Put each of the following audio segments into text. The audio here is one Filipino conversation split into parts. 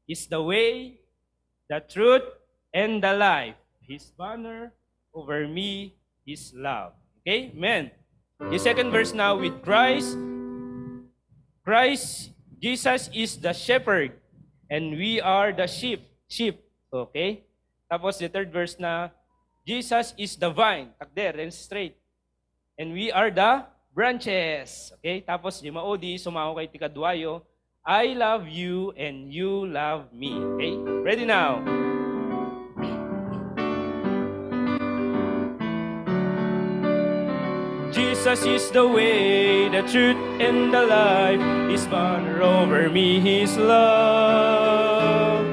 is the way, the truth, and the life. His banner over me is love. Okay? Amen. The second verse now, with Christ, Jesus is the shepherd, and we are the sheep. Sheep. Okay? Tapos the third verse na, Jesus is the vine. Takder and straight. And we are the branches. Okay? Tapos di maodi, sumaho kay tikadwayo, I love you and you love me. Okay? Ready now? Jesus is the way, the truth, and the life. His banner over me, His love.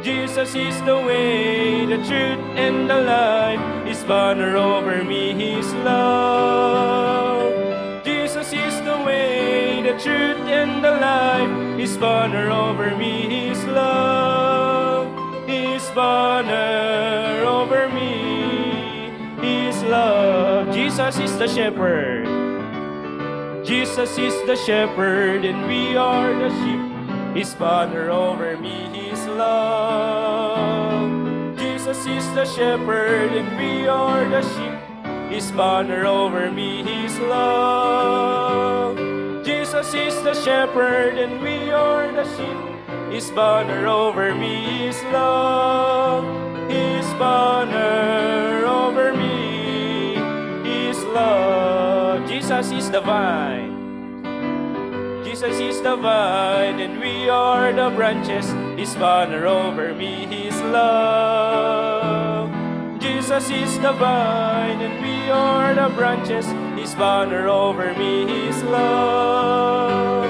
Jesus is the way, the truth, and the life. His banner over me, His love. Jesus is the way, the truth, and the life. His banner over me, His love. His banner over me, His love. Jesus is the shepherd. Jesus is the shepherd, and we are the sheep. His banner over me, His love. Jesus is the shepherd, and we are the sheep. His banner over me, His love. Jesus is the shepherd, and we are the sheep. His banner over me, His love. His banner over me, His love. Jesus is the vine. Jesus is the vine, and we are the branches. His banner over me, His love. Jesus is the vine, and we are the branches. His banner over me, His love.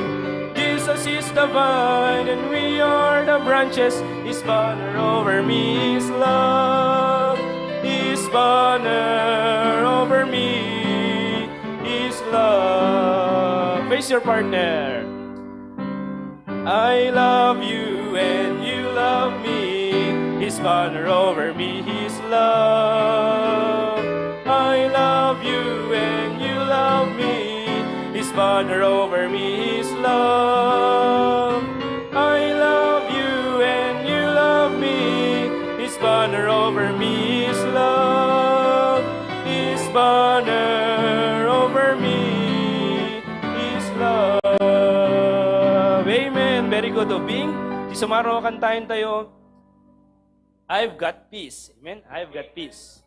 Jesus is the vine, and we are the branches. His banner over me, His love. His banner over me, His love. Face your partner. I love you and you love me. His banner over me, His love. I love you and you love me. His banner over me, His love. I love you and you love me. His banner over me, His love. His banner over me, His love. Amen. Very good. Obing. Si sumaro kantahin tayo. I've got peace. Amen. I've got peace.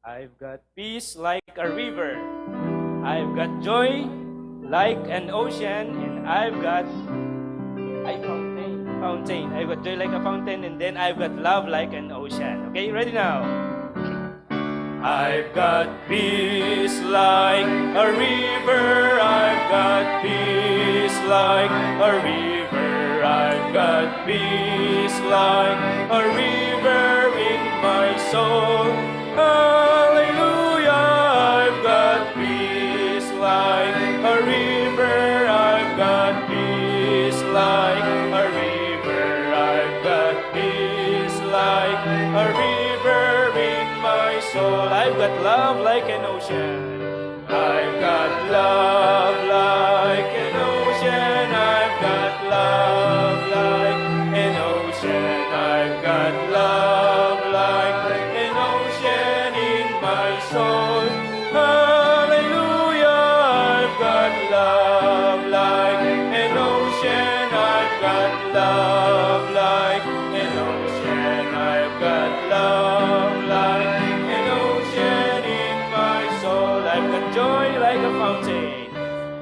I've got peace like a river. I've got joy like an ocean, and I've got fountain. I've got joy like a fountain, and then I've got love like an ocean. Okay, ready now? I've got peace like a river. I've got peace like a river. I've got peace like a river in my soul. Hallelujah. I've got peace like a river. I've got peace like a river. I've got peace like a river in my soul. I've got love like an ocean. I've got love like an ocean. I've got love like an ocean. I've got love like an ocean in my soul. Hallelujah. I've got love like an ocean. I've got love like an ocean. I've got love like an ocean in my soul. I've got joy like a fountain.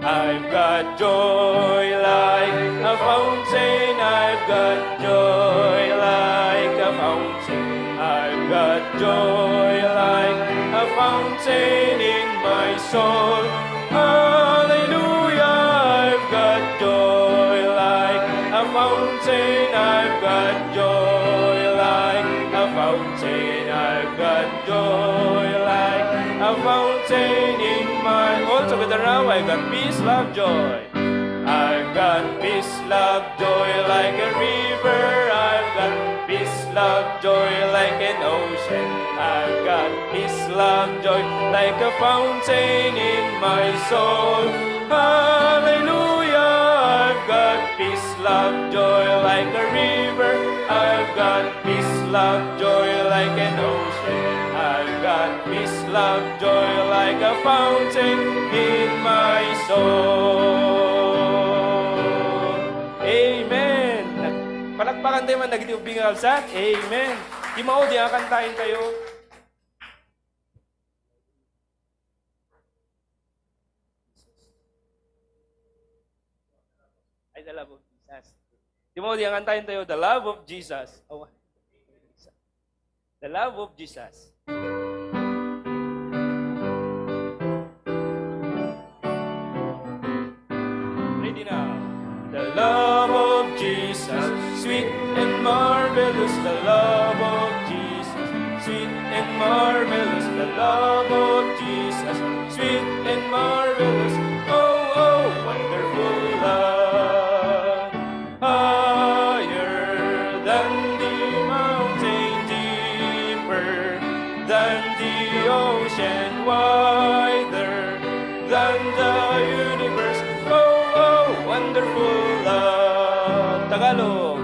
I've got joy like a fountain. I've got joy like a fountain. I've got joy like a fountain in my soul. Hallelujah. I've got joy like a fountain. I've got joy like a fountain. I've got joy like a fountain in my soul. Together now, I've got peace, love, joy. I've got peace, love, joy like a river. I've got peace, love, joy like an ocean. I've got peace, love, joy like a fountain in my soul. Hallelujah. I've got peace, love, joy like a river. I've got peace, love, joy like an ocean. I've got peace, love, joy like a fountain in my soul. Amen. Palakpakan tayo man nagtibing alsat. Amen. Di mao di kantahin kayo. Ay, the love of Jesus. Di mo diyan kantahin tayo, the love of Jesus. Oh, the love of Jesus. Ready now. The love of Jesus, sweet and marvelous. The love of Jesus, sweet and marvelous. The love of Jesus, sweet and marvelous. Oh, oh, wonderful love. Higher than the mountain, deeper than the ocean, wider than the universe. Oh, oh, wonderful love. Tagalog.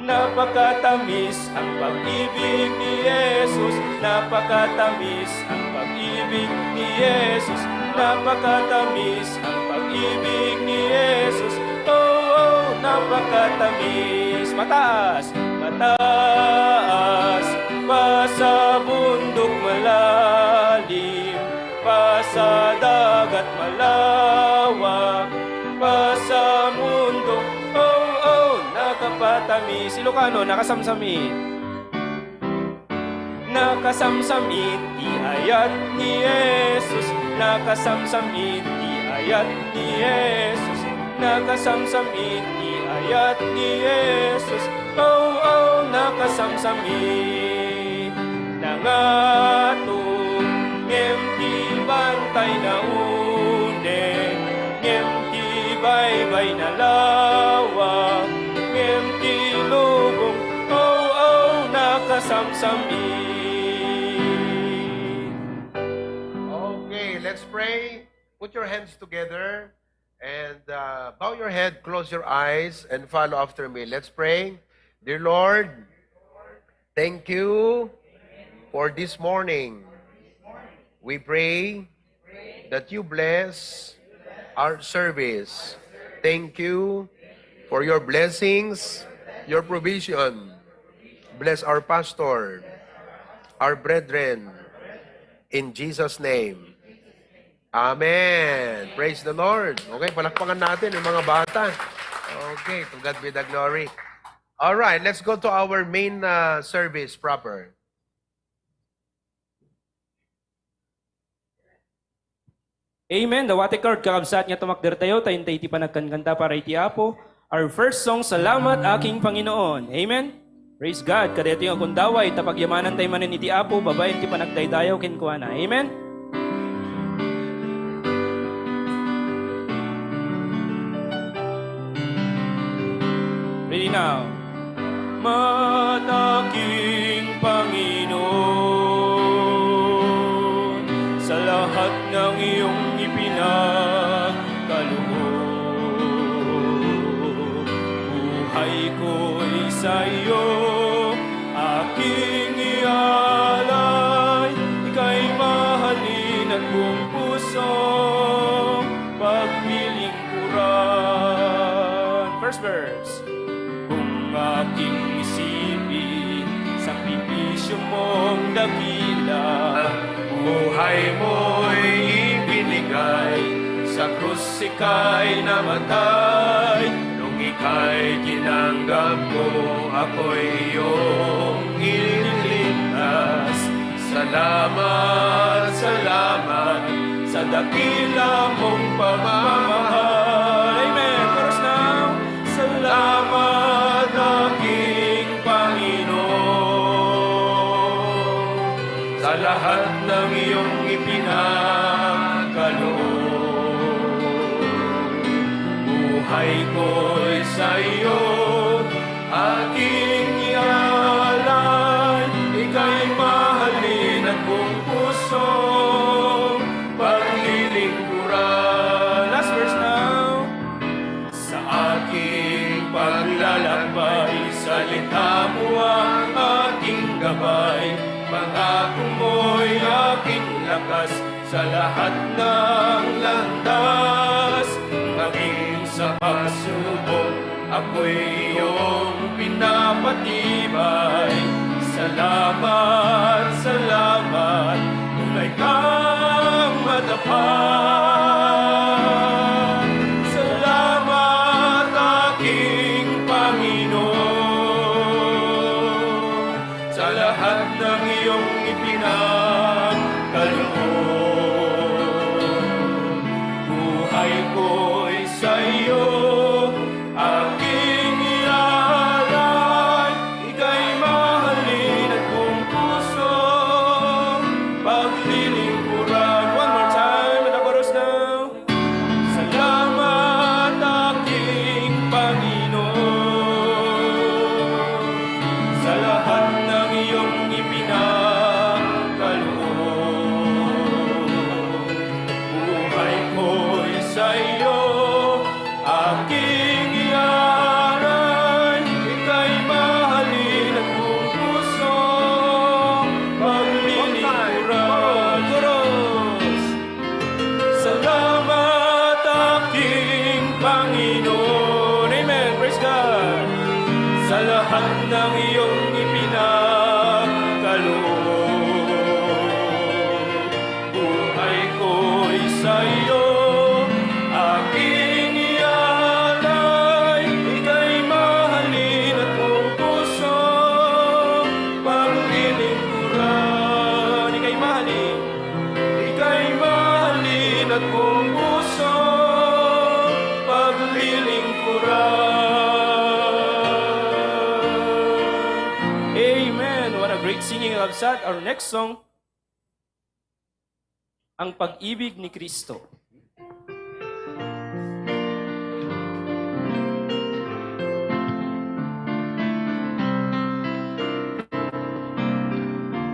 Napakatamis ang pag-ibig ni Jesus. Napakatamis ang pag-ibig ni Jesus. Napakatamis ang pag-ibig ni Jesus. Oh, oh, napakatamis. Mataas, mataas, pa sa bundok malalim, pa sa dagat malawak, pa sa mundo. Oh, oh, nakapatamis. Ilocano, nakasamsamit. Nakasamsamit, iayat ni Jesus. Nakasamsamit, iayat ni Jesus. Nakasamsamit, iayat ni Jesus. Oh, oh, nakasamsamit. Nangatong, ngem bantay na une, ngem baybay na lawa, ngem lubong. Oh, oh, nakasamsamit. Okay, let's pray. Put your hands together and bow your head, close your eyes, and follow after me. Let's pray. Dear Lord, thank you for this morning. We pray that you bless our service. Thank you for your blessings, your provision. Bless our pastor, our brethren, in Jesus' name. Amen. Praise the Lord. Okay, palakpakan natin yung mga bata. Okay, to God be the glory. All right, let's go to our main service proper. Amen. Dawati kard kakabsat nga tumakder tayo, tayo ti panagkankanta para iti Apo. Our first song, Salamat Aking Panginoon. Amen. Praise God. Kadito yung kundaway, tapagyamanan tayo manin iti Apo, babayin ti panagdaydayaw kinkuana. Amen. Ready now. Mataking Panginoon, sa lahat ng iyong ipinagkaloob, buhay ko'y sa iyo, aking ialay, ika'y mahalin at buong pusong pagpiling puran. First verse. Kung aking isipin, sakripisyo mong dakila, buhay mo'y ibinigay, sa krus ika'y namatay. Nung ika'y tinanggap ko, ako'y iyong ililigtas. Salamat, salamat, sa dakila mong pagmamahal. Amen. Chorus now. Salamat aking Panginoon, sa lahat ng iyong ipinagkaloob, buhay ko'y sa iyo, aking ialay, ika'y mahalin at buong pusong paglilingkuran. Last verse now. salita mo ang aking gabay, pangako mo'y aking lakas sa lahat ng landas. Maging sa pagsubok, ako'y iyong pinapatibay. Salamat, salamat, tunay kang matapat. Salamat aking Panginoon, sa lahat ng iyong ipinagkaloob. Buhay ko'y sa iyo, aking ialay. Ika'y mahalin at buong puso, paglilingkuran. One more time, at the chorus now. Salamat aking Panginoon, sa lahat ng iyong ipinagkaloob. Buhay ko'y sa iyo, aking ialay. Ika'y mahalin at buong puso, paglilingkuran. Chorus! Salamat aking Panginoon. Amen. Praise God. Sa lahat ng iyong ipinagkaloob. Buhay ko'y sa iyo, aking ialay. Ika'y mahalin at buong puso, paglilingkuran. Ika'y mahalin. Ika'y mahalin at buong puso, paglilingkuran. Amen. What a great singing love song. Our next song, Ang Pag-ibig ni Kristo.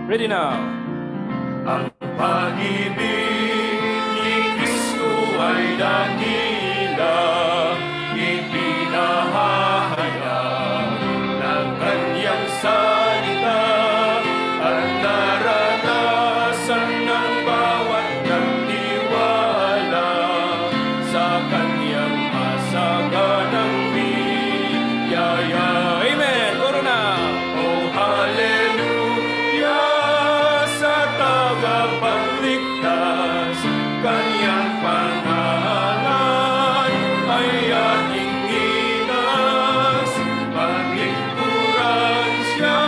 Ready now. Ang pag-ibig ni Kristo ay dakila, ipinahahayag ng kanyang salita at naranasan ng bawat nagtiwala sa kanyang masaganang biyaya. Amen. Koro na. Oh, hallelujah, sa tagapagligtas, kanyang pangalan ay ating inas. Paglingkuran siya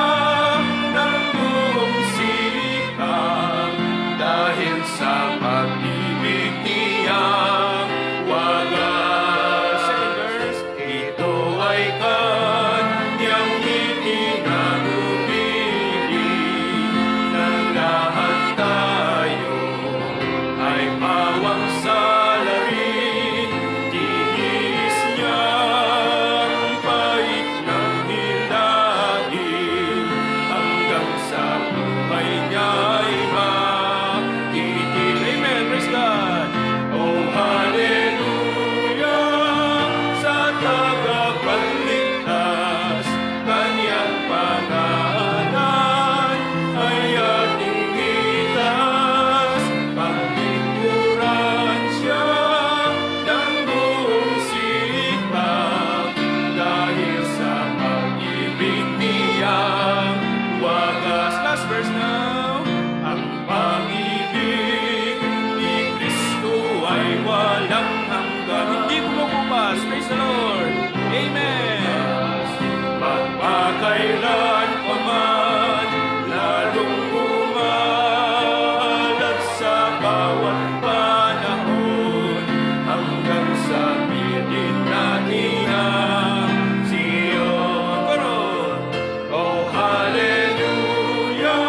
ng buong sikap, dahil sa pag-ibig niyang wagas. Second verse, ito ay kanyang itinanumili, ng lahat tayo ay pawang salarin. Tinis niya ang pait ng hilahin, hanggang sa buhay niya'y matitig. Amen. Praise God. Oh, hallelujah, sa tagapagligtas, kanyang pangalan ay ating itas. Paglingkuran siya ng buong sikap, dahil sa pag-ibig niyang wagas. Last verse now. Ang pag-ibig ni Kristo ay walang hanggan, hindi kumukupas. Praise the Lord. Amen. Magpakailan pa man, lalong umalat sa bawat panahon, hanggang sa pilit natin ang Zion. Karon, oh hallelujah,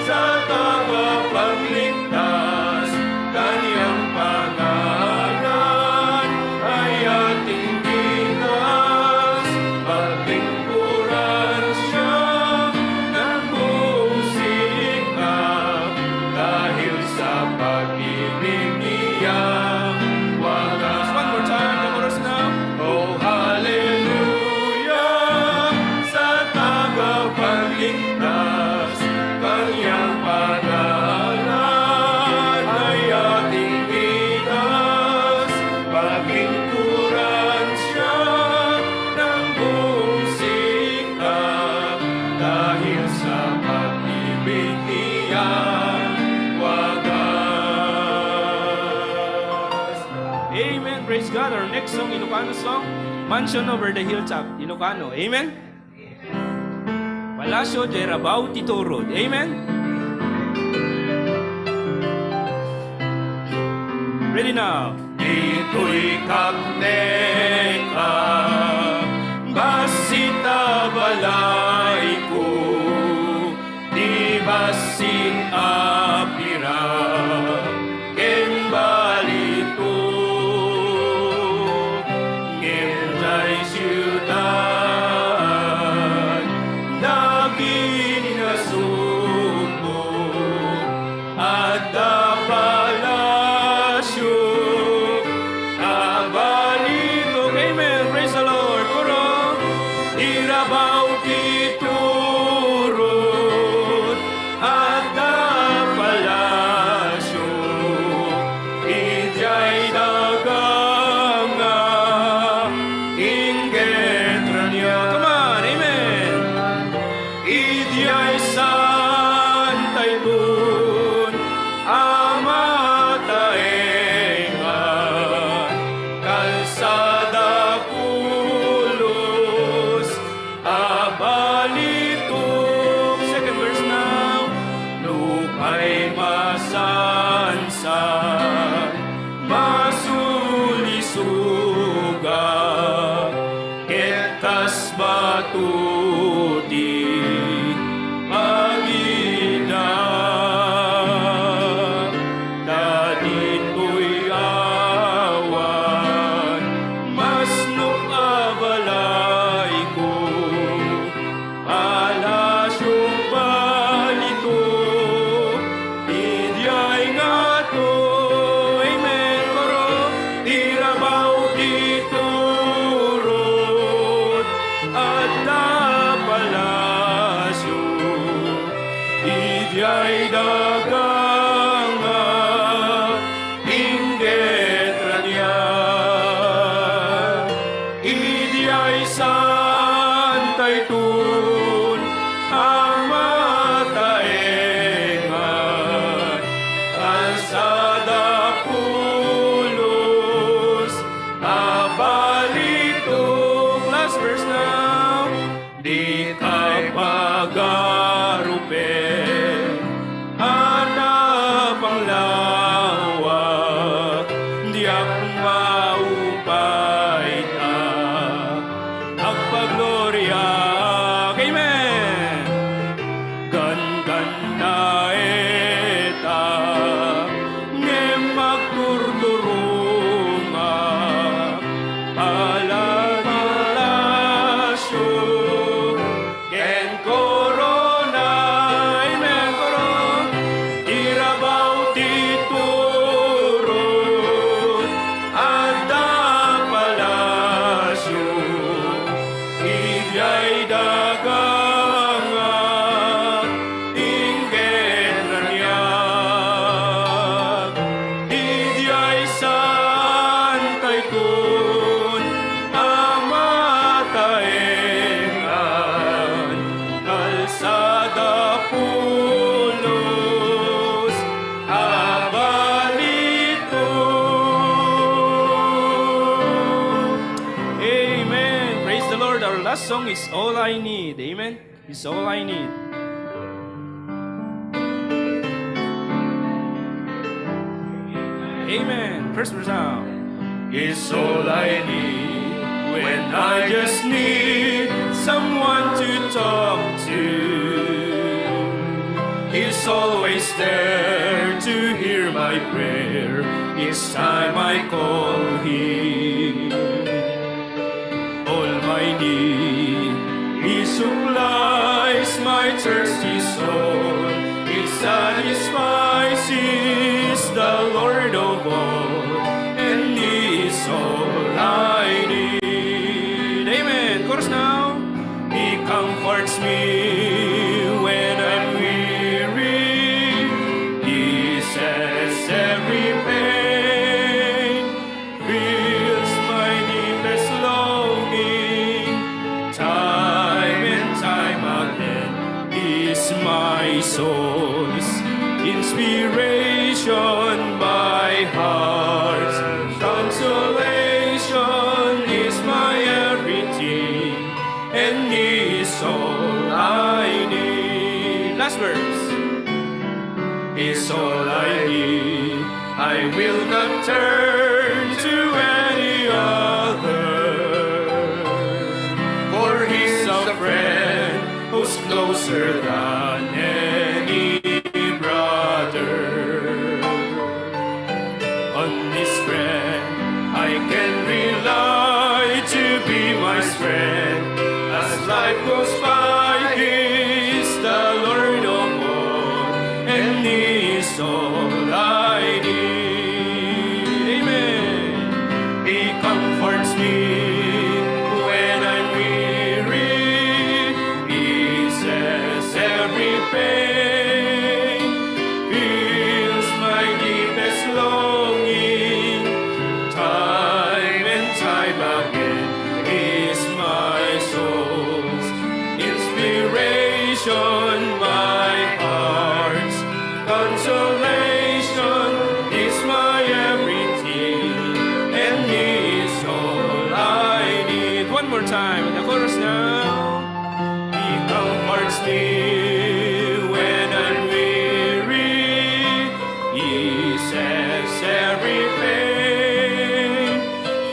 sa tagapagligtas, kanyang pangalan ay ating itas. Paglingkuran praise God. Our next song, Ilocano song, Mansion Over the Hilltop, Ilocano. Amen? Palasyo de Rabao Tito Road. Amen? Ready now. Dito'y kapneka, basita balay ko, di basin apira, ken balito, ngenday siyudad, daging nasumbo, at palasyo, abalito. Amen. Praise the Lord. Kuro, irabaw titurot, at palasyo, ijay daganga, ingetranya. Come on. Amen. Ijay santay dun, amataengan, kalsada pulos, abalitung. Second verse now. Lupay masansan, masulisuga, ketas batuti, pagina, dadito'y awan, mas abalay ko, palasyong balito, idyay nga to. Amen. Koro, tirabaw titurot, at palasyo, idyay daganga, ingetranya, idyay santay tun, amataengan, kalsada pulos, abalitung. Last verse now. Di ka pagarupe, hanap ang lawak, di ako maupay ta, agpaglorya. Amen. Gangan na eta, nge magturturunga, palasyo, ken corona. Amen. Koron, irabaw titurot, ada palasyo, idyay daganga, ingetranya, idyay santay kun, amataengan, kalsada pulos, abalito. Amen. Praise the Lord. Our last song is All I Need. Amen. It's all I need. Amen. First verse now. It's all I need when I just need someone to talk to. He's always there to hear my prayer each time I call him. All my need, he supplies my thirsty soul. He satisfies, he's the Lord of all, and he is all I need. Amen. Chorus now. He comforts me when I'm weary. He says every pain fills my deepest longing. Time and time again, he's my soul's inspiration, my heart's consolation. Last verse. Is all I need. I will not turn to any other. For He's a friend who's closer than any brother. On His friend I can rely to be my strength. As life goes by, He's the Lord of all, and He is all I need. Amen. He comforts me when I'm weary. He says every pain feels my deepest longing. Time and time again, He is my soul's inspiration, my heart's consolation. Is my everything, and He is all I need. One more time, the chorus now. He comforts me when I'm weary. He says every pain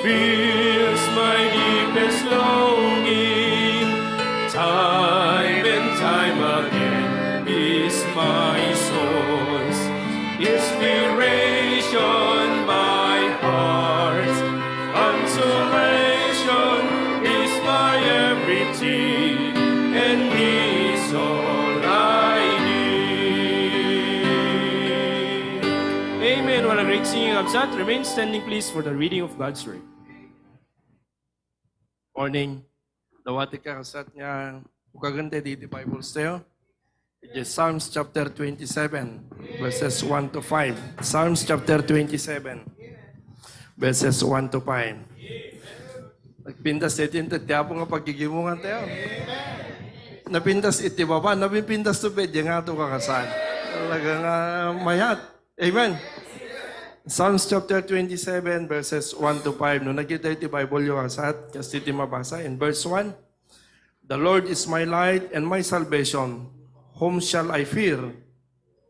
feels my deepest longing. Time and time again is my soul's inspiration, my heart's consolation. Is my everything, and He is all I need. Amen. What a great singing of that. Remain standing, please, for the reading of God's Word. Morning. Dawati ka kasat nga ukagante dito Bibles tayo. It is Psalms chapter 27, verses 1 to 5. Psalms chapter 27, verses 1 to 5. Nagpintas ito yung tatiapo nga paggigimungan tayo. Napintas iti baba, napintas to bed, yung nga ito kakasad. Talagang mayat. Amen. Psalms chapter 27, verses 1 to 5. Nung nakita iti Bible yung kakasad, kasi iti mabasa. In verse 1, the Lord is my light and my salvation. Whom shall I fear?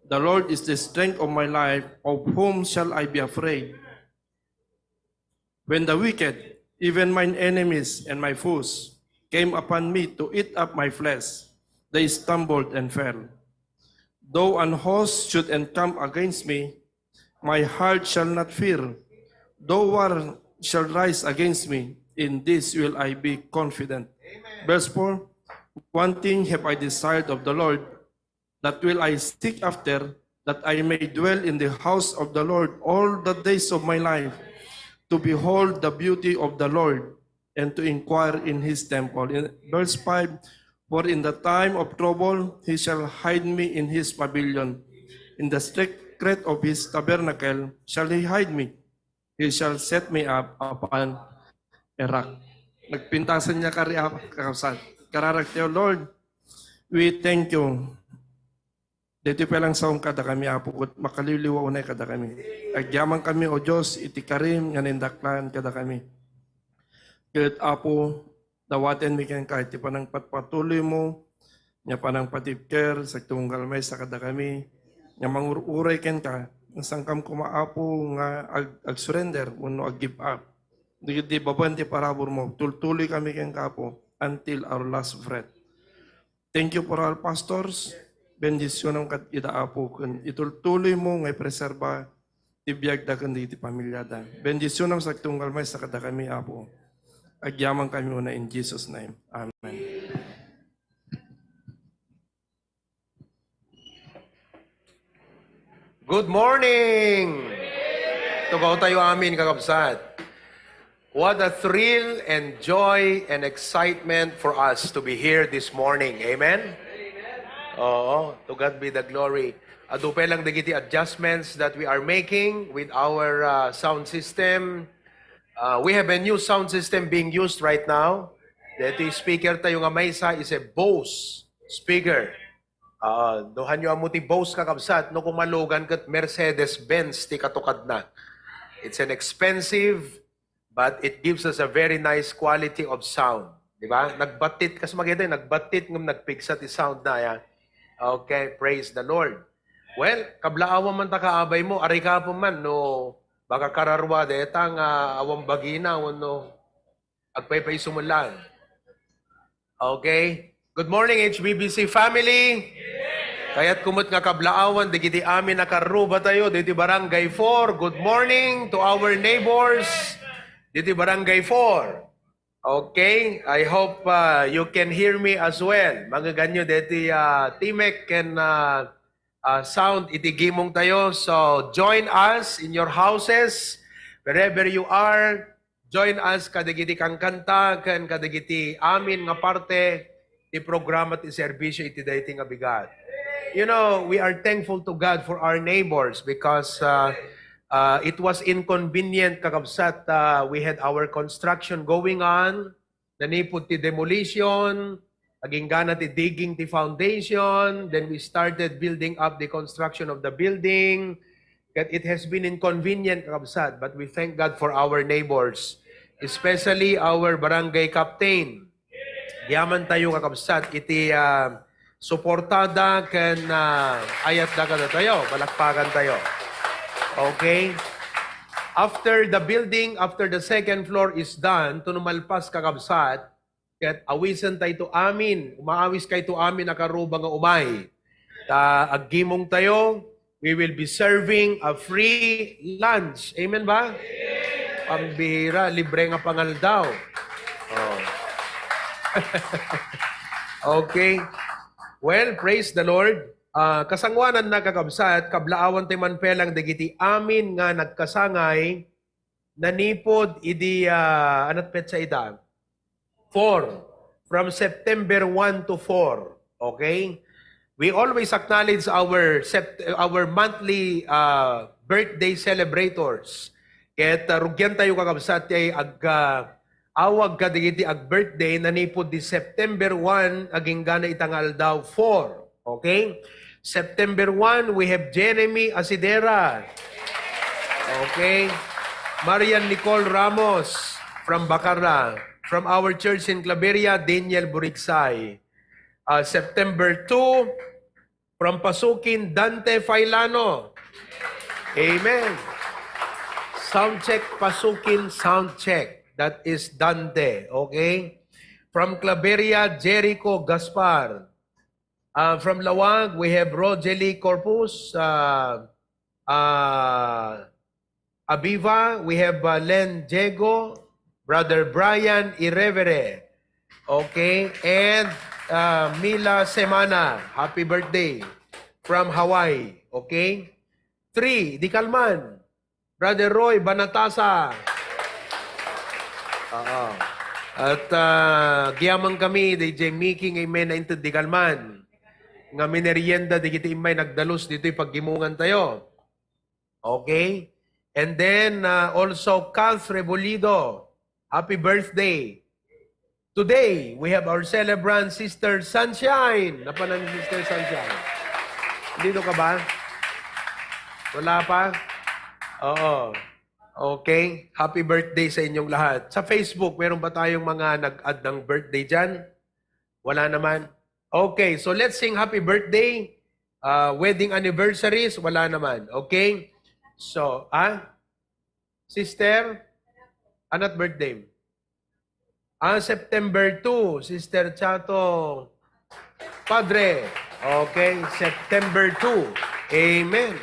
The Lord is the strength of my life. Of whom shall I be afraid? When the wicked, even mine enemies and my foes, came upon me to eat up my flesh, they stumbled and fell. Though an host should encamp against me, my heart shall not fear. Though war shall rise against me, in this will I be confident. Amen. Verse 4, one thing have I desired of the Lord, that will I seek after, that I may dwell in the house of the Lord all the days of my life, to behold the beauty of the Lord, and to inquire in His temple. In verse 5, for in the time of trouble He shall hide me in His pavilion. In the secret of His tabernacle shall He hide me. He shall set me up upon a rock. Nagpintasan niya kararak tayo, Lord, we thank you. Dito pa lang sa kada kami, Apo, makaliliwa unay kada kami. Agyaman kami, O Diyos, itikarim, nga nindaklan kada kami. Kahit Apo, dawatin mi kayo kahit di pa nang patpatuloy mo, nga pa nang patipker, sa tunggal may sa kada kami, nga mangururay ken ka, ang sangkam kumaapo nga ag-surrender, uno ag-give up. Di baban di parabor mo, tultuloy kami ken kapo, until our last breath. Thank you for our pastors. Bendisyon ang kat idaapo kun itultuloy mo ngay preserba tibiyag da kundi iti pamilyada. Bendisyon ang sagtunggal may sa kada kami apo. Agyaman kami una in Jesus name. Amen. Good morning! Tugaw tayo amin, kakabsat. What a thrill and joy and excitement for us to be here this morning. Amen? Oo, to God be the glory. Adupay lang digiti adjustments that we are making with our sound system. We have a new sound system being used right now. Dito speaker tayo nga may isa is a Bose speaker. Dohan nyo amuti Bose kakabsat, no kung malugan kat Mercedes-Benz ti katukad na. It's an expensive, but it gives us a very nice quality of sound. Diba? Nagbatit, kasi maganda nagbatit ng nagpigsa ti sound na yan. Okay, praise the Lord. Well, kablaawa man ta kaabay mo, ari ka po man, no, baka kararwa, detang awang bagina, no, agpaypay sumulan. Okay? Good morning, HBBC family. Kaya't kumot nga kablaawan, di kiti amin nakaruba tayo, diti Barangay 4. Good morning to our neighbors, diti Barangay 4. Okay, I hope you can hear me as well. Mga ganyo, diti Timek can sound itigimong tayo. So join us in your houses, wherever you are. Join us kadagiti kang kanta, kan kadagiti amin nga parte, ti programa ti serbisyo iti dayti nga bigat. You know, we are thankful to God for our neighbors because it was inconvenient kakabsat. We had our construction going on, nanipod ti demolition, aging gana ti digging ti foundation, then we started building up the construction of the building. It has been inconvenient kakabsat, but we thank God for our neighbors, especially our barangay captain. Yaman tayo kakabsat, iti suportada ken ayat da kada tayo, balakpakan tayo. Okay? After the building, after the second floor is done, tunumalpas kakabsat, ket awisan tayo to amin, umaawis kay to amin nakaruba nga umay. Aggimong tayo, we will be serving a free lunch. Amen ba? Pambihira, libre nga pangaldaw. Oh. Okay. Well, praise the Lord. Kasangwanan na kakabsat, kablaawan ti manpelang dagiti amin nga nagkasangay, nanipod idi, anat petsa ita? 4. From September 1 to 4. Okay? We always acknowledge our monthly birthday celebrators. Ket rugyan tayo kakabsat ay awag kadagiti ag birthday nanipod di September 1 aging gana itangal daw 4. Okay? September 1 we have Jeremy Asidera. Okay? Marian Nicole Ramos from Bacara. From our church in Claveria, Daniel Buriksay. September 2 from Pasukin, Dante Failano. Amen. Sound check, Pasukin, sound check. That is Dante, okay? From Claveria, Jericho Gaspar. From Lawag, we have Rogeli Corpus. Abiva, we have Len Diego, Brother Brian Irevere. Okay? And Mila Semana, happy birthday. From Hawaii, okay? 3, Di Kalman. Brother Roy Banatasa. At giyaman kami, DJ Mickey ngayon na into Digalman. Nga minerienda, di kita imay nagdalos dito yung paggimungan tayo. Okay? And then, also, Calf Rebolido. Happy birthday. Today, we have our celebrant, Sister Sunshine. Napanan ni Sister Sunshine. Dito ka ba? Wala pa? Oo. Okay. Happy birthday sa inyong lahat. Sa Facebook, meron ba tayong mga nag-add ng birthday dyan? Wala naman. Okay. So let's sing happy birthday. Wedding anniversaries, wala naman. Okay? So, Sister, anot birthday? September 2, Sister Chato Padre. Okay, September 2. Amen.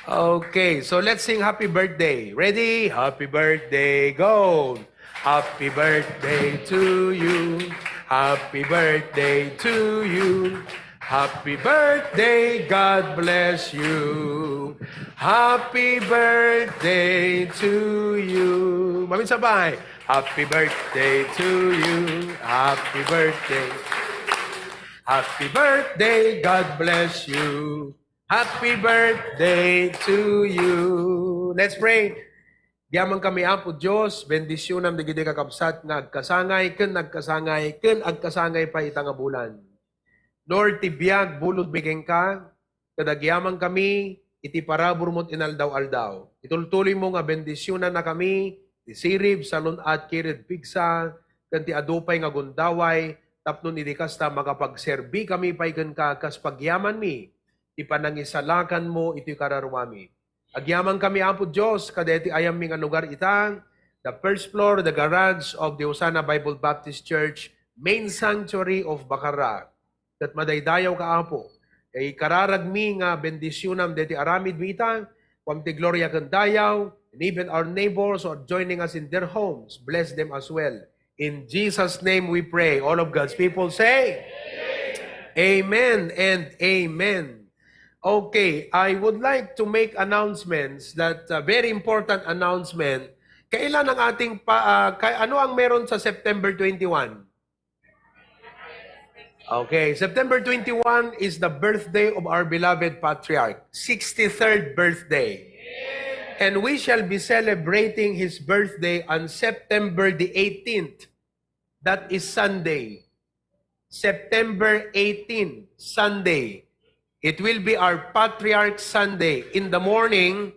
Okay, so let's sing happy birthday. Ready? Happy birthday, go. Happy birthday to you. Happy birthday to you. Happy birthday, God bless you. Happy birthday to you. Mamin sabay. Happy birthday to you. Happy birthday. Happy birthday, God bless you. Happy birthday to you. Let's pray. Diyaman kami apo Diyos, bendisyonam digidi kakabsat nga agkasangay, ken agkasangay pa itang bulan. Lord, tibiyag, bulod bigeng ka, kadagyaman kami, iti parabur mo't inaldaw-aldaw. Itultuloy mo nga bendisyonan na kami, ti sirib, salon at kirid pigsa, ken ti adupay nga gundaway, tapno ni di kasta makapagserbi kami paigan ka kas pagyaman mi, ipanangisalakan mo ito'y kararwami. Agyaman kami, Apo Diyos, kadeti ayam mi nga lugar itang, the first floor, the garage of the Hosanna Bible Baptist Church, main sanctuary of Bacara. Kat madaydayaw ka, Apo. Kay kararag mi nga bendisyonam deti aramid mi itang, kwamti gloria kan dayaw, and even our neighbors who are joining us in their homes, bless them as well. In Jesus' name we pray. All of God's people say, Amen and Amen. Okay, I would like to make announcements that very important announcement. Kailan ang ating ano ang meron sa September 21? Okay, September 21 is the birthday of our beloved patriarch, 63rd birthday. And we shall be celebrating his birthday on September the 18th. That is Sunday. September 18, Sunday. It will be our Patriarch Sunday. In the morning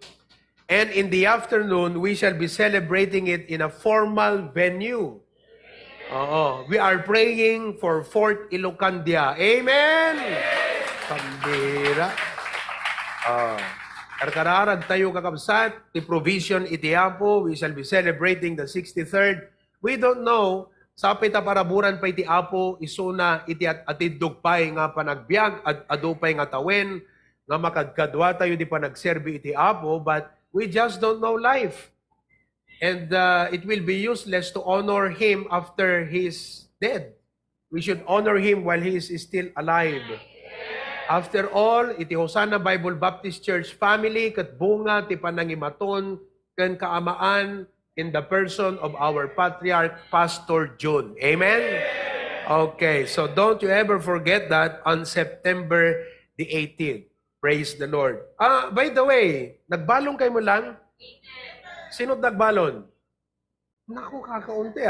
and in the afternoon, we shall be celebrating it in a formal venue. We are praying for Fort Ilocandia. Amen! Pambira. Karkararag tayo kakabsat, ti provision itiapo, we shall be celebrating the 63rd. We don't know, sa pita paraburan pa iti apo, isuna iti atidog pay nga panagbiag, adu pay nga tawen, nga makadkadwa tayo di pa nagserbi iti apo, but we just don't know life. And it will be useless to honor him after he's dead. We should honor him while he is still alive. After all, iti Hosanna Bible Baptist Church family, kat bunga ti panangimaton, ken kaamaan, in the person of our Patriarch, Pastor June. Amen? Okay, so don't you ever forget that on September the 18th. Praise the Lord. By the way, nagbalong kayo mo lang? Sino't nagbalon? Naku, kakaunti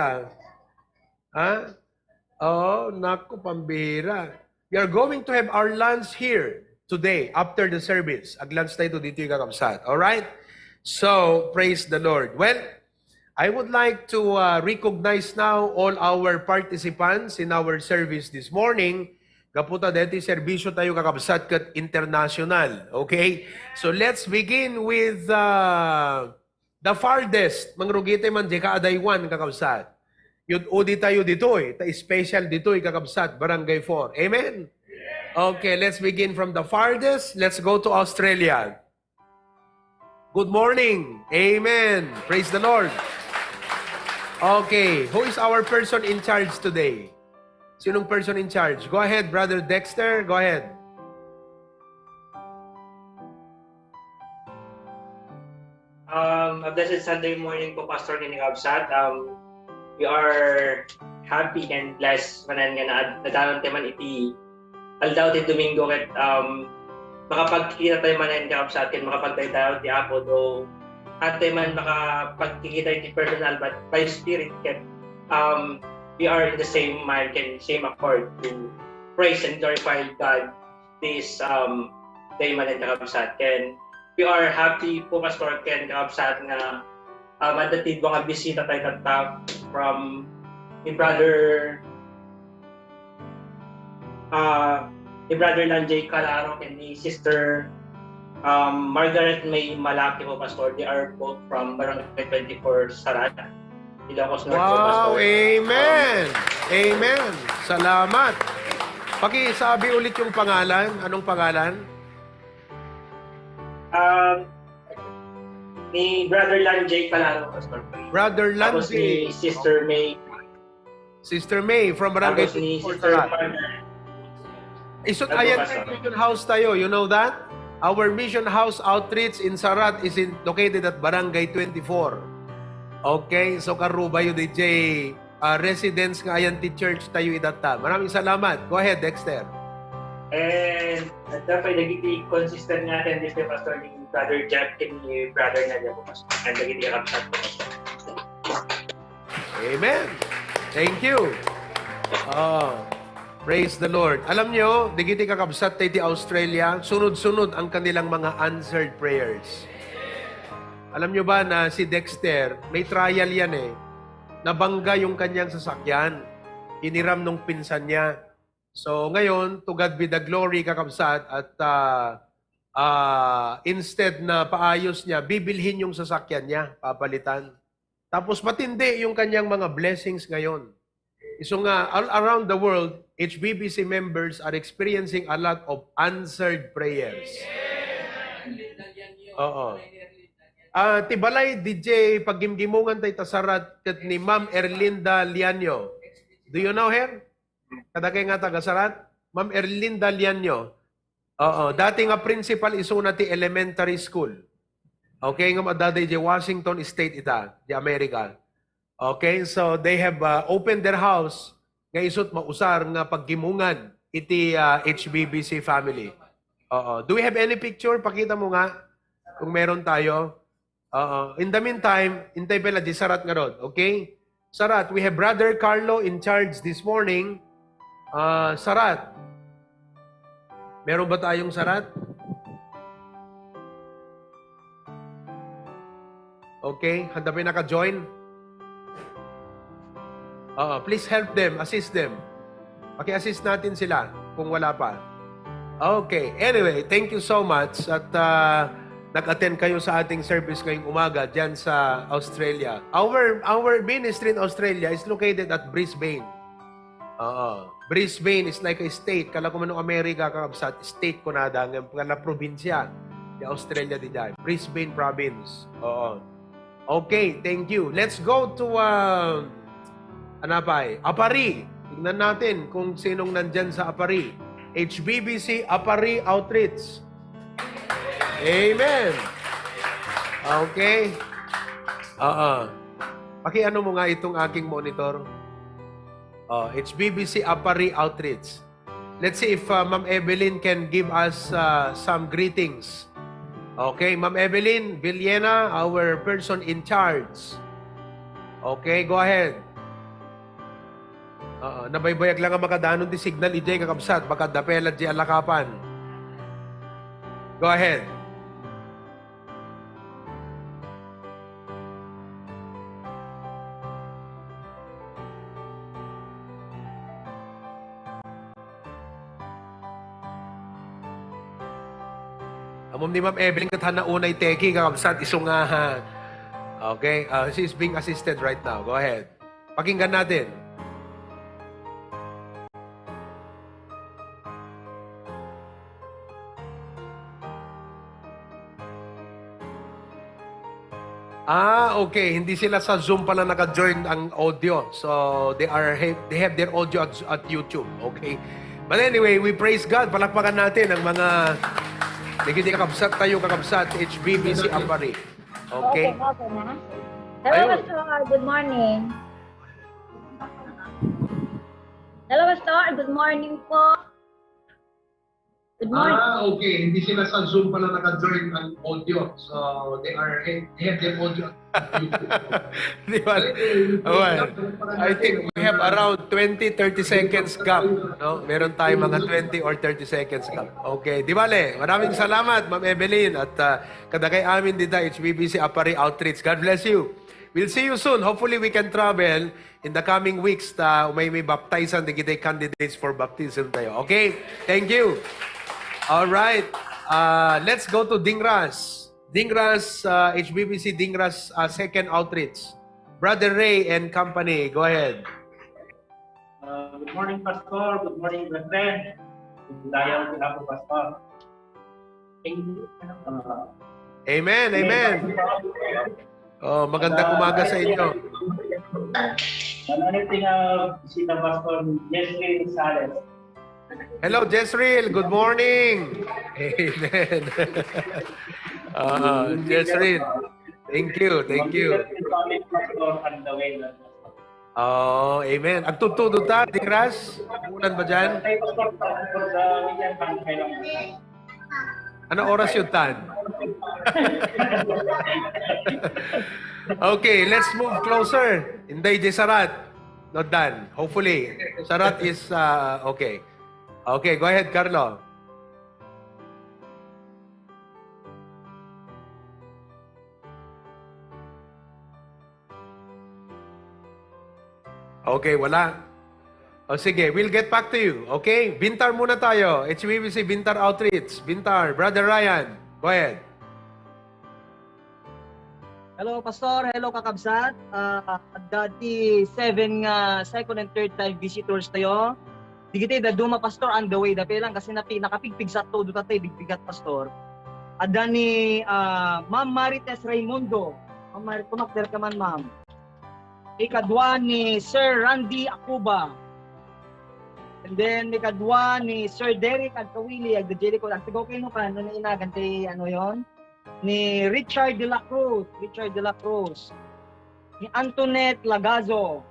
naku, pambira. We are going to have our lunch here today after the service. Ag-lunch tayo dito yung kakabsat. Alright? So, praise the Lord. Well, I would like to recognize now all our participants in our service this morning. Kaputa deti serbisyo tayo kakabsat kat international. Okay? So let's begin with the farthest. Mangrugite man di kaadaywan kakabsat. Yun udi tayo dito ta special dito kakabsat, Barangay 4. Amen? Okay, let's begin from the farthest. Let's go to Australia. Good morning. Amen. Praise the Lord. Okay, who is our person in charge today? Sinong person in charge? Go ahead, Brother Dexter. Go ahead. A blessed Sunday morning po, Pastor Kinigabsat. We are happy and blessed manan nga nadanon tayo man iti aldaw ti Domingo ket makapagkita tayo manan Kinigabsat ket makapagtay tayo ti Apo do at tayo man makapagkikita iti personal but by spirit ket we are in the same mind and same accord to praise and glorify God this day manan Kinigabsat. Ken we are happy po, Pastor Ken Kinigabsat nga madatid mga bisita tayo tatap from ni Brother Lanjay Calaro and ni Sister Margaret May Malaki po, Pastor. They are both from Barangay 24 Sarat. Ilocos Norte, Wow, Pastor. amen. Amen. Salamat. Pakisabi ulit yung pangalan. Anong pangalan? Ni Brother Lanjay Calaro, Pastor. Brother Tapos Lanjay. ni Sister May. Sister May from Barangay Tapos ni 24 Sister Sarat. Margaret. Isot Ano, ayan Pastor? mission house tayo. You know that? Our mission house outreach in Sarat is located at Barangay 24. Okay, so karuba yung DJ residents nga ayan ti church tayo idata. Maraming salamat. Go ahead, Dexter. And dapat naging consistent natin dito, Pastor, ni Brother Jack and ni Brother Nadia po, Pastor. And naging kakapsat po, Pastor. Amen. Thank you. Praise the Lord. Alam nyo, digiti kakabsat tayo ti Australia, sunod-sunod ang kanilang mga answered prayers. Alam nyo ba na si Dexter, may trial yan nabangga yung kanyang sasakyan. iniram nung pinsan niya. So ngayon, to God be the glory, kakabsat, at instead na paayos niya, bibilhin yung sasakyan niya, papalitan. Tapos matindi yung kanyang mga blessings ngayon. So nga, all around the world, HBBC members are experiencing a lot of answered prayers. Oo. Tibalay, DJ, pagimgimungan tayo tasarat kat ni Ma'am Erlinda Lianyo. Do you know her? Kadagay nga taga-sarat? Ma'am Erlinda Lianyo. Oo. Dati nga principal isuna ti elementary school. Okay, nga madaday di Washington State ita, di Amerika. Okay, so they have opened their house nga isut mausar nga paggimungan iti HBBC family. Do we have any picture? Pakita mo nga kung meron tayo. In the meantime, intay pala di Sarat nga rod. Okay? Sarat, we have Brother Carlo in charge this morning. Sarat. Meron ba tayong Sarat? Okay, handa pa naka-join? Please help them, assist them. Paki-assist natin sila kung wala pa. Okay, anyway, thank you so much at nag-attend kayo sa ating service ngayong umaga dyan sa Australia. Our ministry in Australia is located at Brisbane. Brisbane is like a state. Kala ko man ng Amerika, kakabsat, state ko na dahil kala probinsya. Di Australia di dyan. Brisbane province. Okay, thank you. Let's go to Apari. Tingnan natin kung sinong nandyan sa Apari. HBBC Apari Outreach. Amen. Okay. Paki-ano mo nga itong aking monitor. HBBC Apari Outreach. Let's see if Ma'am Evelyn can give us some greetings. Okay, Ma'am Evelyn Villena, our person in charge. Okay, go ahead. Nabaybayag lang ang makadanon di signal ijay kakabsat, baka dapelat di alakapan. Go ahead. Amom ni Ma'am Evelyn katana unay teki kakabsat isungahan. Okay, she's being assisted right now. Go ahead. Pakinggan natin. Okay. Hindi sila sa Zoom pala naka-join ang audio. So, they have their audio at YouTube. Okay. But anyway, we praise God. Palakpakan natin ang mga hindi kakabsat tayo kakabsat HBBC Apari. Okay. Okay na. Hello, Pastor. Good morning. Hello, Pastor. Good morning po. Good morning. Okay. Hindi sila sa Zoom pala naka-join ang audio. So, they have their audio. Di ba? I think we have around 20-30 seconds gap. No? Meron tayong mga 20 or 30 seconds gap. Okay. Di bale, maraming salamat, Ma'am Evelyn. At kadagay amin dito, HBBC Apari Outreach. God bless you. We'll see you soon. Hopefully, we can travel in the coming weeks. May baptizan, di kita candidates for baptism tayo. Okay? Thank you. All right. Let's go to Dingras. Dingras, HBBC Dingras second outreach. Brother Ray and company. Go ahead. Good morning, Pastor. Good morning, brethren. Dayaw sila po, Pastor. Amen. Amen. Magandang umaga sa inyo. Mananiting bisita, Pastor, Jeffrey Sales. Hello, Jezreel. Good morning. Amen. Jezreel. Thank you. Thank you. Amen. Agtutudo ta, Dingras? Ulan ba dyan? Ano oras yung tan? Okay, let's move closer. Inday di Sarat. Not done. Hopefully. Sarat is okay. Okay, go ahead, Carlo. Okay, wala. O sige, we'll get back to you. Okay? Bintar muna tayo. HBBC Bintar Outreach. Bintar, Brother Ryan. Go ahead. Hello, Pastor. Hello, kakabsat. Dati 7 nga second and third time visitors tayo. Digiti da duma, Pastor, on the way. Dapi lang kasi nakapigpig sa todo tatay, bigbigat, Pastor. Ada ni Ma'am Marites Raimundo. Ma'am Marites, kumakder ka man, Ma'am. Ikadwa ni Sir Randy Akuba. And then, ikadwa ni Sir Derek Agkawili. Agdajeli ko, agtigaw kayo no ka, ano inagan kay ano yon ni Richard de la Cruz, ni Antoinette Lagazo,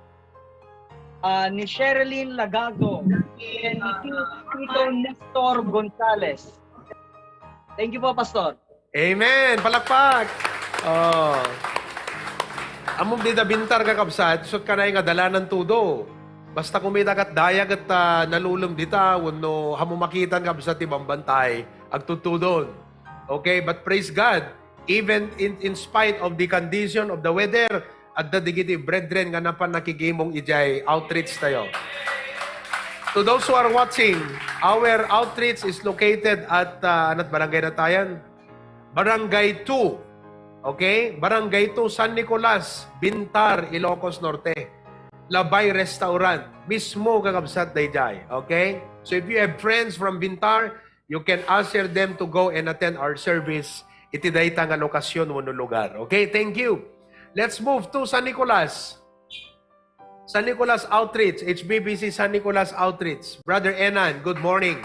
ni Sherilyn Lagazo, and ni Peter Nestor Gonzales. Thank you po, Pastor. Amen! Palakpak! Oh. Among di da bintar kakabsat, sut ka na yung adalanan tudo. Basta kumita kat dayag at nalulum dita, wano hamumakitan kabsat ibang bantay, agtutudon. Okay, but praise God, even in spite of the condition of the weather, agda digiti brethren nga napan nakigimong ijay outreach tayo. To those who are watching, our outreach is located at anat barangay na tayan? Barangay 2. Okay? Barangay 2, San Nicolas, Bintar, Ilocos Norte. Labay Restaurant. Mismo kakabsat dayjay. Okay? So if you have friends from Bintar, you can ask them to go and attend our service. Iti dayta nga lokasyon mo no lugar. Okay? Thank you. Let's move to San Nicolas. San Nicolas Outreach. HBBC San Nicolas Outreach. Brother Enan, good morning.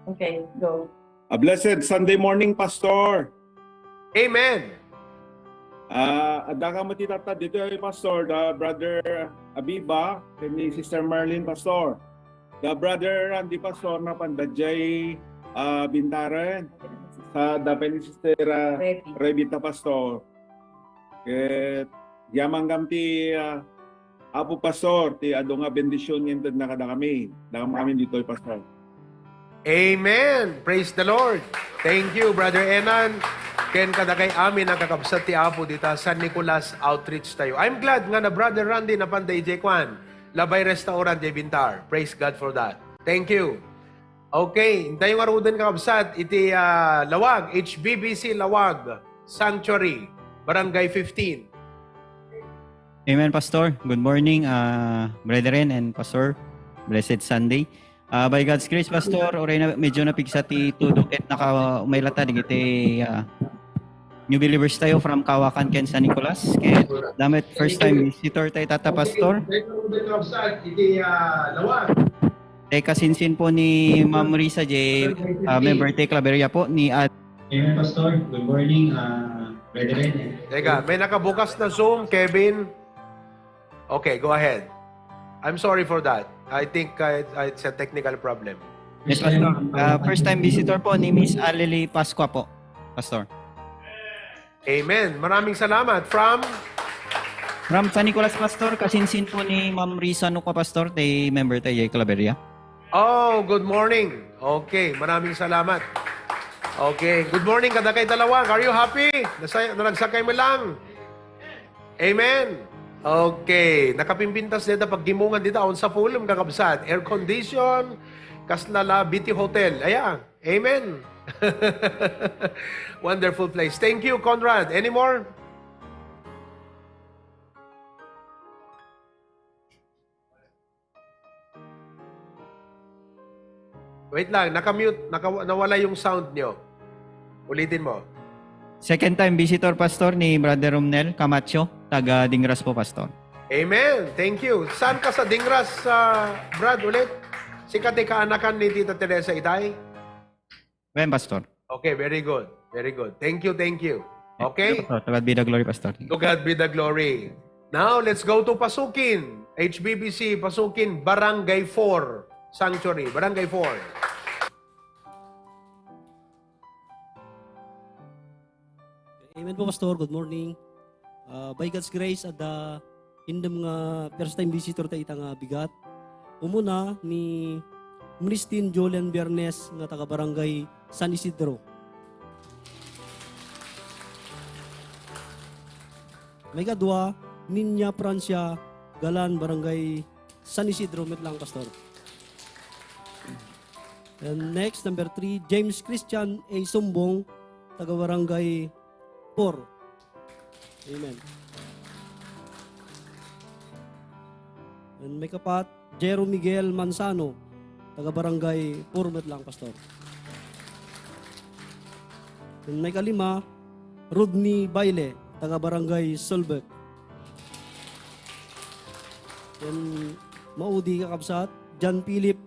Okay, go. A blessed Sunday morning, Pastor. Amen. Ada ka matitata dito ay Pastor, the Brother Abiba, ni Sister Marlene, Pastor. The Brother Randy, Pastor, na pandadjay Bintaran. Sa dapat ni Sister Revita, Pastor. Ket yamanggam ti Apo Pastor, ti ado nga bendisyon yun na kada kami. Nakam kami dito ay Pastor. Amen. Praise the Lord. Thank you, Brother Enan. Ken kadagay amin ang kakabsat ti Apo dita San Nicolas Outreach tayo. I'm glad nga na Brother Randy na panday J. Kwan. Labay Restaurant J. Bintar. Praise God for that. Thank you. Okay, hintay yung arudan kakabsat. Iti Lawag, HBBC Lawag, Sanctuary, Barangay 15. Amen, Pastor. Good morning, brethren and Pastor. Blessed Sunday. By God's grace, Pastor, oray na medyo napigsa ti tudok at naka-umaylata digiti new believers tayo from Kawakan, Ken San Nicolas. Kaya damit first time visitor tayo tata, Pastor. Teka sinsin po ni Ma'am Risa J, member tayo Claveria po ni Amen, Pastor. Good morning, brethren. Teka, may nakabukas na Zoom, Kevin. Okay, go ahead. I'm sorry for that. I think it's a technical problem. Yes, Pastor. First time visitor po ni Miss Alili Pasqua po, Pastor. Amen. Maraming salamat. From San Nicolas, Pastor, kasinsin po ni Ma'am Risa Nuka, Pastor, tay member tayo Claveria. Oh, good morning. Okay, maraming salamat. Okay, good morning kada kay dalawang. Are you happy? Nagsakay mo lang. Amen. Okay, nakapimpintas dito pag gimungan dito on sa fulom kakabsat. Air condition, kaslala, BT Hotel. Ayan. Amen. Wonderful place. Thank you, Conrad. Any more? Wait lang, nakamute, nawala yung sound nyo. Ulitin mo. Second time visitor, Pastor, ni Brother Romnel Camacho, taga Dingras po, Pastor. Amen. Thank you. Saan ka sa Dingras, Brad, ulit? Sikat kaanakan ni Tita Teresa Itay? Well, Pastor. Okay, very good. Very good. Thank you, thank you. Okay? To God be the glory, Pastor. To God be the glory. Now, let's go to Pasukin. HBBC, Pasukin, Barangay 4. Sanctuary, Barangay 4. Amen po, Pastor. Good morning. By God's grace, at indem nga first time visitor tayo nga bigat. Umuna ni Christine Julian Bernes nga taga Barangay San Isidro. May kadwa, Ninya Francia, Galan, Barangay San Isidro, Metlang, Pastor. And next, number 3, James Christian A. Sumbong, taga Barangay 4. Amen. And may kapat, Jero Miguel Mansano, taga Barangay 4, Metlang, Pastor. And may kalima, Rodney Baile, taga Barangay Solbek. And maudi kakabsat, John Philip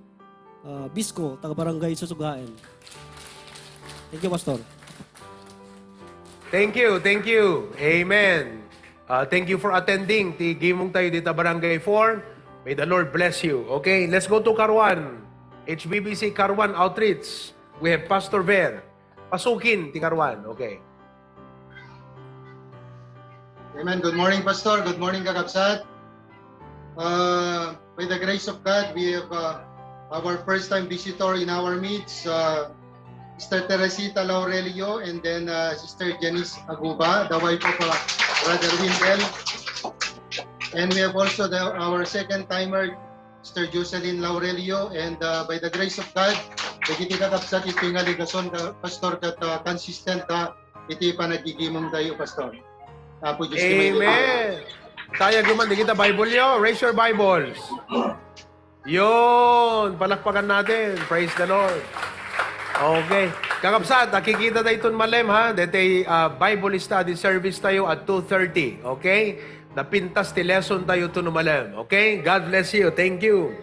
Bisco, taga Barangay Susugaen. Thank you, Pastor. Thank you. Amen. Thank you for attending. Tigimong tayo dito Barangay 4. May the Lord bless you. Okay, let's go to Karwan. HBBC Karwan Outreach. We have Pastor Ver. Pasukin, ti Karwan. Okay. Amen. Good morning, Pastor. Good morning, Kakabsat. By the grace of God, we have our first-time visitor in our midst, Sister Teresita Laurelio, and then Sister Janice Aguba, the wife of Brother Windel. And we have also our second-timer, Sister Jocelyn Laurelio, and by the grace of God, nagiti kakabsat iti nga ligason Pastor kat consistent iti panagigimong tayo, Pastor. Amen. Kaya guman, di kita Bible yo. Raise your Bibles. Yun. Palakpakan natin. Praise the Lord. Okay. Kakabsat, nakikita tayo itong malem ha. Dito Bible study service tayo at 2:30. Okay? Napintas ti lesson tayo ito malem. Okay? God bless you. Thank you.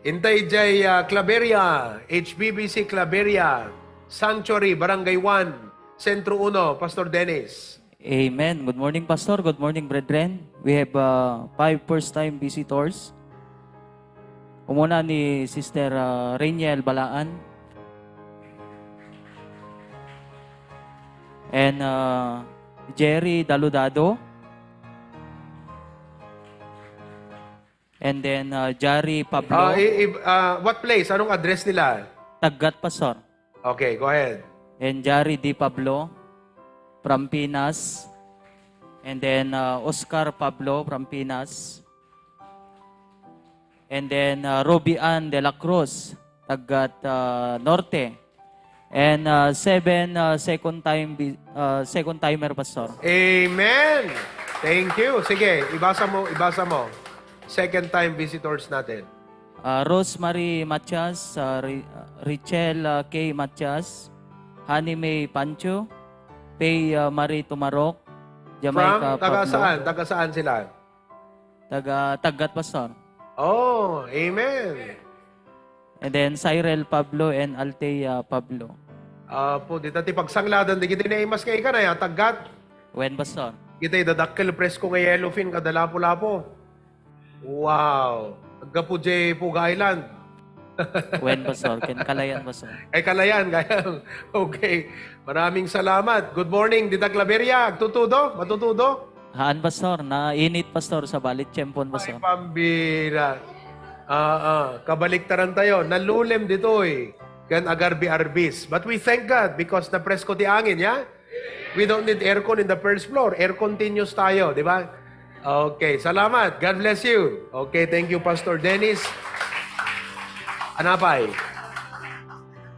Intay jay Claveria, HBBC Claveria, Sanctuary, Barangay 1, Sentro 1, Pastor Dennis. Amen. Good morning, Pastor. Good morning, brethren. We have 5 first-time visitors. Umuna ni Sister Rainiel Balaan. And Jerry Daludado. And then Jari Pablo. What place? Anong address nila? Taggat, Pastor. Okay, go ahead. And Jari Di Pablo from Pinas. And then Oscar Pablo from Pinas. And then Roby Ann de la Cruz, Taggat Norte. And 7 second timer, Pastor. Amen. Thank you. Sige, ibasa mo. Second time visitors natin. Rosemary Matias, Richel K. Matias, Honey May Pancho, Pay Marie Tumarok, Jamaica From taga saan sila? Taggat, Pastor. Oh, amen. And then Cyril Pablo and Altea Pablo. Po, di tati pagsangladan, di kita inaimas kay ka na ya, Taggat. When, Pastor? Kita idadakkel presko nga yellowfin, kadalapo-lapo. Wow. Aggapo jay Puga Island. When, Pastor? Kalayan, Pastor. Ay, Kalayan, gaya. Okay. Maraming salamat. Good morning, Dita Claveria. Tutudo? Matutudo? Haan, Pastor? Nainit, Pastor, sa Balit Chempon, Pastor. Ay, pambira. Kabaliktaran tayo. Nalulim dito eh. Kan agarbi-arbis. But we thank God because na presko ti angin, ya? We don't need aircon in the first floor. Air continuous tayo, di ba? Okay, salamat. God bless you. Okay, thank you, Pastor Dennis. Anapay.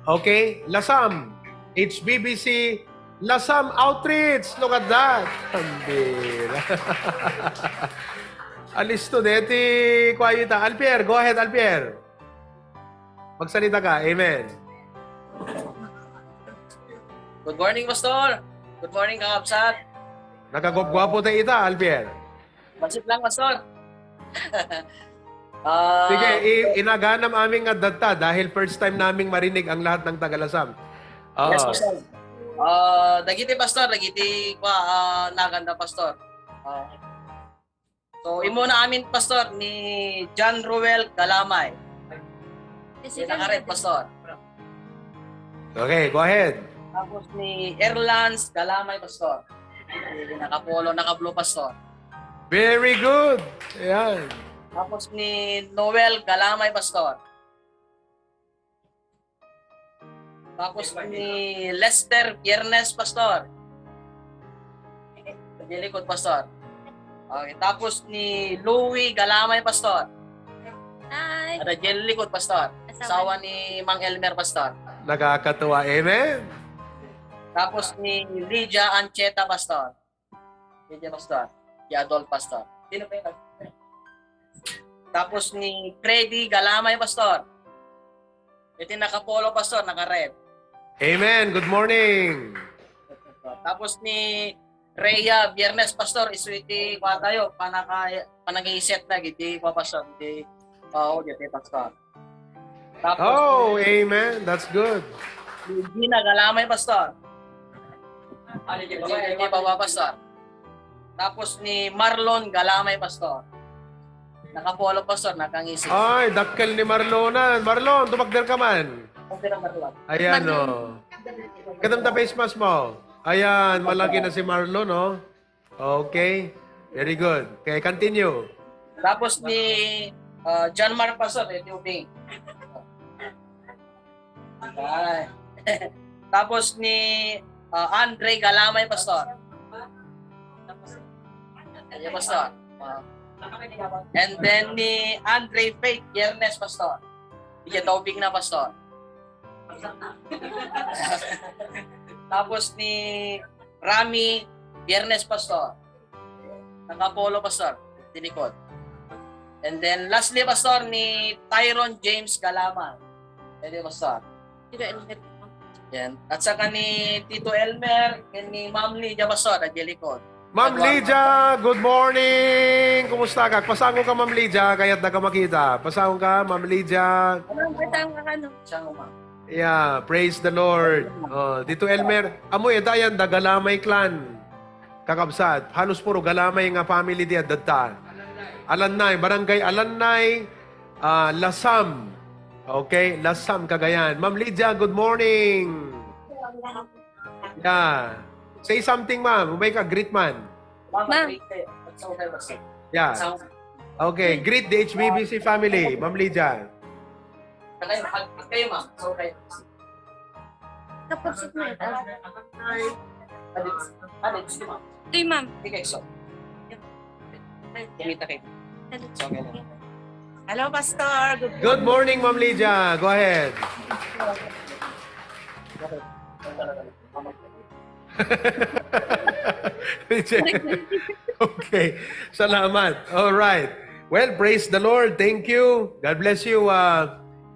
Okay, Lasam. HBBC Lasam Outreach. Look at that. Pambira. Alisto deti kwayita. Alpier, go ahead, Alpier. Magsalita ka. Amen. Good morning, Pastor. Good morning, Kakabsat. Nakagwapwapo tayo ita, Alpier. Pansit lang, Pastor. Sige, inaganam aming adadta dahil first time naming marinig ang lahat ng Tagalasam. Yes, Pastor. Dagiti, Pastor. Dagiti naganda, Pastor. So, imo na amin, Pastor, ni John Ruel Galamay. Nakaret, Pastor. Okay, go ahead. Tapos ni Erlans Galamay, Pastor. Nakapolo, nakablo, Pastor. Very good. Ayan. Tapos ni Noel Galamay, Pastor. Tapos ni Lester Piernes, Pastor. Sa likod, Pastor. Okay, tapos ni Louie Galamay, Pastor. Hi. Ada Jelly Likod, Pastor. Asawa ni Mang Elmer, Pastor. Nakakatuwa. Amen. Tapos ni Lydia Ancheta, Pastor. Lydia, Pastor. Si Adol, Pastor. Sino pa yun? Tapos ni Freddy Galamay, Pastor. Ito yung nakapolo, Pastor, naka-red. Amen. Good morning. Tapos ni Rhea Biernes, Pastor, isuiti ko tayo, panag-iiset na, giti ko, Pastor. Giti, Pastor. Oh, amen. That's good. Gina Galamay, Pastor. Hindi pa, Pastor. Tapos ni Marlon Galamay, Pastor. Nakapolo, Pastor, nakangisip. Ay, dakkel ni Marlonan. Marlon, tumagder ka man. Ayan, o. Kadam ta face mask mo. Ayan, malaki na si Marlon, no? Okay. Very good. Okay, continue. Tapos ni John Mark, Pastor, Ethiopian. Ay. Tapos ni Andre Galamay, Pastor. Ayan, Pastor. And then ni Andre Faith Biernes, Pastor. Bigyan tubig na, Pastor. Tapos ni Rami Biernes, Pastor. Nakapolo, Pastor. Tinikot. And then lastly, Pastor, ni Tyron James Galama. Pwede, Pastor. Yan. At saka ni Tito Elmer and ni Ma'am Lydia, Pastor, nagyalikod. Ma'am Lydia, good morning! Kumusta ka? Pasango ka, Ma'am Lydia, kaya't na ka makita. Pasango ka, Ma'am Lydia. Yeah, praise the Lord. Dito Elmer, amoy dayan da Galamay clan. Kakabsat, halos puro Galamay nga family di adta. Alanay, barangay Alanay, Lasam. Okay, Lasam Cagayan. Ma'am Lydia, good morning. Yeah. Say something, ma'am. Umay ka, greet man. Ma'am. Yeah. Okay, greet the HBBC family, Ma'am Lydia. Kayo, ma'am. So, kayo. Kapag na ito. Gusto, ma'am. Ito ma'am. Okay, so. Kumita kayo. So, okay na. Hello, Pastor. Good morning, Ma'am Lydia. Go ahead. Okay. Salamat. All right. Well, praise the Lord. Thank you. God bless you.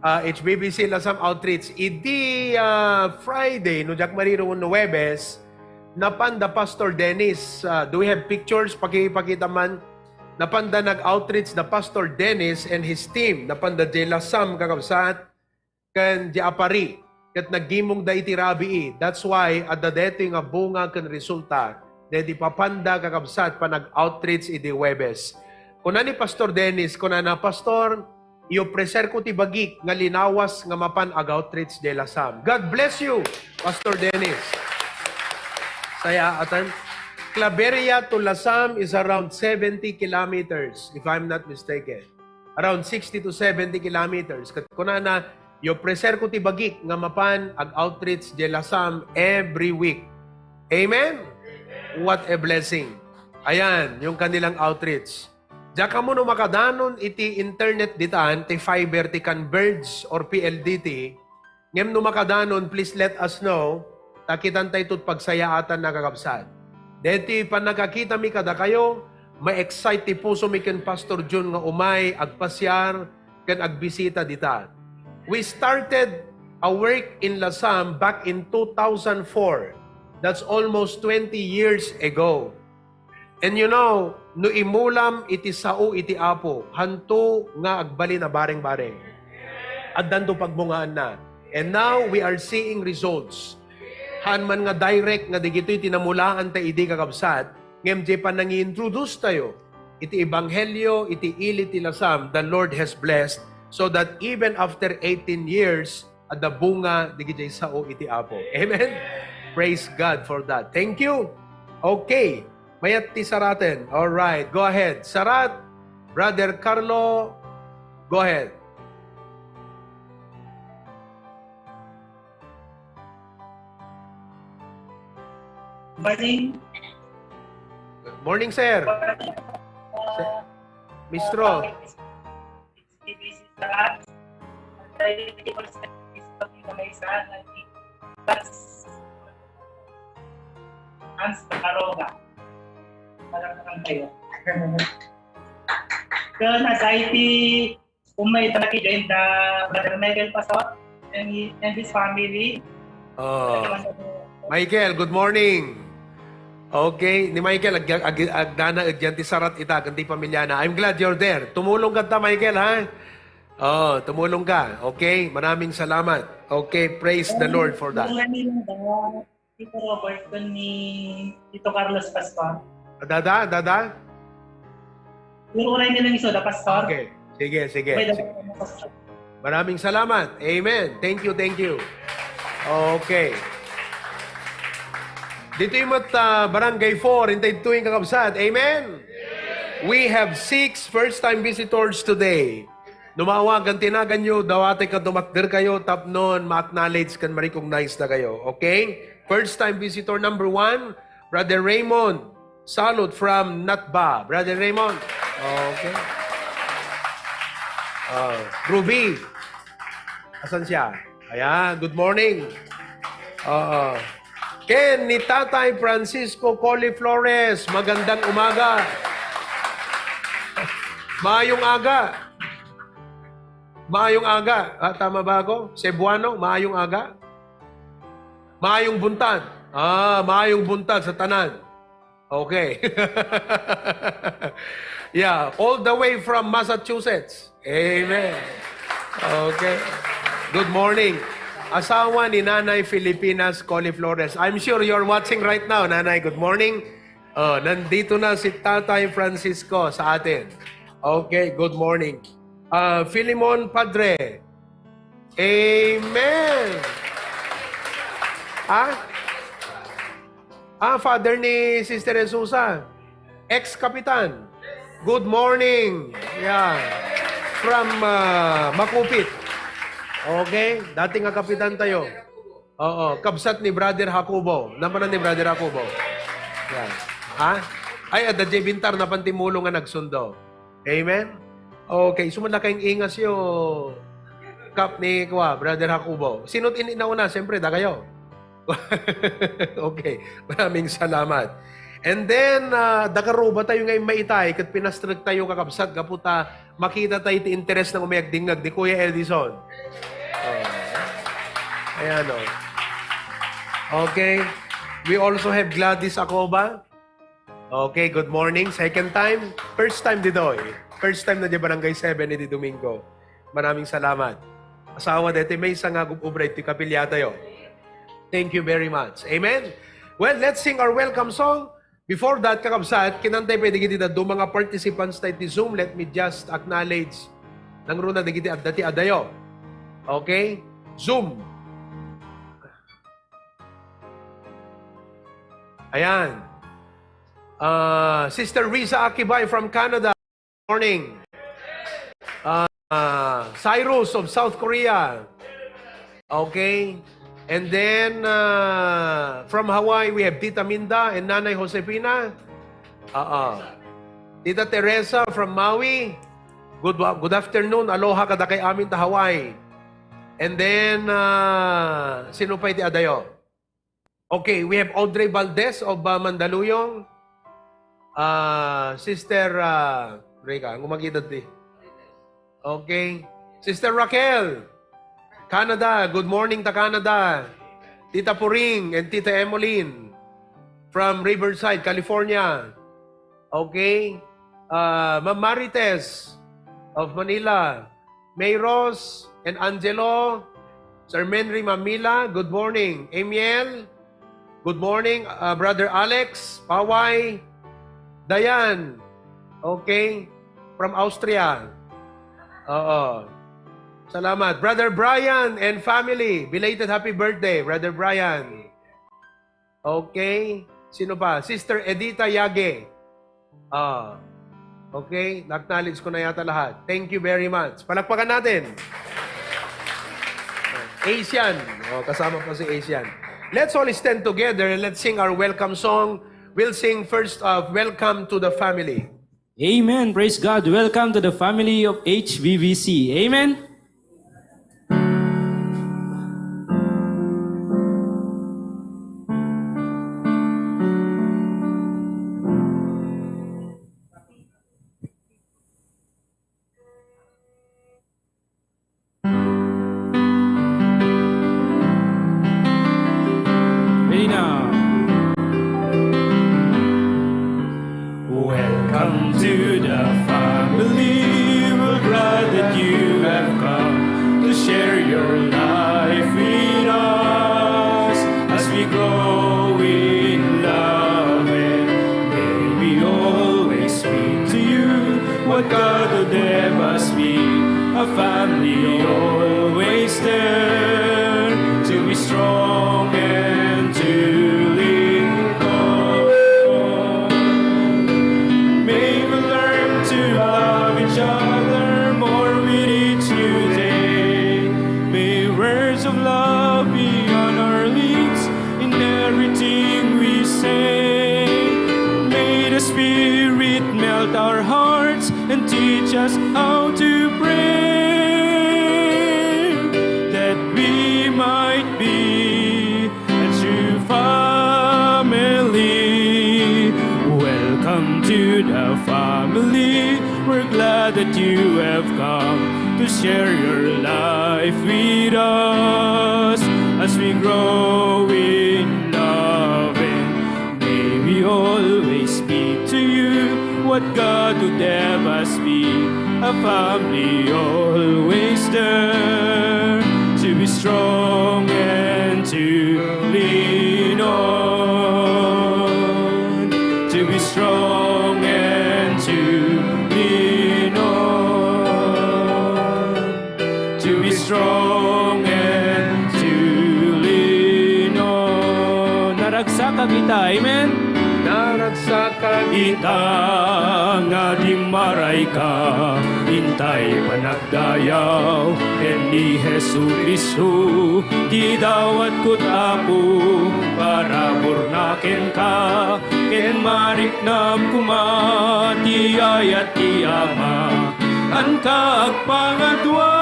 HBBC Lasam Outreach. Idi Friday, no Jack Mariro no Webes, napanda Pastor Dennis. Do we have pictures? Pakipakita man. Napanda nag-outreach na Pastor Dennis and his team. Napanda J. Lasam kakabsat. Kan J. Apari. Kat nagimong da iti rabii. That's why, at dadeto nga bunga kan resulta, dedi papanda kakabsat pa nag-outreach iti Webes. Kuna ni Pastor Dennis, kuna na Pastor, iyo preser ko ti bagik nga linawas nga mapan ag-outreach de Lasam. God bless you, Pastor Dennis. Saya atan. Claveria to Lasam is around 70 kilometers, if I'm not mistaken. Around 60 to 70 kilometers. Kuna na, yo preser ko ti bagik nga mapan ag-outreach de Lasam every week. Amen? What a blessing. Ayan, yung kanilang outreach. Diyan mo no makadanon iti internet ditaan, ti fiber, ti converge or PLDT. Ngem no makadanon, please let us know. Takitan tayo ito't pagsayaatan na kakabsat. Deti pa nakakita mi kada kayo, ma-excite ti puso mi ken Pastor John nga umay, agpasyar, ken agbisita dita. We started a work in Lasam back in 2004. That's almost 20 years ago. And you know, no imulam iti sao iti apo, hanto nga agbali na bareng-bareng. At danto pagbungaan na. And now, we are seeing results. Han man nga direct nga digito'y tinamulaan tayo iti kakabsat, ngem je pa nang i-introduce tayo, iti ebanghelyo, iti ili ti Lasam, the Lord has blessed, so that even after 18 years, at the bunga, digito'y sao iti apo. Amen? Praise God for that. Thank you. Okay. Mayat ti saraten. All right. Go ahead. Sarat, Brother Carlo, go ahead. Morning. Good morning, sir. Mistro. busy sa lahat. Dahil hindi ko sa isa, Hans Karoga. Parang kayo. So, anxiety, umay talaga din the Brother Michael Pastor and his family. Oh. Michael, good morning. Okay, ni Michael, agdana agyan ti sarat ita, kanti pamilyana. I'm glad you're there. Tumulong ka ta, Michael, ha? Oh, tumulong ka. Okay, maraming salamat. Okay, praise the Lord for that. Tito Robert ni Tito Carlos Pastor. Dada? Uray nilang iso, da Pastor. Okay, sige. Maraming salamat. Amen. Thank you. Okay. Dito yung Barangay 4, hintay tuwing kakabsat. Amen? We have 6 first-time visitors today. Numawagan, tinagan nyo, dawate ka dumakder kayo, tapnon, ma-acknowledge kan ma-recognize na kayo. Okay? First-time visitor number 1, Brother Raymond. Salute from Natba. Brother Raymond. Okay. Ruby. Asan siya? Ayan, good morning. Ken ni Tatay Francisco Coli Flores, magandang umaga. Maayong aga. Tama ba ako? Cebuano, maayong aga? Maayong buntag. Maayong buntag sa tanan. Okay. Yeah, all the way from Massachusetts. Amen. Okay. Good morning. Asawa ni Nanay Filipinas Coli Flores. I'm sure you're watching right now, Nanay. Good morning. Nandito na si Tatay Francisco sa atin. Okay, good morning. Philemon Padre. Amen. Father ni Sister Jesusa. Ex-kapitan. Good morning. Yeah. From Makupit. Okay? Dating nga kapitan tayo. Oo. Kabsat ni Brother Jacobo. Naman ni Brother Jacobo. Yan. Ay, adadya bintar na pantimulong nga nagsundo. Amen? Okay. Sumala kayong ingas yung kap ni Brother Jacobo. Sino't inauna? Siyempre, da kayo. Okay. Maraming salamat. And then, dakaruba tayo ngayon maitay, kat pinastrag tayo kakabsat, kaputa, makita tayo ti interest ng umayag dingag di Kuya Edison. Ayan o. Okay. We also have Gladys Acoba. Okay, good morning. Second time. First time dito eh. First time na di Barangay 7 ni Domingo. Maraming salamat. Asawa dito, may isang ubray ti kapilya tayo. Thank you very much. Amen? Well, let's sing our welcome song. Before that, kakabsat, kinantay pwede kita do mga participants tayo ti Zoom. Let me just acknowledge nang runa di kita dati adayo. Okay? Zoom. Ayan. Sister Risa Akibay from Canada. Morning. Cyrus of South Korea. Okay? And then, from Hawaii, we have Tita Minda and Nanay Josefina. Tita Teresa from Maui. Good afternoon. Aloha kada kay amin ta Hawaii. And then, sino pa iti adayo? Okay, we have Audrey Valdez of Mandaluyong. Sister, Reka, ngumagidad di. Okay. Sister Raquel. Canada, good morning ta Canada. Tita Puring and Tita Emmeline from Riverside, California. Okay. Ma'am Marites of Manila. May Rose and Angelo. Sir Menry Mamila, good morning. Amiel, good morning. Brother Alex, Paway, Dayan. Okay. From Austria. Salamat. Brother Brian and family. Belated happy birthday, Brother Brian. Okay. Sino pa? Sister Edita Yage. Okay. Na-acknowledge ko na yata lahat. Thank you very much. Palakpakan natin. Asian. Kasama pa si Asian. Let's all stand together and let's sing our welcome song. We'll sing first of Welcome to the Family. Amen. Praise God. Welcome to the family of HBBC. Amen. Ready now. Welcome to the family. We're glad that you have come to share your life with us as we grow in love, and may we always speak to you what God would have us be. A family always there to be strong and to lean on. May we learn to love each other more with each new day. May words of love be on our lips in everything we say. May the Spirit melt our hearts and teach us how to pray, that we might be a true family. Welcome to the family. We're glad that you have come to share your life with us as we grow in love, and may we always speak to you what God would have us be. A family always there to be strong and to lean on, to be strong and to lean on, to be strong and to lean on. Naragsaka kita, amen? Naragsaka kita nga di maray ka, hintay panagdayaw, ken ni Jesu Kristo, di dawat kud apo, para burnaken ka, ken mariknab kuma, ti ayat ti ama, an ka agpangadwa,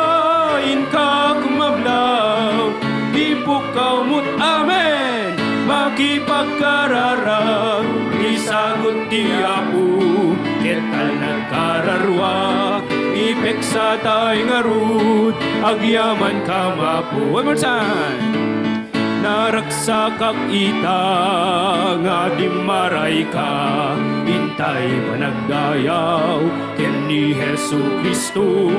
in ka kumablaw, di pukaw mut amen, makipagkararag, isagot ti apo, ketal nagkararwa, ipeksa tay ngarut, agyaman ka mapo. One more time. Naragsakak ita, nga di maray ka, hintay panagdayaw, ken ni Jesu Kristo,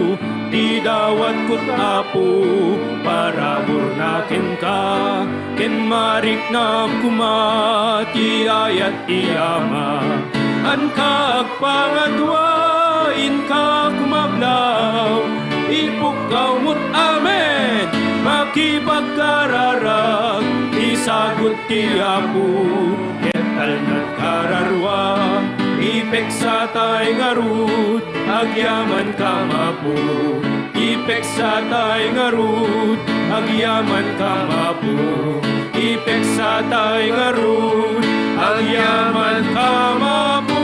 di dawat kud apo, para burnaken ka, ken mariknab kuma, ti ayat ti ama, an ka agpangadwa, in ka kumablaw, ipukaw mut amen, makipagkararag, isagot ti apo, ketal nagkararwa, ipeksa tay ngarut, agyaman ka mapo, ipeksa tay ngarut, agyaman ka mapo, ipeksa tay ngarut, agyaman ka mapo.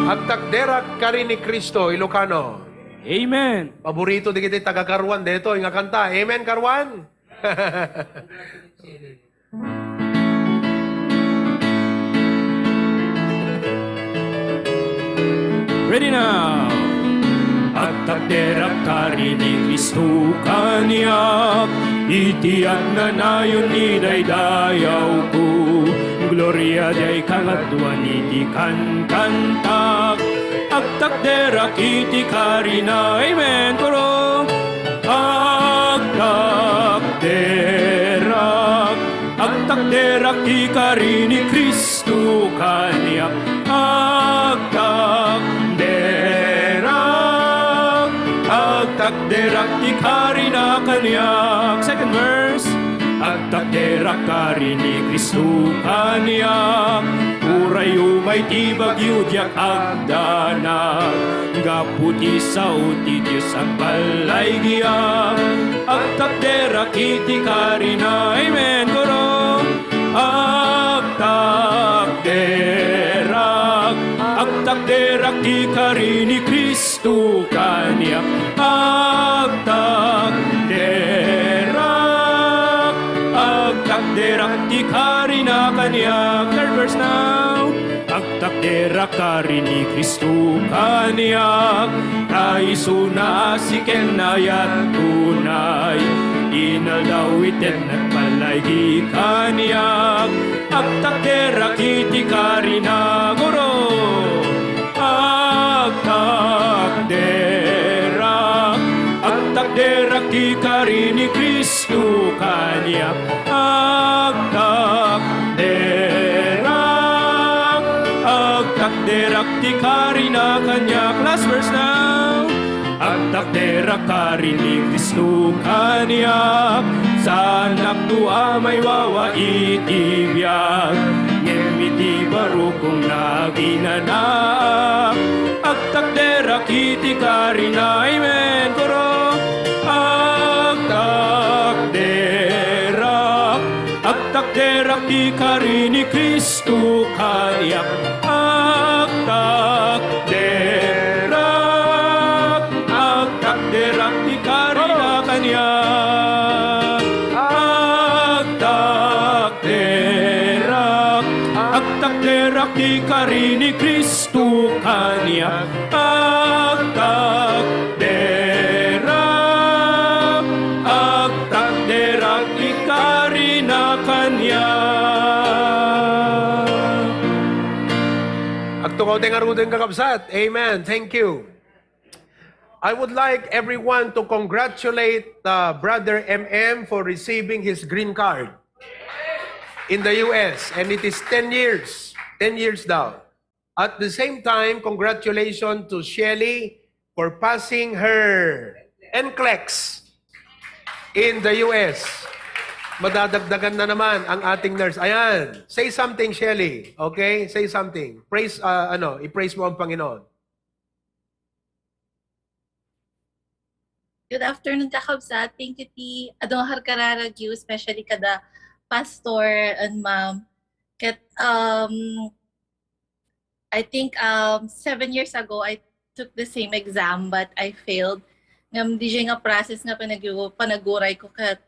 Agtakderak kari ni Kristo, Ilocano. Amen. Paborito di kita taga Karuan dito, nga kanta. Amen, Karuan? Ready now. Agtakderak kari ni Kristo kaniyak, itiyak na nayon ni daydayaw ko, gloria day kangadwan iti kantak, agtakderak iti karina, amen, koro. Agtakderak ti kari ni Kristo kaniyak, agtakderak ti kari na kaniyak. Second verse. Agtakderak kari ni Kristo kaniyak, uray umay ti bagyo diyak agdanak, gaputi sa uti Diyos ang balay giyak. Agtakderak iti kari na, amen, koro. Agtakderak agtakderak ti kari ni Kristo kaniak, agtakderak ti kari na kaniak. Third verse now. Agtakderak kari ni Kristo kaniak, kaiso na siken ayat tunay, inaldawiten at palagi kaniak. Agtakderak iti kari na guro, agtakderak ti kari ni Kristo kaniak, agtakderak ti kari na kanyak. Last verse now. Agtakderak kari ni Kristo kanyak, sanak tu amay wawa itibiyag, ngemiti barukong naginanak. Agtakderak iti kari na, amen, koro. Agtakderak ti kari ni Kristo kanyak, agtakderak ti kari na kanya, agtakderak ti kari ni Kristo kanya, agtakderak ti kari na kanya. Agtukaw teng aruden kakabsat. Amen. Thank you. I would like everyone to congratulate Brother MM for receiving his green card in the US. And it is 10 years. 10 years daw. At the same time, congratulations to Shelly for passing her NCLEX in the US. Madadagdagan na naman ang ating nurse. Ayan. Say something, Shelly. Okay? Say something. Praise, i-praise mo ang Panginoon. Good afternoon, kakabsat. Thank you, ti adong harkararag you, especially kada pastor and ma'am. Ket, I think 7 years ago, I took the same exam, but I failed. Ngam di nga process nga panaguray ko kat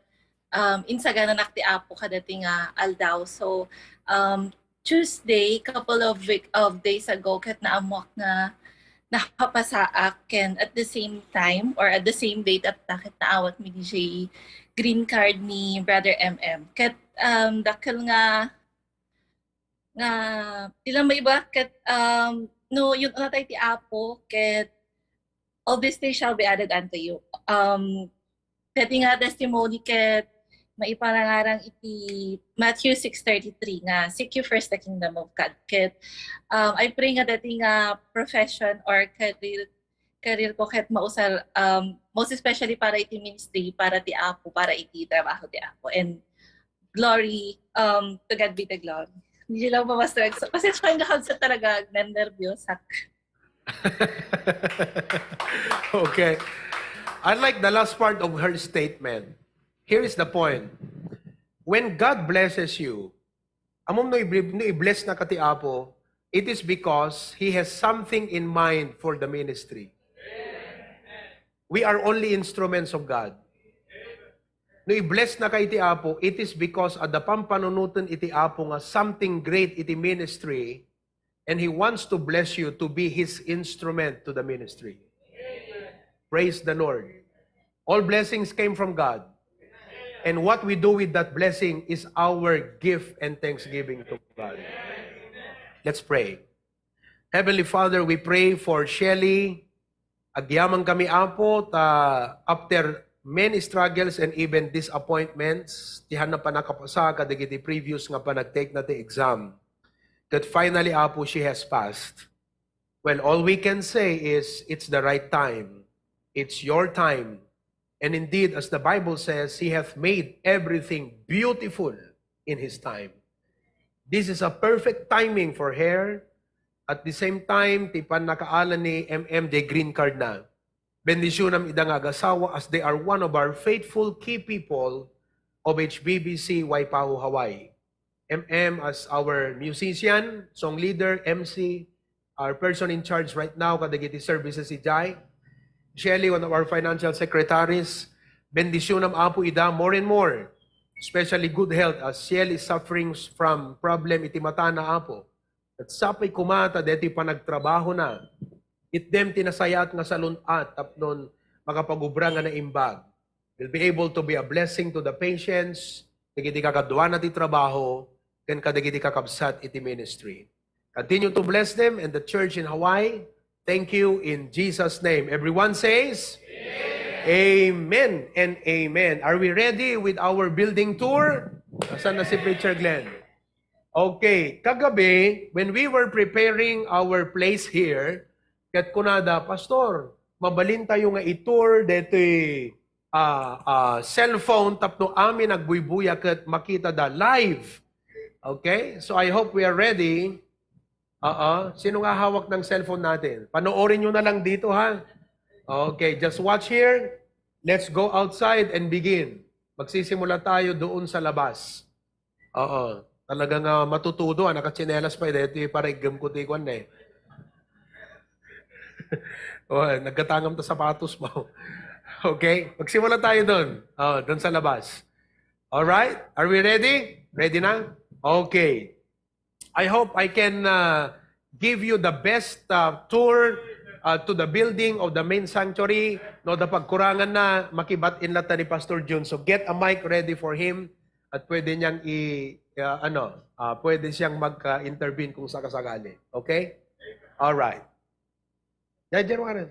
insagana nakti apo kadating aldaw. So, Tuesday, couple of days ago, kat naamok na nakapasaak and at the same time or at the same date at takit naawat mi DJ green card ni Brother MM. Kat dakil nga ilang may iba kat no yung natay ti apo kat all these things shall be added unto you. Pwede nga testimony kat maiparangarang iti Matthew 6:33 nga seek you first the kingdom of God. Ket I pray nga dati nga profession or career ko ket mausar most especially para iti ministry, para ti apo, para iti trabaho ti apo. And glory to God be the glory. Hindi lang mamaster. Kasi sa talaga nervyos. Okay. I like the last part of her statement. Here is the point. When God blesses you, amom no i-bless na kati apo, it is because He has something in mind for the ministry. We are only instruments of God. No i-bless na kay iti apo, it is because at the pampanunutan iti apo nga something great iti ministry, and He wants to bless you to be His instrument to the ministry. Praise the Lord. All blessings came from God. And what we do with that blessing is our gift and thanksgiving to God. Let's pray. Heavenly Father, we pray for Shelly. Agyaman kami apo after many struggles and even disappointments, tihan na pa nakapasa kadagiti previous nga pa nag-take na the exam, that finally apo she has passed. Well, all we can say is it's the right time. It's your time. And indeed, as the Bible says, He hath made everything beautiful in His time. This is a perfect timing for her. At the same time, tipan nakaalan ni MM de green card na. Bendisyonam idang agasawa as they are one of our faithful key people of HBBC Waipahu, Hawaii. MM as our musician, song leader, MC, our person in charge right now, kadagiti services si Jai. Shelly, one of our financial secretaries. Bendisyonam apo ida more and more. Especially good health as Shelly is suffering from problem iti mata na apo. At sapay kumata deti panagtrabaho na. It them tinasayat nga salunat tapnon makapagubra nga na imbag. Will be able to be a blessing to the patients. Dagiti kakadwa na ti trabaho. Ken kadagiti kakabsat iti ministry. Continue to bless them and the church in Hawaii. Thank you in Jesus' name. Everyone says, Amen and amen. Are we ready with our building tour? Asan na si Preacher Glenn? Okay, kagabi, when we were preparing our place here, kat kunada, Pastor, mabalin tayo nga i-tour deto'y cellphone tapno amin nagbuybuya kat makita da live. Okay, so I hope we are ready. Sino nga hawak ng cellphone natin? Panoorin nyo na lang dito, ha? Okay, just watch here. Let's go outside and begin. Magsisimula tayo doon sa labas. Talagang matutudo. Nakatsinelas pa. Ito yung parigam ko tikwan na eh. Nagkatangam ta sapatos mo. Okay? Magsimula tayo doon. Doon sa labas. Alright? Are we ready? Ready na? Okay. I hope I can give you the best tour to the building of the main sanctuary. No, da pagkurangan na makibat-in lata ni Pastor Jun. So get a mic ready for him at pwede niyang pwede siyang mag-intervene kung sakasakali. Okay? All right. Diyan ka rin.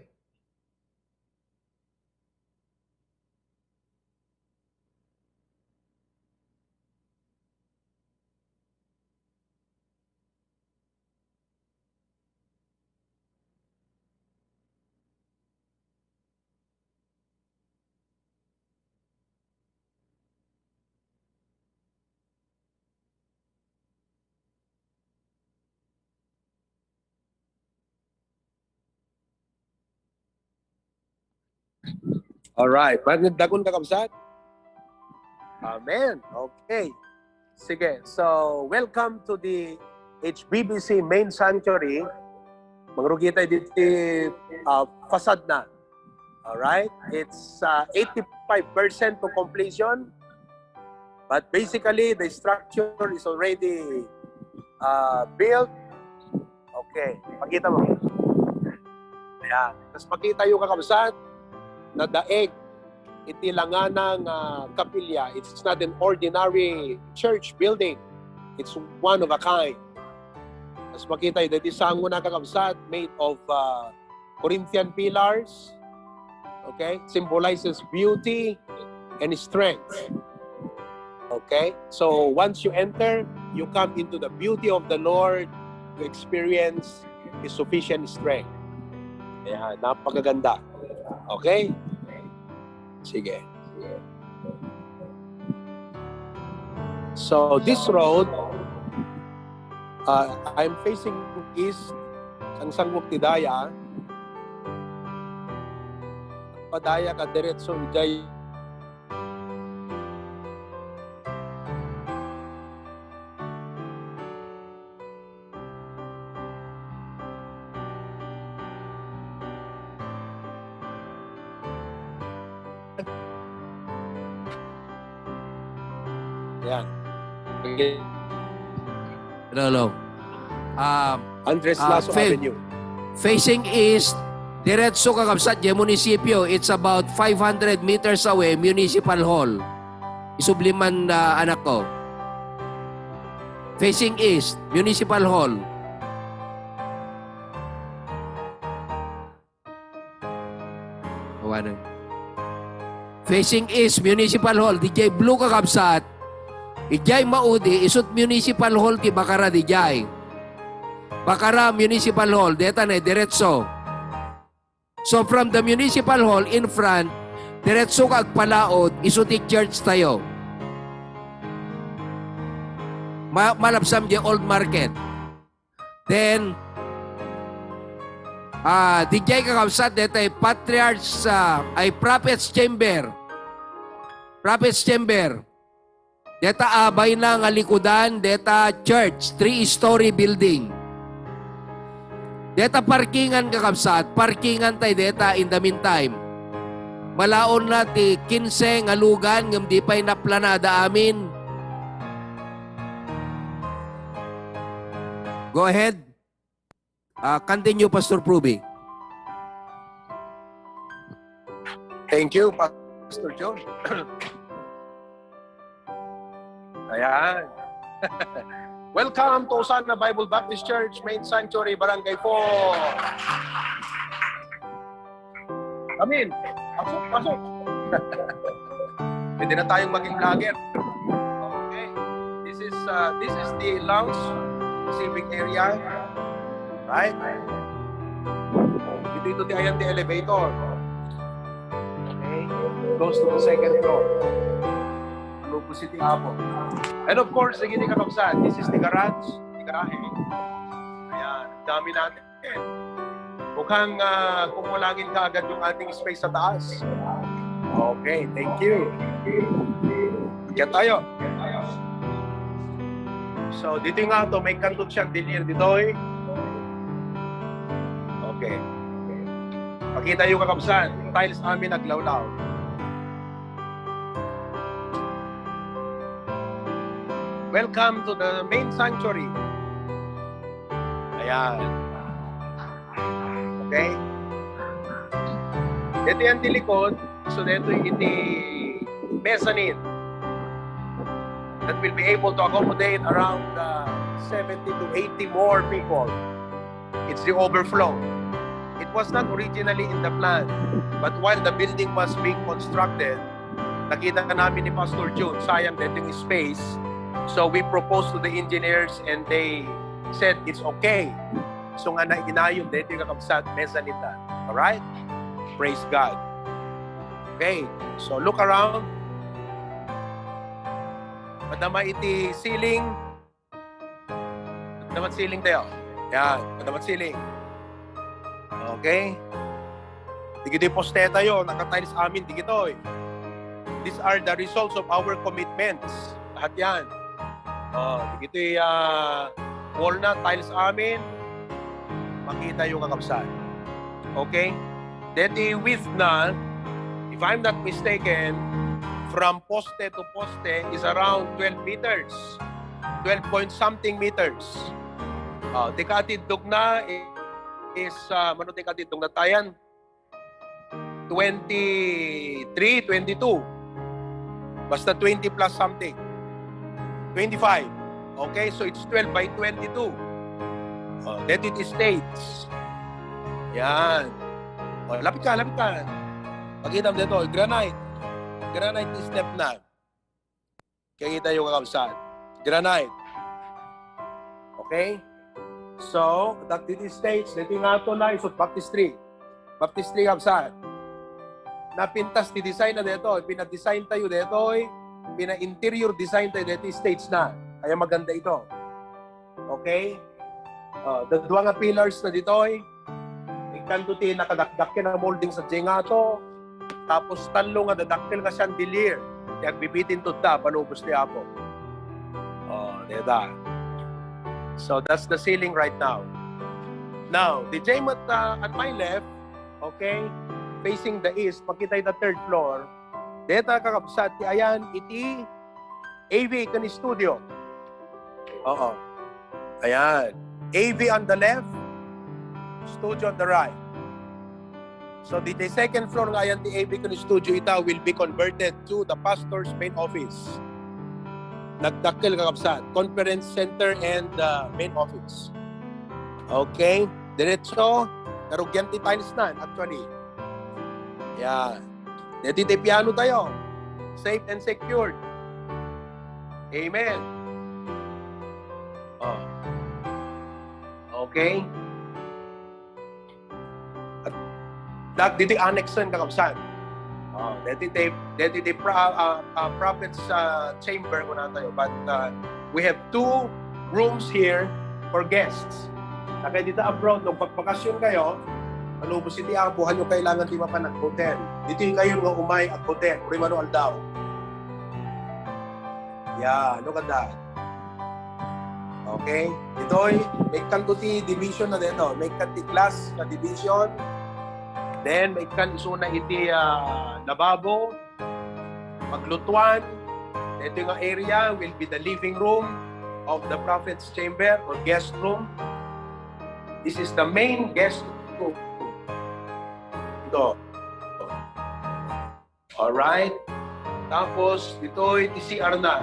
Alright. Magdagon ka kabsat? Amen. Okay. Sige. So, welcome to the HBBC Main Sanctuary. Magrugi tayo dito facade na. Alright? It's 85% to completion. But basically, the structure is already built. Okay. Pakita mo. Ayan. Tapos pakita yung kakabsat na daig itilanganang kapilya. It's not an ordinary church building. It's one of a kind. As makita yun, dati sango na kakabsat made of Corinthian pillars. Okay? Symbolizes beauty and strength. Okay? So once you enter, you come into the beauty of the Lord to experience His sufficient strength. Ayan, napakaganda. Okay? Sige. So, this road, I'm facing east, ang sanggok ti Daya. Padaya ka diretso, Jai. Yan. Hello. Andres Lasso Avenue. Facing east, diretso kakabsat yung munisipyo. It's about 500 meters away, Municipal Hall. Isubliman anak ko. Facing east, Municipal Hall. Facing east, Municipal Hall. DJ Blue kakabsat. Ijay maudi, isut Municipal Hall ti Bakara dijay. Bakara Municipal Hall, deta na diretso. So from the Municipal Hall in front, diretso kag palaod, isut ti church tayo. Malapsam di Old Market. Then, dijay kakabsat, deta ay Patriarch's, ay Prophet's Chamber. Prophet's Chamber. Deta abay na nga likudan, deta church, 3-story building. Deta parkingan kakabsat, parkingan tayo deta in the meantime. Malaon na ti 15 nga lugan ngam di pa'y naplanada amin. Go ahead. Continue, Pastor Pruby. Thank you, Pastor John. Ayan. Welcome to Hosanna Bible Baptist Church, Main Sanctuary, Barangay 4. Amin. Pasok, pasok. Pwede na tayong maging vlogger. Okay. This is the lounge, receiving area. Right? Dito di ayan the elevator. Okay. Goes to the second floor. Lupo City Apo. And of course, sige ni kakabsat, this is the garage, the garahe. Ayan, dami natin. Mukhang kumulangin ka agad yung ating space sa taas. Okay, thank you. Kaya tayo. So, dito nga to, may kantot siyang dilir dito eh. Okay. Pakita yung kakabsat, yung tiles amin naglawlaw. Welcome to the main sanctuary. Ayan. Okay? Ito yung tilikod. So, ito yung mezzanine that will be able to accommodate around 70 to 80 more people. It's the overflow. It was not originally in the plan, but while the building was being constructed, nakita namin ni Pastor June, sayang dito yung space. So we proposed to the engineers and they said it's okay. So nga na inayong dito yung kakabsat mezzanine na. Alright? Praise God. Okay. So look around. Madama iti ceiling. Madamat ceiling tayo. Yan. Madamat ceiling. Okay. Digiti poste tayo. Nakatiles amin. Digito eh. These are the results of our commitments. Lahat yan. Digiti walnut tiles amin. Makita yung kakabsat. Okay? Deti width na, if I'm not mistaken, from poste to poste is around 12 meters. 12 point something meters. Dekatidog na is, mano dekatidog na tayan? 23, 22. Basta 20 plus something. 25. Okay, so it's 12 by 22. That it states. Yan. Lapit ka, lapit ka. Pakita mo dito, granite. Granite is step na. Kaya yung kakabsat. Granite. Okay? So, that it states, dito nga ito na, isot baptistry. Baptistry kabsat. Napintas di design na dito. Pina-design tayo dito. Pina-interior design tayo dito. Stage na. Kaya maganda ito. Okay? Dua nga pillars na dito. Ikanto ti nakadakdak ka na molding sa jengato. Tapos talo nga dadakkel nga chandelier. Kaya bibitin to ta. Palubos ni Apo. Deda. So that's the ceiling right now. Now, the gym at my left, okay, facing the east, makita yung third floor. Deta kakabsat, ti ayan, iti AV kani studio. Oo. Ayan. AV on the left, studio on the right. So the second floor nga ayan, ti AV kani studio ita will be converted to the pastor's main office. Nagdakkel kakabsat, conference center and main office. Okay. Diretso, narugyan ti tiles na, actually. Yan. Dito piano tayo. Safe and secured. Amen. Okay. At dito annexon kakabsat. Dito prophet's chamber muna tayo. But we have 2 rooms here for guests. Kaya dito abroad, nung pagpakasyon kayo, Malubos hindi ang buhan nyo kailangan di mapan ng hotel. Dito yung kayo nga umay at hotel. Rimano aldaw. Yeah, look at that. Okay? Ito'y may kantuti division na dito. May kanti class na division. Then, may kan isuna iti lababo, maglutuan. Ito yung area will be the living room of the prophet's chamber or guest room. This is the main guest room. Ito. Alright. Tapos, ito'y TCR na.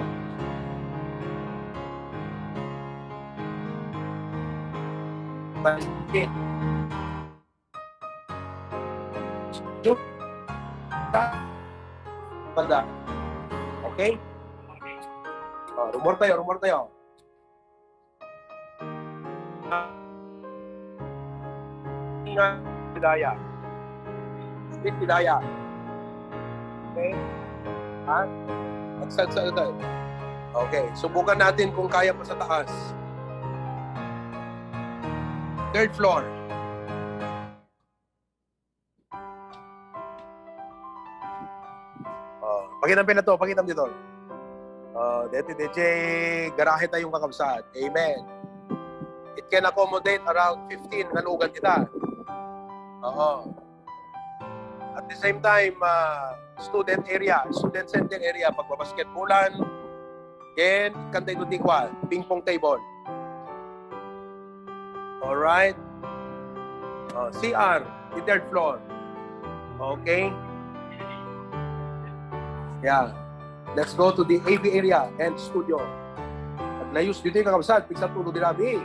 Okay? Rumor tayo. Hidaya. Speed Hidaya. Okay? Ha? Magsagsa tayo. Okay, subukan natin kung kaya pa sa taas. Third floor. Pakitam dito. DJ, garahe tayong kakabsat. Amen. It can accommodate around 15 ngalugan kita. Oo. At the same time, student center area, pagbabasketbulan, then, kantay tutikwa, ping-pong table. Alright? CR, the third floor. Okay? Yeah. Let's go to the AV area and studio. At layus dito yung kakabsat, pigsa tulo di labi.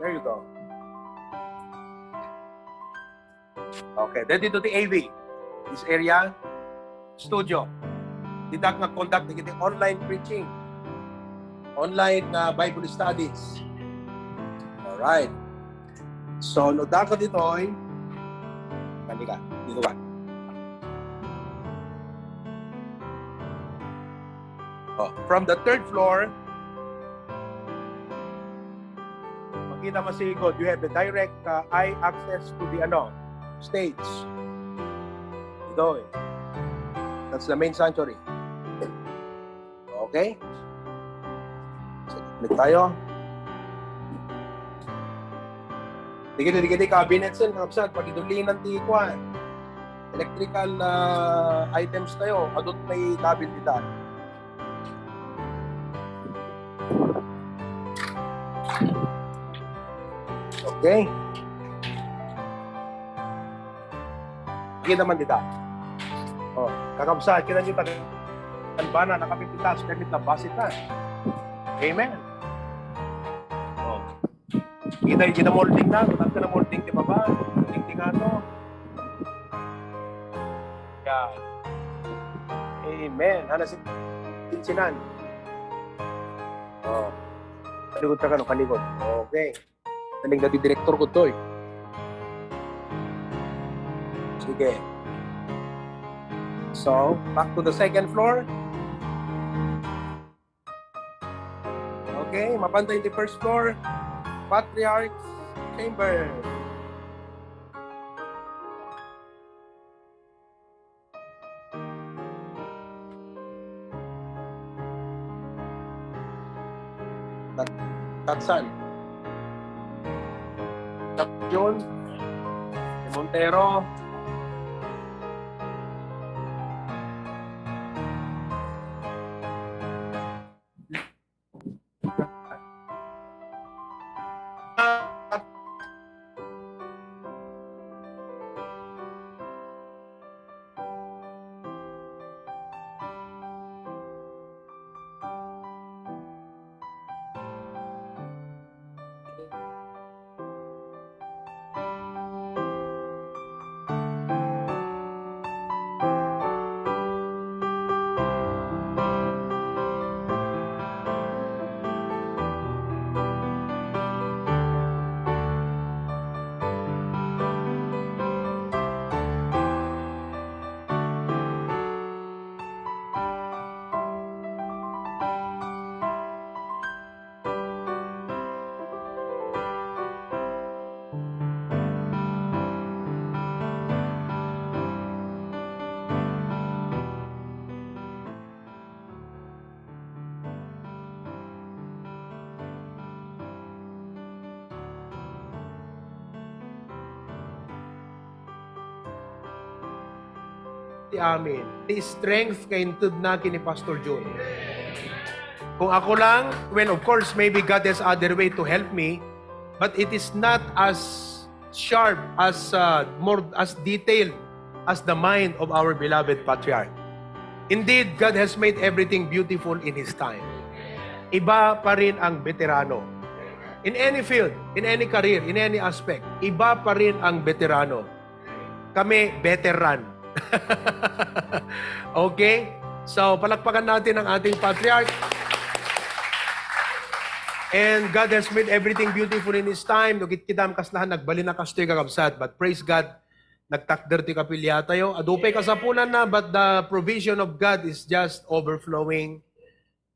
There you go. Okay, then dito the AV. This area, studio. Dito nga conduct kita online preaching. Online Bible studies. Alright. So, noda ko dito ay kanila. Dito ka. From the third floor, makita masigod, you have the direct eye access to the stage. Ito eh. That's the main sanctuary. Okay? So, click tayo. Dikit cabinets yan, kapsat, pag idulinan ti kwan. Electrical items tayo, adot may cabinet dito. Okay? Kita naman dito. Kakabsat, kita dito. Kalbana, nakapipitas, damit na basit na. Amen. Kita molding na. Kutan ka na molding, di ba ba? Molding nga to. Yeah. Amen. Hana sinsinan. Kaligod ka no, kaligod. Okay. Taling dati direktor ko to eh. Sige. So, back to the second floor. Okay, mapantay the first floor. Patriarch's Chamber. Tatsan. John Montero. ti amin, ti strength kay intud na kini Pastor June. Kung ako lang, well, of course, maybe God has other way to help me, but it is not as sharp, as more as detailed as the mind of our beloved patriarch. Indeed, God has made everything beautiful in His time. Iba pa rin ang veterano. In any field, in any career, in any aspect, iba pa rin ang veterano. Kami, veteran. Okay? So, palakpakan natin ang ating patriarch. And God has made everything beautiful in His time. Nugit kitam kaslahan, nagbalin na kastoy kakabsat. But praise God, nagtakder ti kapilya tayo. Adupay kasapunan na, but the provision of God is just overflowing.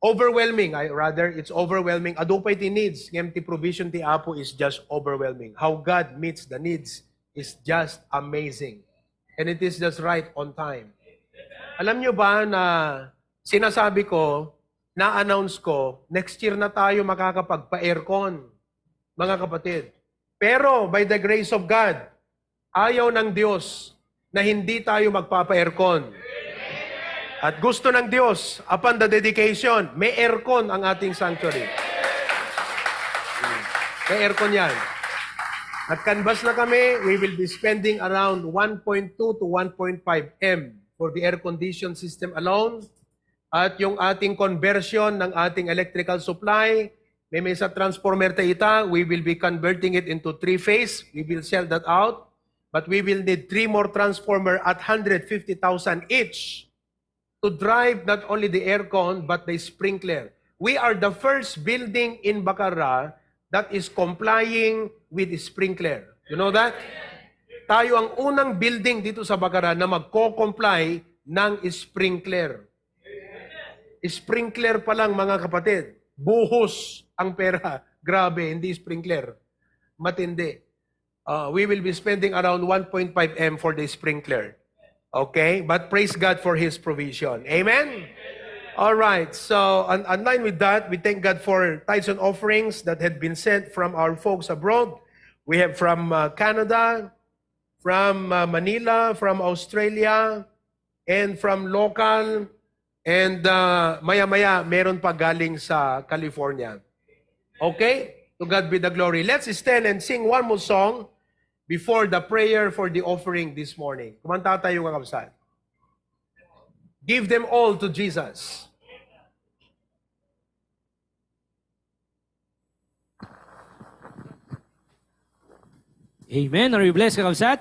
Overwhelming, rather, it's overwhelming. Adupay ti needs, ngem ti provision ti Apo is just overwhelming. How God meets the needs is just amazing. And it is just right on time. Alam nyo ba na sinasabi ko, na-announce ko, next year na tayo makakapagpa-aircon, mga kapatid. Pero by the grace of God, ayaw ng Diyos na hindi tayo magpapa-aircon. At gusto ng Diyos, upon the dedication, may aircon ang ating sanctuary. May aircon yan. Nag-canvas na kami, we will be spending around 1.2 to 1.5 M for the air condition system alone. At yung ating conversion ng ating electrical supply, may sa transformer tayo, we will be converting it into 3-phase. We will sell that out. But we will need 3 more transformer at 150,000 each to drive not only the aircon but the sprinkler. We are the first building in Bacara that is complying with the sprinkler. You know that? Tayo ang unang building dito sa Bacara na magko-comply ng sprinkler. Sprinkler pa lang, mga kapatid. Buhos ang pera. Grabe, hindi sprinkler. Matindi. We will be spending around 1.5 M for the sprinkler. Okay? But praise God for His provision. Amen? All right. So, on line with that, we thank God for tithes and offerings that had been sent from our folks abroad. We have from Canada, from Manila, from Australia, and from local. And maya-maya, meron pa galing sa California. Okay? To God be the glory. Let's stand and sing one more song before the prayer for the offering this morning. Kumanta tayo kakabsat. Give them all to Jesus. Amen. Are you blessed, kakabsat?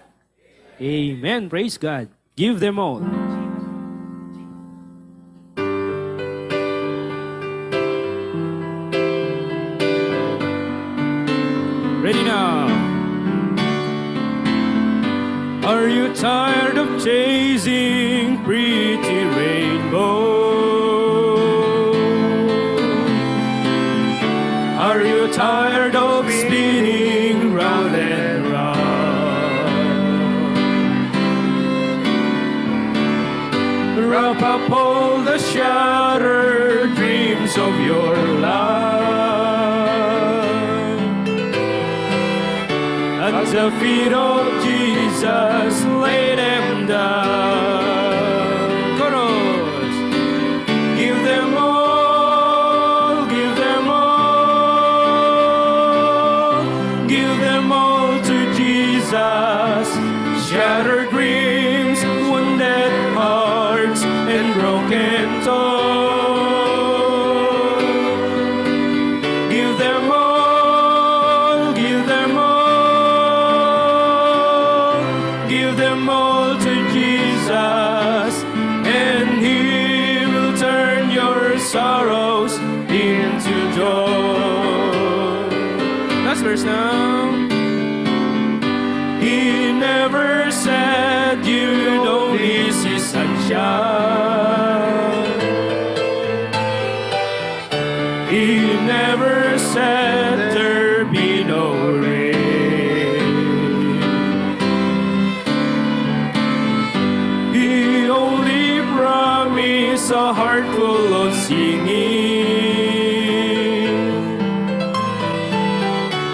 Amen. Praise God. Give them all. Ready now. Are you tired of chasing pretty rainbows? Are you tired of spinning round and round? Wrap up all the shattered dreams of your life at the feet of Jesus, lay them down. Chorus. Give them all, give them all, give them all to Jesus. Shattered dreams, wounded hearts, and broken toys. Give them all, give them all. Give them all to Jesus, and He will turn your sorrows into joy. Last verse now. He never said you don't need His sunshine. He never said there be no rain. A heart full of singing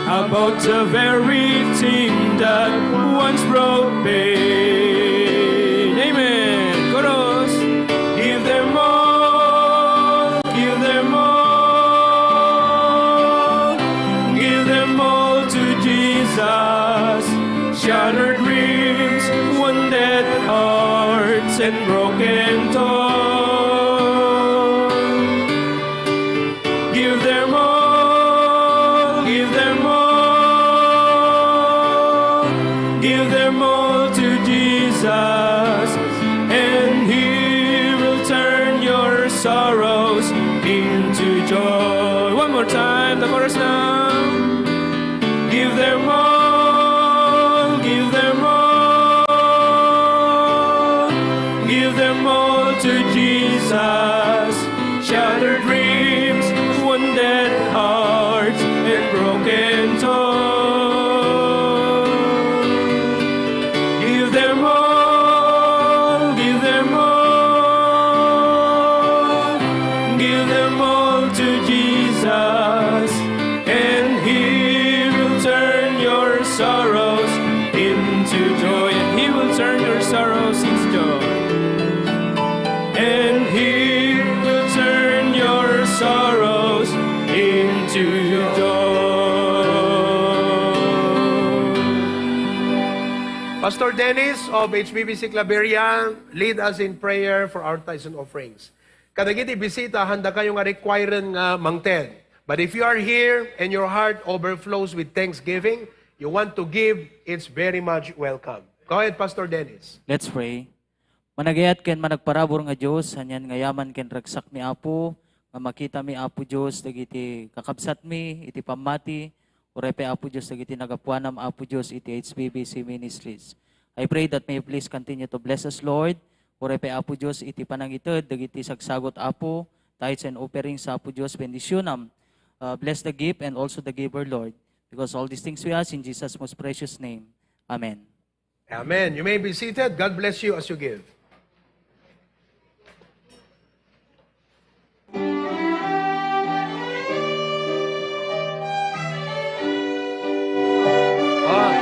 about the very thing that once brought pain. Amen. Jesus. Shattered dreams, wounded hearts, and broken tongues. Give them all, give them all, give them all to Jesus, and He will turn your sorrows into joy. One more time, the chorus now. Give them all, give them all, give them all to Jesus. Shattered dreams, wounded hearts, and broken tongues. Give them all, give them all, give them all to Jesus, and He will turn your sorrows into joy. And He will turn your sorrows into joy. And He will turn your sorrows into joy. Pastor Dennis of HBBC Claveria, lead us in prayer for our tithes and offerings. Kadagiti bisita, handa kayo nga requiren nga mangted. But if you are here and your heart overflows with thanksgiving, you want to give, it's very much welcome. Go ahead, Pastor Dennis. Let's pray. Managayat ken managparabor nga Dios, hanyan nga yaman ken ragsak mi Apo, nga makita mi Apo Dios dagiti kakabsat mi iti pamati, urepe Apo Dios dagiti nagapuanam Apo Dios iti HBBC Ministries. I pray that may you please continue to bless us, Lord. Urepe Apo Dios iti panangited dagiti sagsagot Apo, tithes and offerings Apo Dios bendisyonam. Bless the gift and also the giver, Lord, because all these things we ask in Jesus' most precious name. Amen. Amen. You may be seated. God bless you as you give.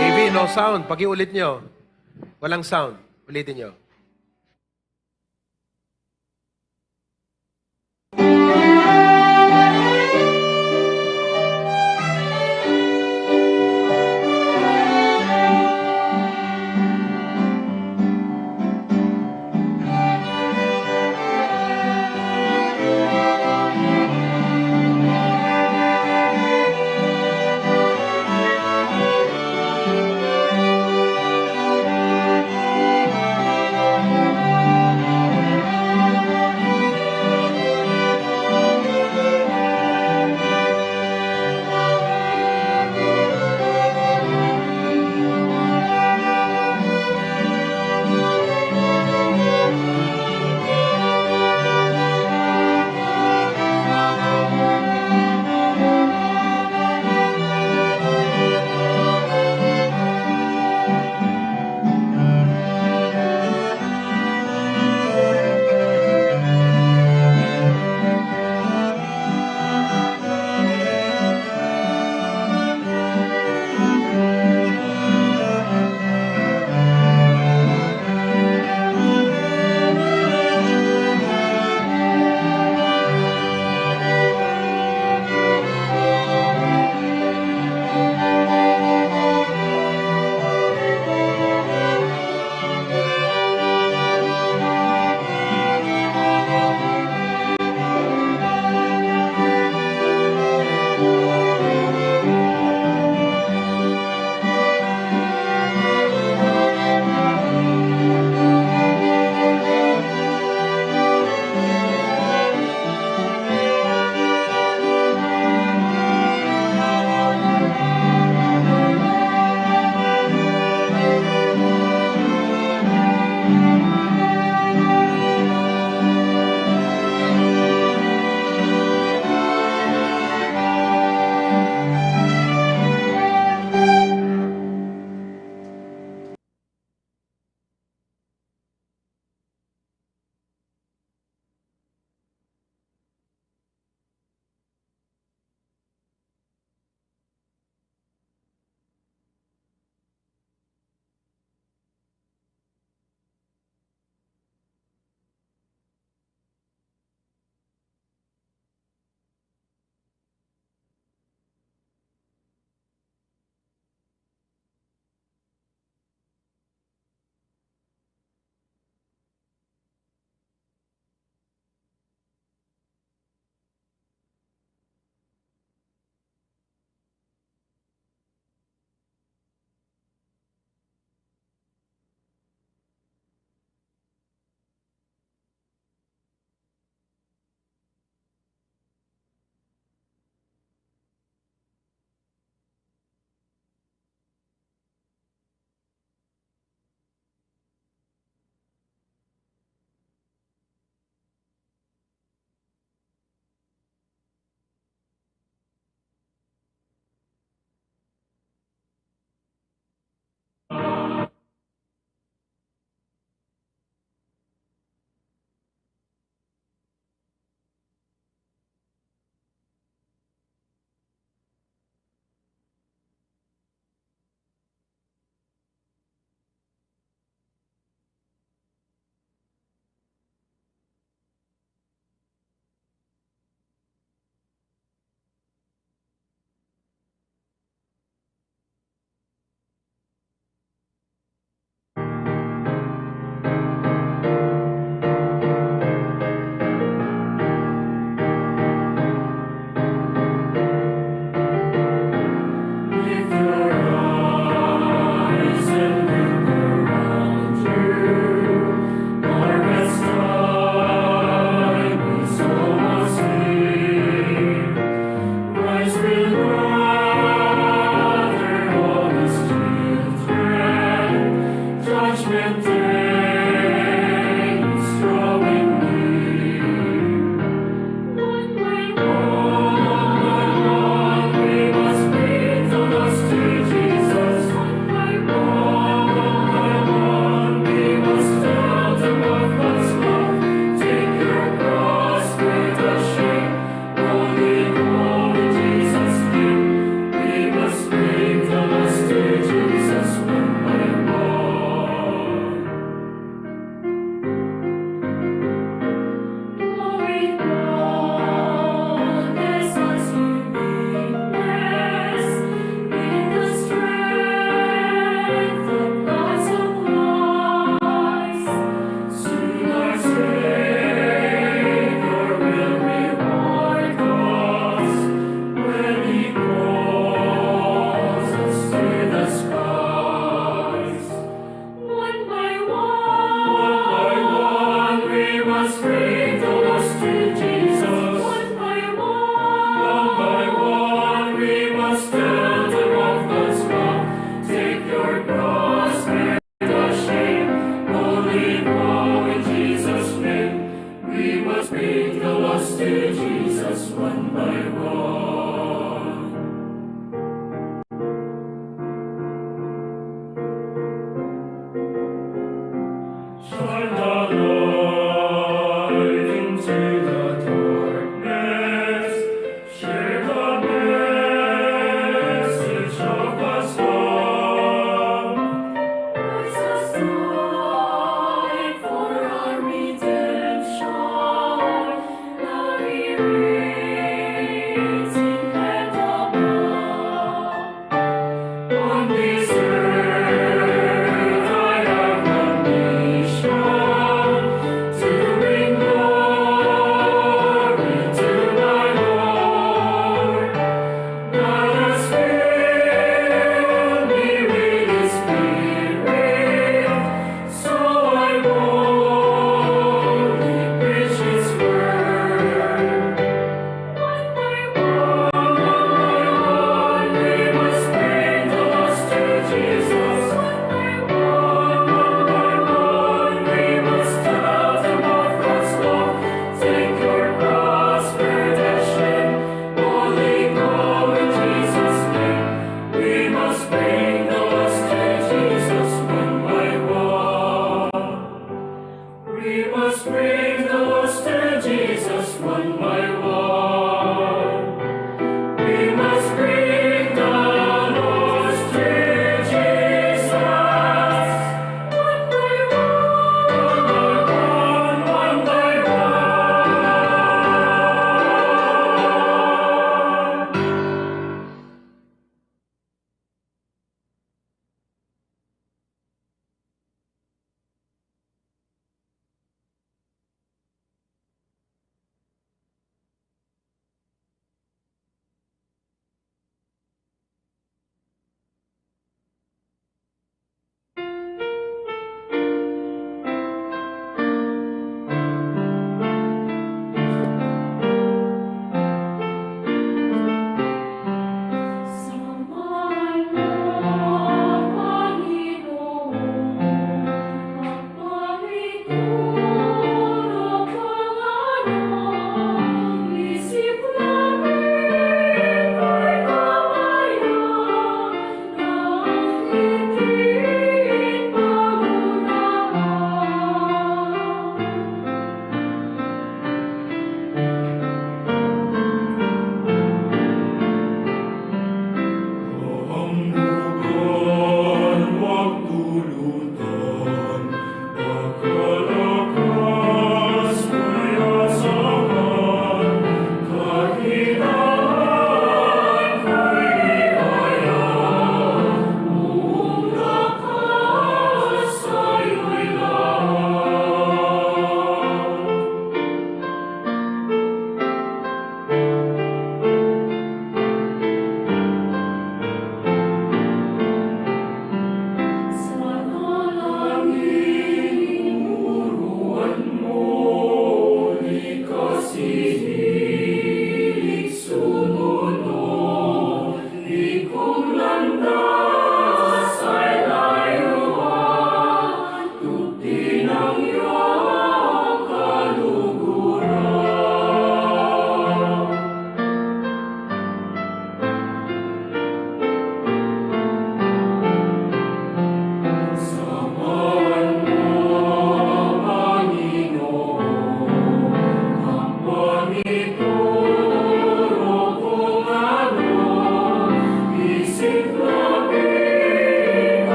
AV, no sound. Pakiulit nyo. Walang sound. Ulitin nyo.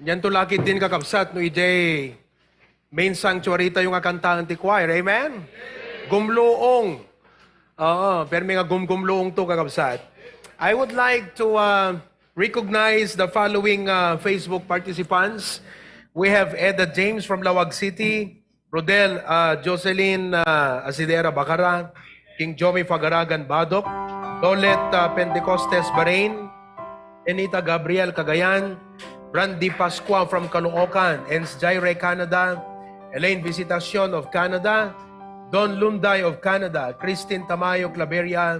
Yan tulakid din kakabsat no ijay main sanctuary tayo nga kantahan ti choir. Amen? Gumluong. Oo, pero may nga gumluong to kakabsat. I would like to recognize the following Facebook participants. We have Eda James from Lawag City, Rodel Jocelyn Asidera Bacara, King Jomi Fagaragan Badok, Dolet Pentecostes Bahrain, Enita Gabriel Cagayan, Brandy Pasqua from Caloocan, Ens Jaire Canada, Elaine Visitacion of Canada, Don Lunday of Canada, Christine Tamayo Claveria,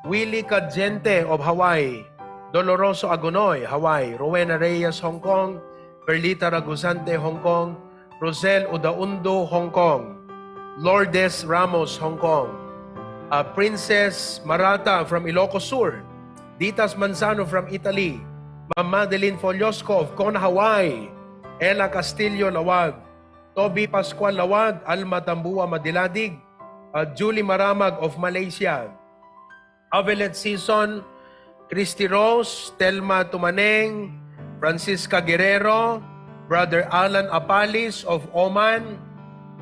Willie Cadjente of Hawaii, Doloroso Agonoy, Hawaii, Rowena Reyes, Hong Kong, Perlita Ragusante, Hong Kong, Rosel Udaundo, Hong Kong, Lourdes Ramos, Hong Kong, Princess Marata from Ilocos Sur, Ditas Manzano from Italy, Ma'am Madeline Foliosco of Kona, Hawaii, Ella Castillo Lawag, Toby Pascual Lawag, Alma Tambua Madiladig, Julie Maramag of Malaysia, Avelet Season, Christy Rose, Telma Tumaneng, Francisca Guerrero, Brother Alan Apalis of Oman,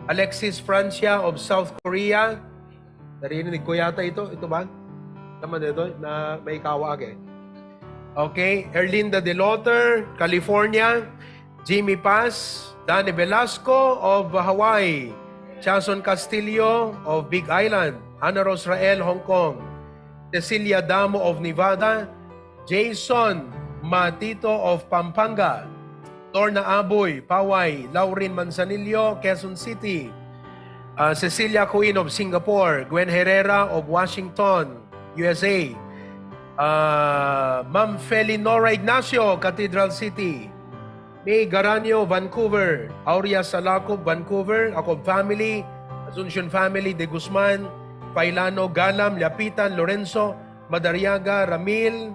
Alexis Francia of South Korea. Narinig ko yata ito. Ito ba? Tama dito na may kawag eh. Okay. Erlinda Delotter, California. Jimmy Paz, Danny Velasco of Hawaii. Chason Castillo of Big Island. Ana Rosrael, Hong Kong. Cecilia Damo of Nevada. Jason Matito of Pampanga. Torna Aboy, Paway. Lauren Manzanillo, Quezon City. Cecilia Queen of Singapore. Gwen Herrera of Washington, USA. Ma'am Felinora Ignacio, Cathedral City. May Garanyo, Vancouver. Aurea Salacob, Vancouver. Acob family. Asuncion family de Guzman. Pailano, Galam, Lapitan, Lorenzo, Madariaga, Ramil,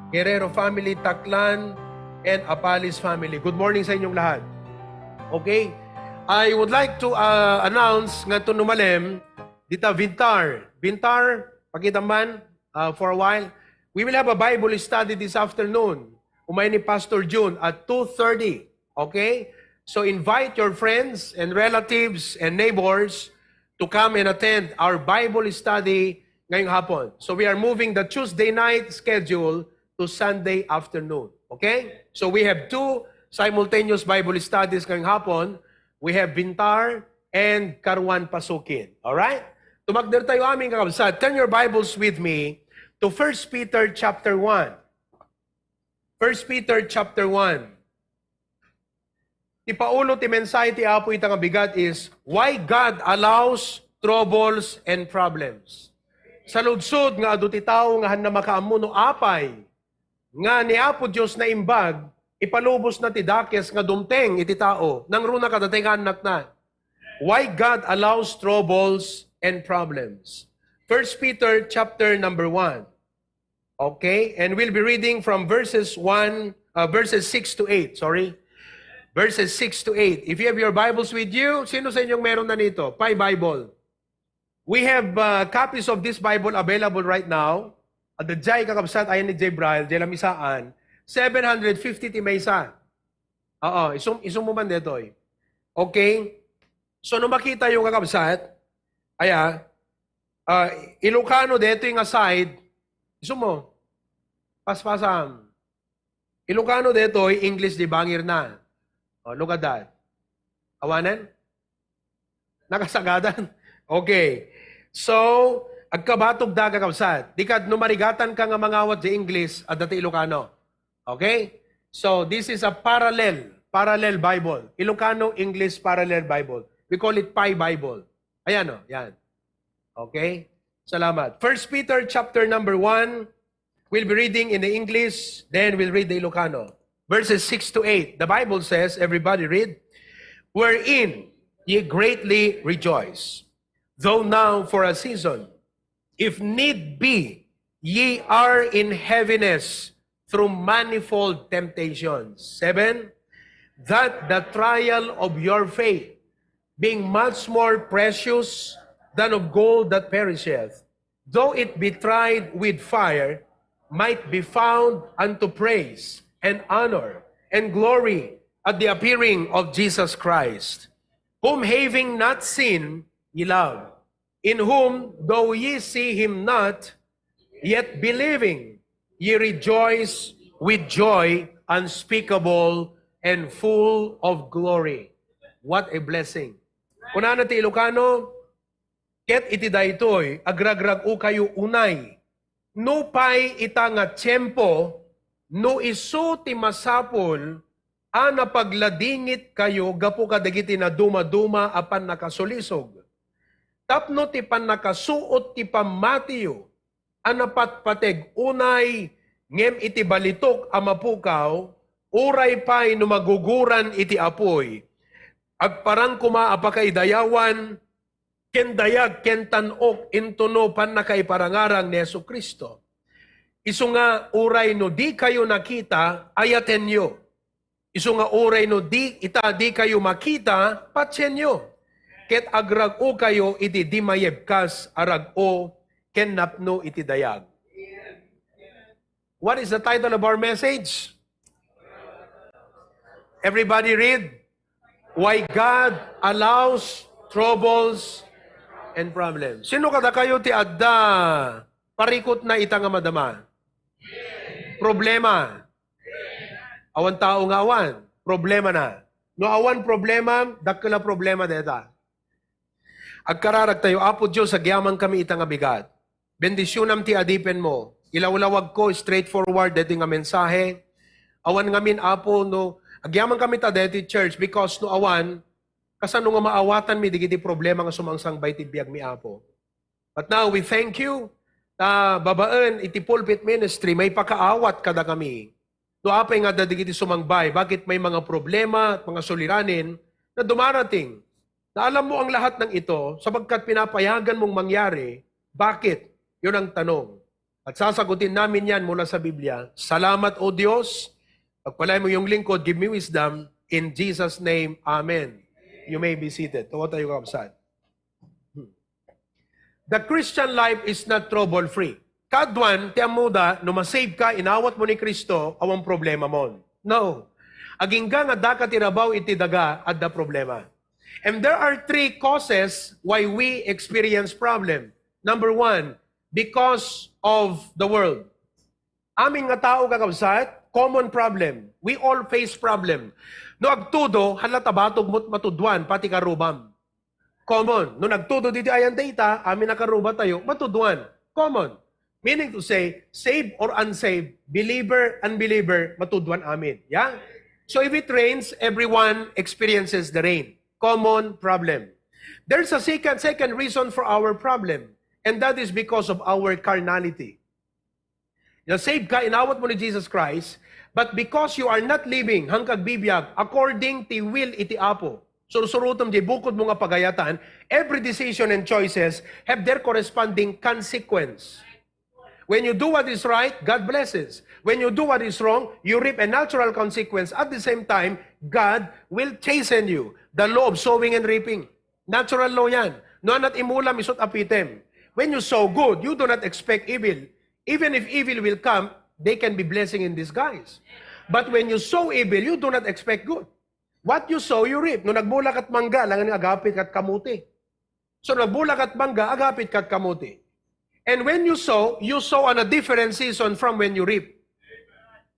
Guerrero family, Taclan, and Apalis family. Good morning sa inyong lahat. Okay? I would like to announce nga ito numalem, dita Vintar. Vintar, pakita man for a while. We will have a Bible study this afternoon. Umay ni Pastor June at 2:30. Okay? So invite your friends and relatives and neighbors to come and attend our Bible study ngayong hapon. So we are moving the Tuesday night schedule to Sunday afternoon. Okay? So we have 2 simultaneous Bible studies ngayong hapon. We have Bintar and Karwan Pasukin. Alright? Tumagder tayo aming kakabsat. Turn your Bibles with me to 1 Peter chapter 1. 1 Peter chapter 1. Ti Paulo ti mensahe ti Apo itang bigat is why God allows troubles and problems. Sa ludsod nga adu ti tao nga hanna makaamu no apay nga ni Apo Dios na imbag ipalubos na ti dakes nga dumteng iti tao nang runa kadatengan na. Why God allows troubles and problems. 1 Peter chapter number 1. Okay, and we'll be reading from verses 6 to 8, sorry. Verses 6 to 8. If you have your Bibles with you, sino sa inyong meron na nito? Pi Bible. We have copies of this Bible available right now. At the Jai kakabsat ayan ni Jay Braille, Jay Lamisaan, 750 ti maysa. Oo, isum mo man dito eh. Okay? So, nung makita yung kakabsat, Ilocano dito yung aside, isum mo, paspasam. Ilocano dito, English di bangir na. Oh, look at that. Awanan? Nakasagadan? Okay. So, agkabatog da kakabsat. Di ka numarigatan ka nga mangawat di English at dati Ilocano. Okay? So, this is a parallel Bible. Ilocano, English, parallel Bible. We call it Pi Bible. Ayan o, yan. Okay? Salamat. 1 Peter chapter number 1. We'll be reading in the English, then we'll read the Ilocano. Verses 6 to 8. The Bible says, everybody read, wherein ye greatly rejoice, though now for a season, if need be, ye are in heaviness through manifold temptations. 7. That the trial of your faith, being much more precious than of gold that perisheth, though it be tried with fire, might be found unto praise and honor and glory at the appearing of Jesus Christ, whom having not seen, ye love, in whom, though ye see him not, yet believing, ye rejoice with joy unspeakable and full of glory. What a blessing. Kuna na ti Ilocano, ket iti daytoy agragrag u kayo unay. No pay ita nga tiyempo, no isu ti masapol, ana pagladingit kayo, gapo kadagiti na duma-duma apan nakasulisog. Tapno ti pan nakasuot ti pamatiyo, anapat pateg unay, ngem iti balitok amapukaw, uray pay no maguguran iti apoy, agparang kuma apakaidayawan, ken dayag ken tanok intuno pan nakaiparangarang ni Yesu Kristo. Isu nga uray no di kayo nakita, ayaten nyo. Isu nga uray no di kayo makita, patsen nyo. Ket agrag-o kayo iti di mayebkas arag-o ken napno iti dayag. What is the title of our message? Everybody read. Why God allows troubles and problems. Sino kada kayo ti adda parikot na ita nga madama? Problema. Awan tao nga awan. Problema na. No awan problema, dakila problema deta. Agkararag tayo, Apo Diyos, agyamang kami ita nga bigat. Bendisyonam ti adipen mo. Ilawlawag ko, straightforward, deti nga mensahe. Awan ngamin, Apo, no, agyamang kami ta deti church because no awan, kasano nga maawatan mi digiti problema nga sumangsang bay ti biag mi Apo. But now we thank you ta babaan iti pulpit ministry may pakaawat kada kami. No apay nga digiti sumangbay, bakit may mga problema at mga suliranin na dumarating. Na alam mo ang lahat ng ito sapagkat pinapayagan mong mangyari, bakit? Yun ang tanong. At sasagutin namin yan mula sa Biblia. Salamat o Diyos. Pagpalay mo yung lingkod, give me wisdom. In Jesus' name, Amen. You may be seated. Tawa tayo kapsat. The Christian life is not trouble-free. Kadwan, tiyamuda, no masave ka, inawat mo ni Kristo, awang problema mo. No. Agingga nga dakat irabaw iti daga at the problema. And there are three causes why we experience problem. Number one, because of the world. Aming nga tao kakabsat, common problem. We all face problem. No agtudo, halata batog mo't matudwan, pati karubam. Common. No nagtudo dito ayan data, amin nakaruba tayo, matudwan. Common. Meaning to say, saved or unsaved, believer, unbeliever, matudwan amin. Yeah? So if it rains, everyone experiences the rain. Common problem. There's a second reason for our problem, and that is because of our carnality. Yung saved ka, inawat mo ni Jesus Christ, but because you are not living hangkag bibiyag according ti will iti Apo, surusurutom di bukod mo nga pagayatan, every decision and choices have their corresponding consequence. When you do what is right, God blesses. When you do what is wrong, you reap a natural consequence. At the same time, God will chasten you. The law of sowing and reaping. Natural law yan. No not imulam isot apitem. When you sow good, you do not expect evil. Even if evil will come, they can be blessing in disguise. But when you sow evil, you do not expect good. What you sow, you reap. No nagbulak at mangga, langan agapit kat kamuti. So nagbulak at mangga, agapit kat kamuti. And when you sow on a different season from when you reap.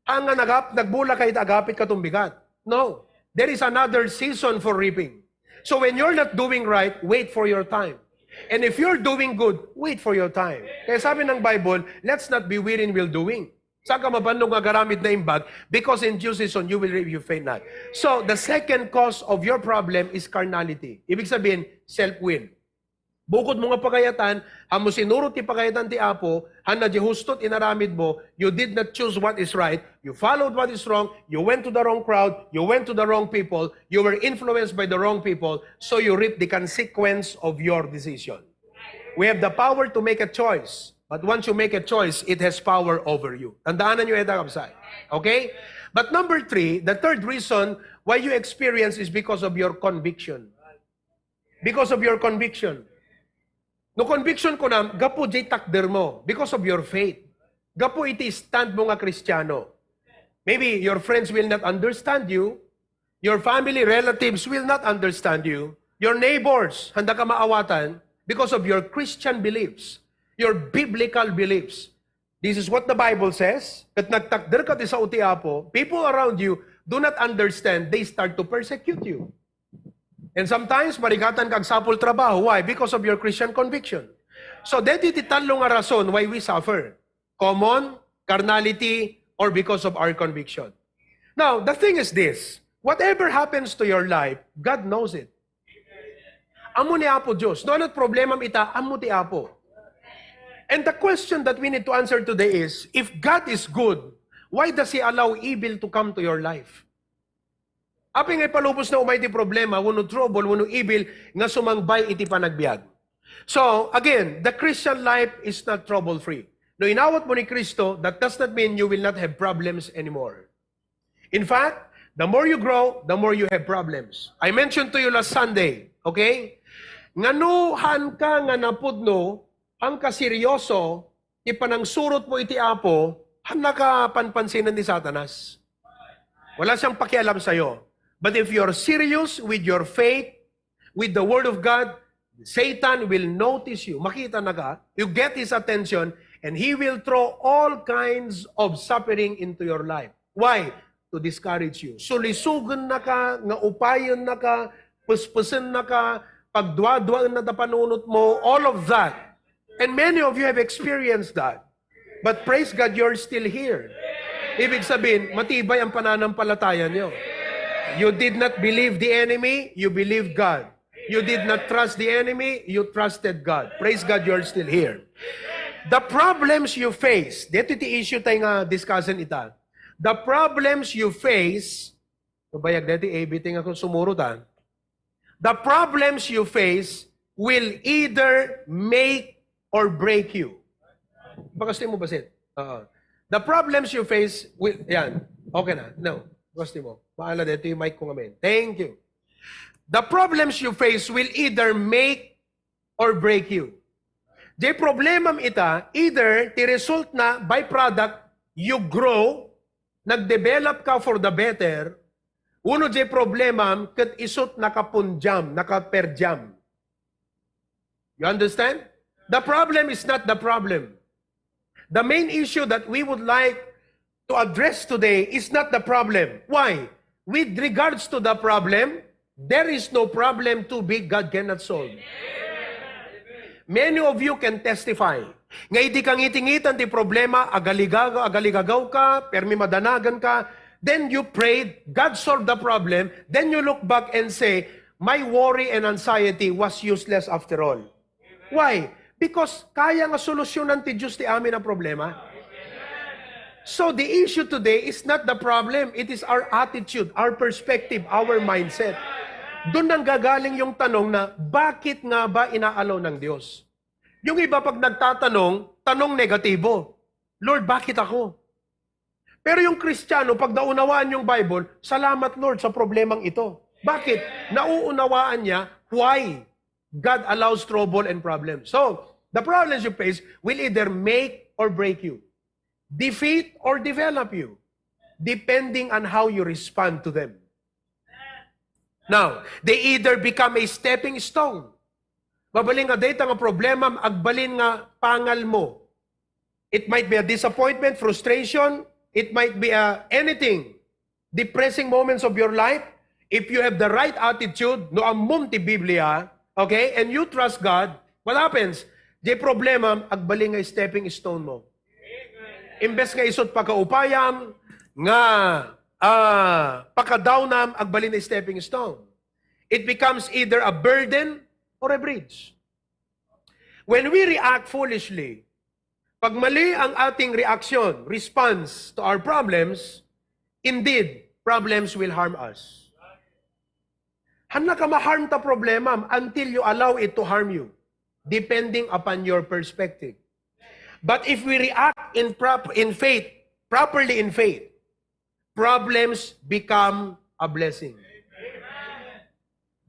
Ang nagbulak kay agapit katumbigat. No. There is another season for reaping. So when you're not doing right, wait for your time. And if you're doing good, wait for your time. Kaya sabi ng Bible, let's not be weary in well-doing. Saan ka mabandong agaramit na imbag? Because in due season, you will reap, you faint not. So, the second cause of your problem is carnality. Ibig sabihin, self-will. Bukod mo nga pagayatan, hamo sinurot ti pagayatan ti Apo, hana di hustot inaramid mo, you did not choose what is right, you followed what is wrong, you went to the wrong crowd, you went to the wrong people, you were influenced by the wrong people, so you reap the consequence of your decision. We have the power to make a choice, but once you make a choice, it has power over you. Tandaanan nyo ito, kapsay. Okay? But number three, the third reason why you experience is because of your conviction. Because of your conviction. No conviction ko na, gapo jay takder mo because of your faith. Gapo iti stand mo nga Kristiyano. Maybe your friends will not understand you. Your family relatives will not understand you. Your neighbors, handa ka maawatan because of your Christian beliefs, your biblical beliefs. This is what the Bible says. Kat nagtakder ka di sa utiapo, people around you do not understand, they start to persecute you. And sometimes, marigatan kag sapul trabaho. Why? Because of your Christian conviction. So, deti titalo nga rason why we suffer. Common, carnality, or because of our conviction. Now, the thing is this. Whatever happens to your life, God knows it. Amo ni Apo Diyos. Doon at problema ita, amo ti Apo. And the question that we need to answer today is, if God is good, why does He allow evil to come to your life? Aping ay palubos na umay ti problema, wano trouble, wano evil, nga sumangbay iti panagbiag. So, again, the Christian life is not trouble-free. No inawat mo ni Kristo, that does not mean you will not have problems anymore. In fact, the more you grow, the more you have problems. I mentioned to you last Sunday, okay? Nganuhan ka nga napudno, ang kaseryoso, ipanang surot mo iti Apo, han nakapanpansinan ni Satanas. Wala siyang pakialam sa'yo. But if you're serious with your faith, with the Word of God, Satan will notice you. Makita na ka, you get his attention, and he will throw all kinds of suffering into your life. Why? To discourage you. Sulisugan na ka, nga upayon na ka, puspusin na ka, pagdwa-dwa na panunot mo, all of that. And many of you have experienced that. But praise God, you're still here. Ibig sabihin, matibay ang pananampalataya niyo. You did not believe the enemy, you believed God. You did not trust the enemy, you trusted God. Praise God, you're still here. The problems you face, dito ti issue tayo nga discussion ita. The problems you face, bayag dito everything ako sumurutan. The problems you face will either make or break you. Baka mo basit? The problems you face will, yan, okay na. No, gusto mo. Maala dito yung mic ko ngamin. Thank you. The problems you face will either make or break you. The problemam ita, either ti result na byproduct, you grow, nag-develop ka for the better, uno di problemam, kat isot nakapunjam, nakaperjam. You understand? The problem is not the problem. The main issue that we would like to address today is not the problem. Why? With regards to the problem, there is no problem too big God cannot solve. Many of you can testify. Nga iti kang itingitan ti problema, agaligagaw ka, permi madanagan ka, then you prayed, God solved the problem, then you look back and say, my worry and anxiety was useless after all. Why? Because kaya nga solusyonan ti Diyos ti amin ang problema. So the issue today is not the problem, it is our attitude, our perspective, our mindset. Doon nang gagaling yung tanong na, bakit nga ba inaalaw ng Diyos? Yung iba pag nagtatanong, tanong negatibo. Lord, bakit ako? Pero yung Kristiyano, pag naunawaan yung Bible, salamat Lord sa problemang ito. Bakit? Nauunawaan niya why God allows trouble and problems. So, the problems you face will either make or break you, defeat or develop you, depending on how you respond to them. Now, they either become a stepping stone. Babaling nga data nga problema, agbalin nga pangal mo. It might be a disappointment, frustration, it might be anything. Depressing moments of your life. If you have the right attitude, no amum ti Biblia, okay, and you trust God, what happens? Di problema, agbalin nga stepping stone mo. Imbes nga isot pakaupayam, nga pakadownam, agbalin na stepping stone. It becomes either a burden or a bridge. When we react foolishly, pag mali ang ating reaction, response to our problems, indeed, problems will harm us. Hana ka ma-harm ta problema until you allow it to harm you, depending upon your perspective. But if we react in faith, properly in faith, problems become a blessing.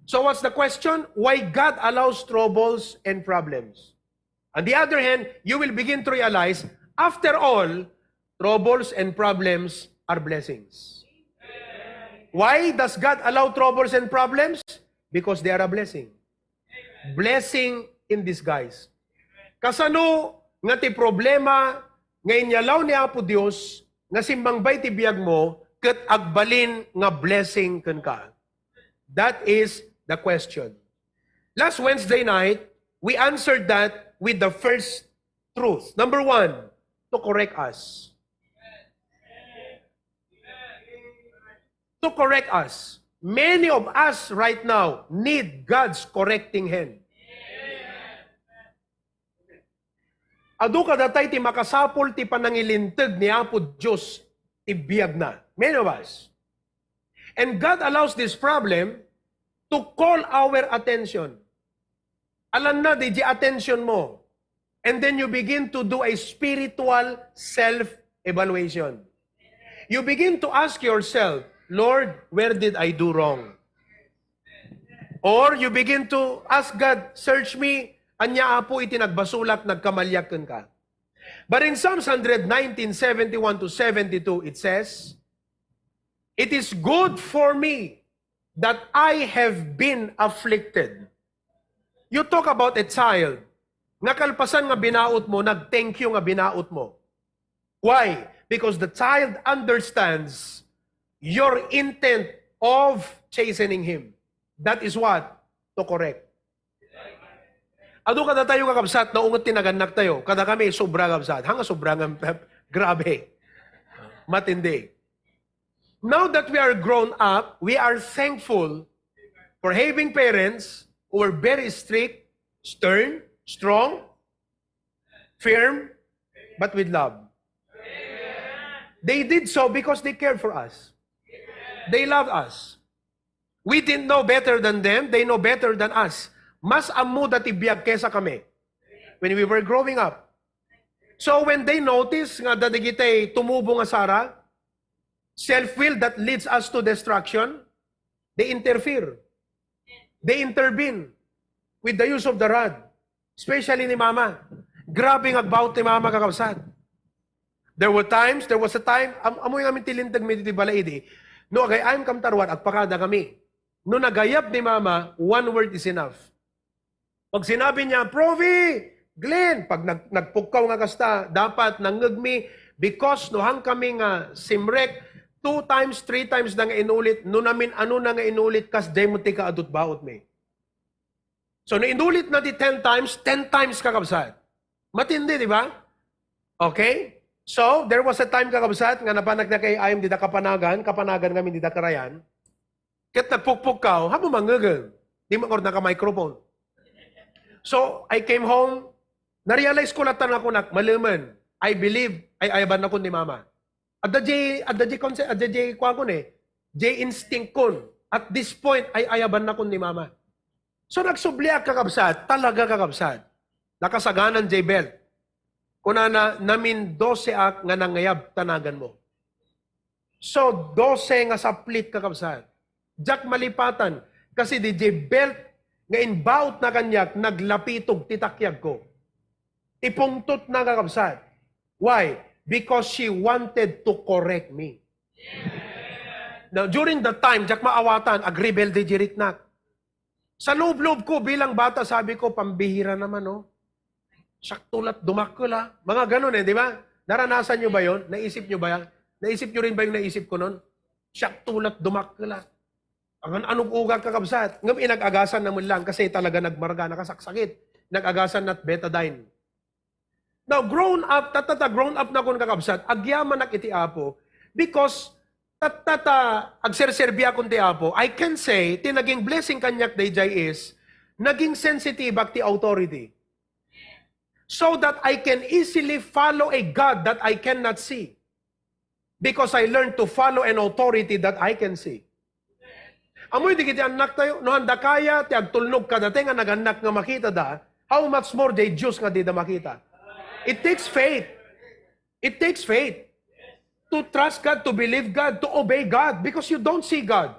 So what's the question? Why God allows troubles and problems? On the other hand, you will begin to realize, after all, troubles and problems are blessings. Why does God allow troubles and problems? Because they are a blessing. Blessing in disguise. Kasano nga ti problema ngayon yalaw ni Apo Dios nga simbangbay ti biyag mo ket agbalin nga blessing ken ka. That is the question. Last Wednesday night, we answered that with the first truth. Number 1, to correct us. To correct us. Many of us right now need God's correcting hand. Adu kadatay ti makasapol ti panangilinteg ni Apo Diyos ti biyag na. Many of us. And God allows this problem to call our attention. Alam na, di attention mo. And then you begin to do a spiritual self-evaluation. You begin to ask yourself, Lord, where did I do wrong? Or you begin to ask God, search me, anya apo iti nagbasulak, nagkamalyakan ka. But in Psalms 119:71-72, it says, it is good for me that I have been afflicted. You talk about a child, nga kalpasan nga binaot mo, nag-thank you nga binaot mo. Why? Because the child understands your intent of chastening him. That is what? To correct. Ado kada tayo kakabsat, na ungot tinaganak tayo, kada kami sobra kabsat, hanga sobra nga grabe. Matindi. Now that we are grown up, we are thankful for having parents who were very strict, stern, strong, firm, but with love. They did so because they cared for us. They loved us. We didn't know better than them. They know better than us. Mas amu dati biyag kesa kami when we were growing up. So when they notice nga dati kitay tumubo nga Sara, self-will that leads us to destruction, they interfere. They intervene with the use of the rod. Especially ni Mama. Grabe nga about ni Mama kakabsat. There was a time, amoy namin tilintag mi diti balaidi, no, agay ayam kam tarwat, agpakada kami. No nagayap ni Mama, one word is enough. Pag sinabi niya, Provi, Glenn, pag nagpukaw nga kasta, dapat nangagmi, because no hang kami nga simrek, 2 times, 3 times na nga inulit, no namin ano na nga inulit, kas demuti ka adut baot me. So, no inulit na di 10 times kakabsat. Matindi, di ba? Okay? So, there was a time kakabsat, nga napanak na kay ayam di da kapanagan kami di da karayan, ket nagpukpuk ka, hamo mangagal, di makor na ka microphone. So, I came home, na-realize ko latan ako nak, malaman, I believe, ay ayaban na ko ni Mama. At the J instinct kon. At this point, ay ayaban na ko ni Mama. So, nagsubliak kakabsat, talaga kakabsat. Nakasaganan J belt. Kuna na, namin 12 ak nga nangayab tanagan mo. So, 12 nga saplit kakabsat. Jack malipatan, kasi di J belt, nga inbout na kanyak, naglapitog titakyag ko. Ipungtot na kakabsat. Why? Because she wanted to correct me. Now, during that time, jak maawatan, agrebel de jiritnak. Sa loob-loob ko, bilang bata, sabi ko, pambihira naman, no? Saktulat, dumakula. Mga ganun di ba? Naranasan nyo ba yon? Naisip nyo ba yan? Naisip nyo rin ba yung naisip ko nun? Saktulat, dumakula. Anong ugag kakabsat? Ngam inag-agasan naman lang kasi talaga nagmarga, nakasaksakit. Nag-agasan nat betadine. Now, grown up na kung kakabsat, agyaman nak iti apo, because agserserbia kung ti apo, I can say, tinaging blessing kanyak dayjay is, naging sensitive ak ti authority. So that I can easily follow a God that I cannot see. Because I learned to follow an authority that I can see. Amoy di kiti anak tayo, no handa kaya, ti agtulnog ka dati nga naganak nga makita da, how much more day Diyos nga di da makita. It takes faith. It takes faith. To trust God, to believe God, to obey God, because you don't see God.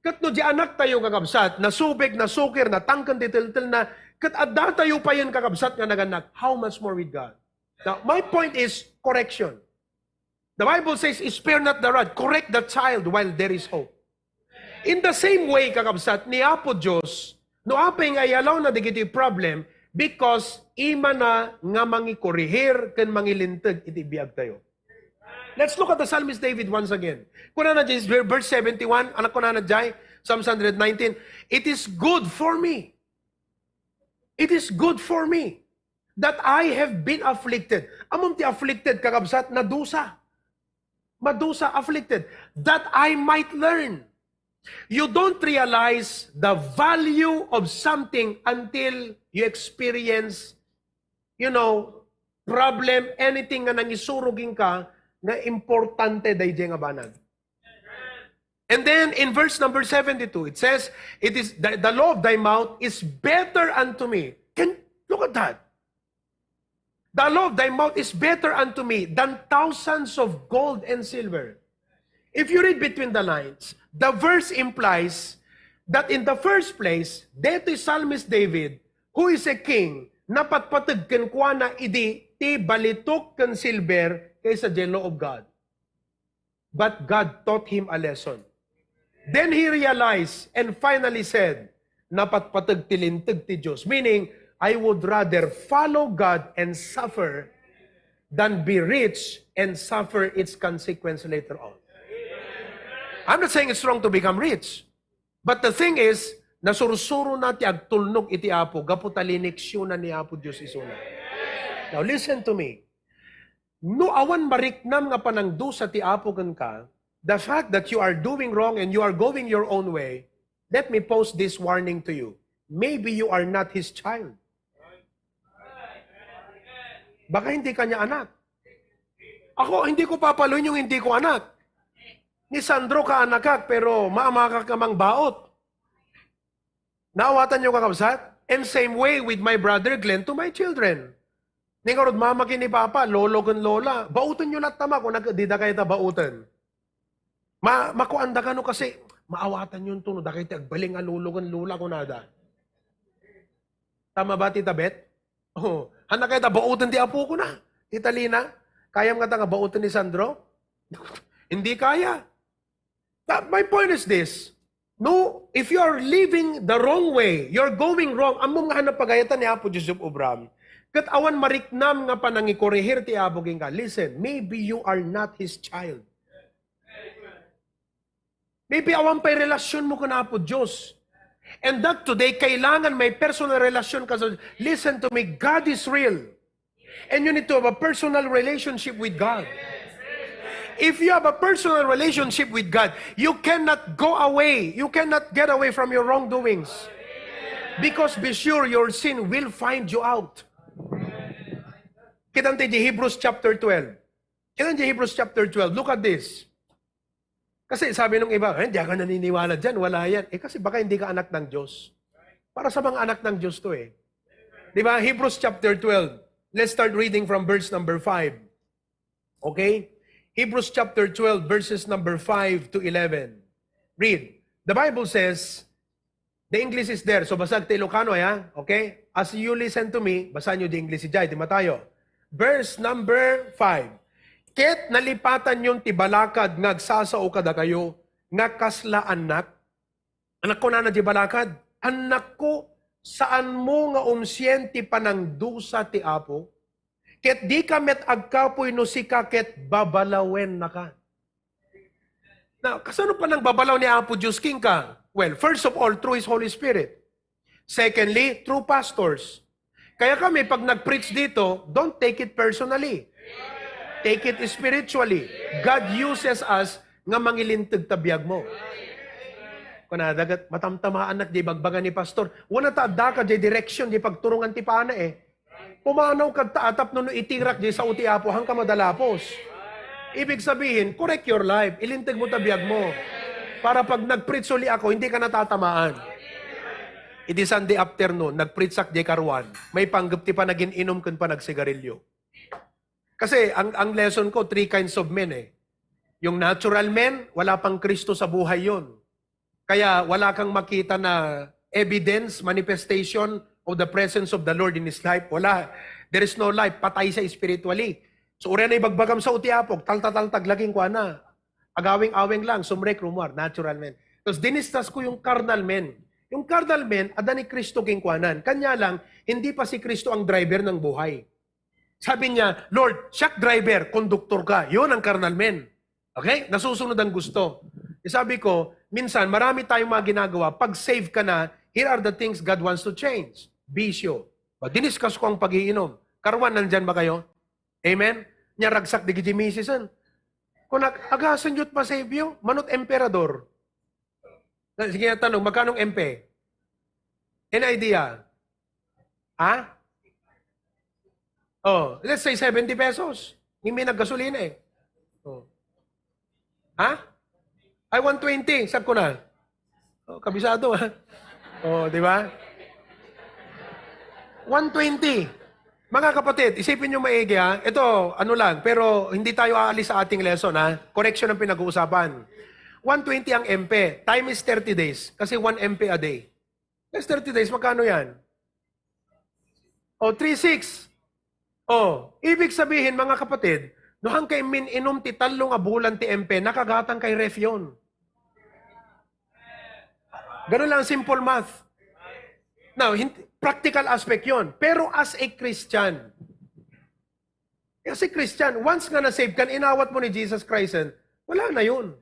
Kat no di anak tayo kakabsat, nasubig, nasukir, natangkan, titil-til na, kat adda tayo pa yun kakabsat nga naganak, how much more with God? Now, my point is correction. The Bible says, spare not the rod, correct the child while there is hope. In the same way, kakabsat, ni Apo Diyos, no apay nga yalaw na digiti problem because ima na nga mangikorihir ken mangilintag iti biyag tayo. Let's look at the psalmist David once again. Kuna na dyan, verse 71, anak ko na dyan, Psalms 119, it is good for me. It is good for me that I have been afflicted. Among ti afflicted, kakabsat, nadusa. Madusa, afflicted. That I might learn. You don't realize the value of something until you experience, problem, anything nga nangisurugin ka, na importante day nga banag. And then in verse number 72, it says, "It is the law of thy mouth is better unto me." Look at that. The law of thy mouth is better unto me than thousands of gold and silver. If you read between the lines, the verse implies that in the first place, dito Psalmist David, who is a king, napatpatag ken kuana idi ti balitok ken silver kaysa the law of God. But God taught him a lesson. Then he realized and finally said, napatpatag tilintag ti Diyos. Meaning, I would rather follow God and suffer than be rich and suffer its consequence later on. I'm not saying it's wrong to become rich. But the thing is, nasursuro na ti agtulnog iti Apo, gaputalineksyon na ni Apo Diyos isuna. Now listen to me. No awan mariknam nga panangdusa ti Apo ka, the fact that you are doing wrong and you are going your own way, let me post this warning to you. Maybe you are not His child. Baka hindi kanya anak. Ako, hindi ko papaluin yung hindi ko anak. Ni Sandro ka anak pero maamaka ka mang baot. Naawatan nyo kakabsat? And same way with my brother Glenn to my children. Ningarod mama kini papa, lolo kan lola. Bautan nyo lahat tama kung di da kayo ta bautan. Makuanda ka no kasi maawatan yun to no. Da kayo agbaling nga lolo kan lola ko nada. Tama ba tita Bet? Oh, handa kayo ta bautan di apo ko na. Tita Lina, kaya nga ta nga bautan ni Sandro? Hindi kaya. My point is this. No, if you are living the wrong way, you're going wrong, among nga hanap pagayatan ni Apo Joseph Obram, kat awan mariknam nga panangikorehir ti abogin ka. Listen, maybe you are not His child. Maybe awan pa'y relasyon mo ka na Apo Diyos. And that today, kailangan may personal relasyon ka sa... Listen to me, God is real. And you need to have a personal relationship with God. If you have a personal relationship with God, you cannot go away. You cannot get away from your wrongdoings. Because be sure your sin will find you out. Kitang di Hebrews chapter 12. Kitang di Hebrews chapter 12. Look at this. Kasi sabi nung iba, hindi ka naniniwala dyan, wala yan. Kasi baka hindi ka anak ng Diyos. Para sa mga anak ng Diyos to eh. Di ba? Hebrews chapter 12. Let's start reading from verse number 5. Okay? Hebrews chapter 12, verses number 5 to 11. Read. The Bible says, the English is there. So basag ti Ilocano, ya? Okay? As you listen to me, basahin nyo di English si Jai, di matayo. Verse number 5. Ket nalipatan yung tibalakad ngagsasao kada kayo, nga kasla anak. Anak ko na di balakad. Anak ko, saan mo nga umsyenti panangdusa ti Apo? Ket di ka met agkapoy no si ket babalawen na ka. Now, kasano pa nang babalaw ni Apo Diyos King ka? Well, first of all, through His Holy Spirit. Secondly, through pastors. Kaya kami, pag nag-preach dito, don't take it personally. Take it spiritually. God uses us nga mangilintag tabiyag mo. Kunadagat, matamtamaan at di bagbagan ni pastor. Wala taadda ka di direction, di pagturungan ti paana eh. Pumanaw ka taatap no itirak di sa uti Apo hangka madalapos. Ibig sabihin, correct your life. Ilintag mo tabiyag mo. Para pag nag-preach uli ako, hindi ka natatamaan. Iti Sunday afternoon, nag-preach sak di karuan. May panggap ti pa naging inom kun pa nagsigarilyo. Kasi ang lesson ko, 3 kinds of men eh. Yung natural men, wala pang Kristo sa buhay yon. Kaya wala kang makita na evidence, manifestation of the presence of the Lord in his life. Wala. There is no life. Patay sa spiritually. So, uri na ibagbagam sa utiapog, taltatag laging kwa na. Agawing-awing lang, sumrek rumor, natural men. Tapos dinistas ko yung carnal men. Yung carnal men, ada ni Kristo kingkwanan. Kanya lang, hindi pa si Kristo ang driver ng buhay. Sabi niya, Lord, siya driver, konduktor ka. Yun ang carnal men. Okay? Nasusunod ang gusto. Sabi ko, minsan, marami tayong mga ginagawa. Pag save ka na, here are the things God wants to change. Bisyo. Diniskas ko ang pag-iinom. Karwan, nandyan ba kayo? Amen? Nya ragsak di gijimisisan. Kung agasan yut pa save manot emperador. Sige na tanong, magkanong MP? Any idea? Ha? Oh, let's say 70 pesos. Hindi naggasolina eh. Oh. Ha? Ay, 120. Sab ko na. Oh, kabisado ha. Oh, di ba? 120. Mga kapatid, isipin nyo maigi ha. Ito, ano lang, pero hindi tayo aalis sa ating lesson ha. Correction ang pinag-uusapan. 120 ang MP. Time is 30 days. Kasi 1 MP a day. That's 30 days. Magkano yan? O, 3.6. O, ibig sabihin mga kapatid, nohang kay min inom ti talong nga bulan ti MP, nakagatang kay ref yun. Ganun lang, simple math. Now, practical aspect yon. Pero as a Christian, once nga na-save ka, inawat mo ni Jesus Christ, wala na yun.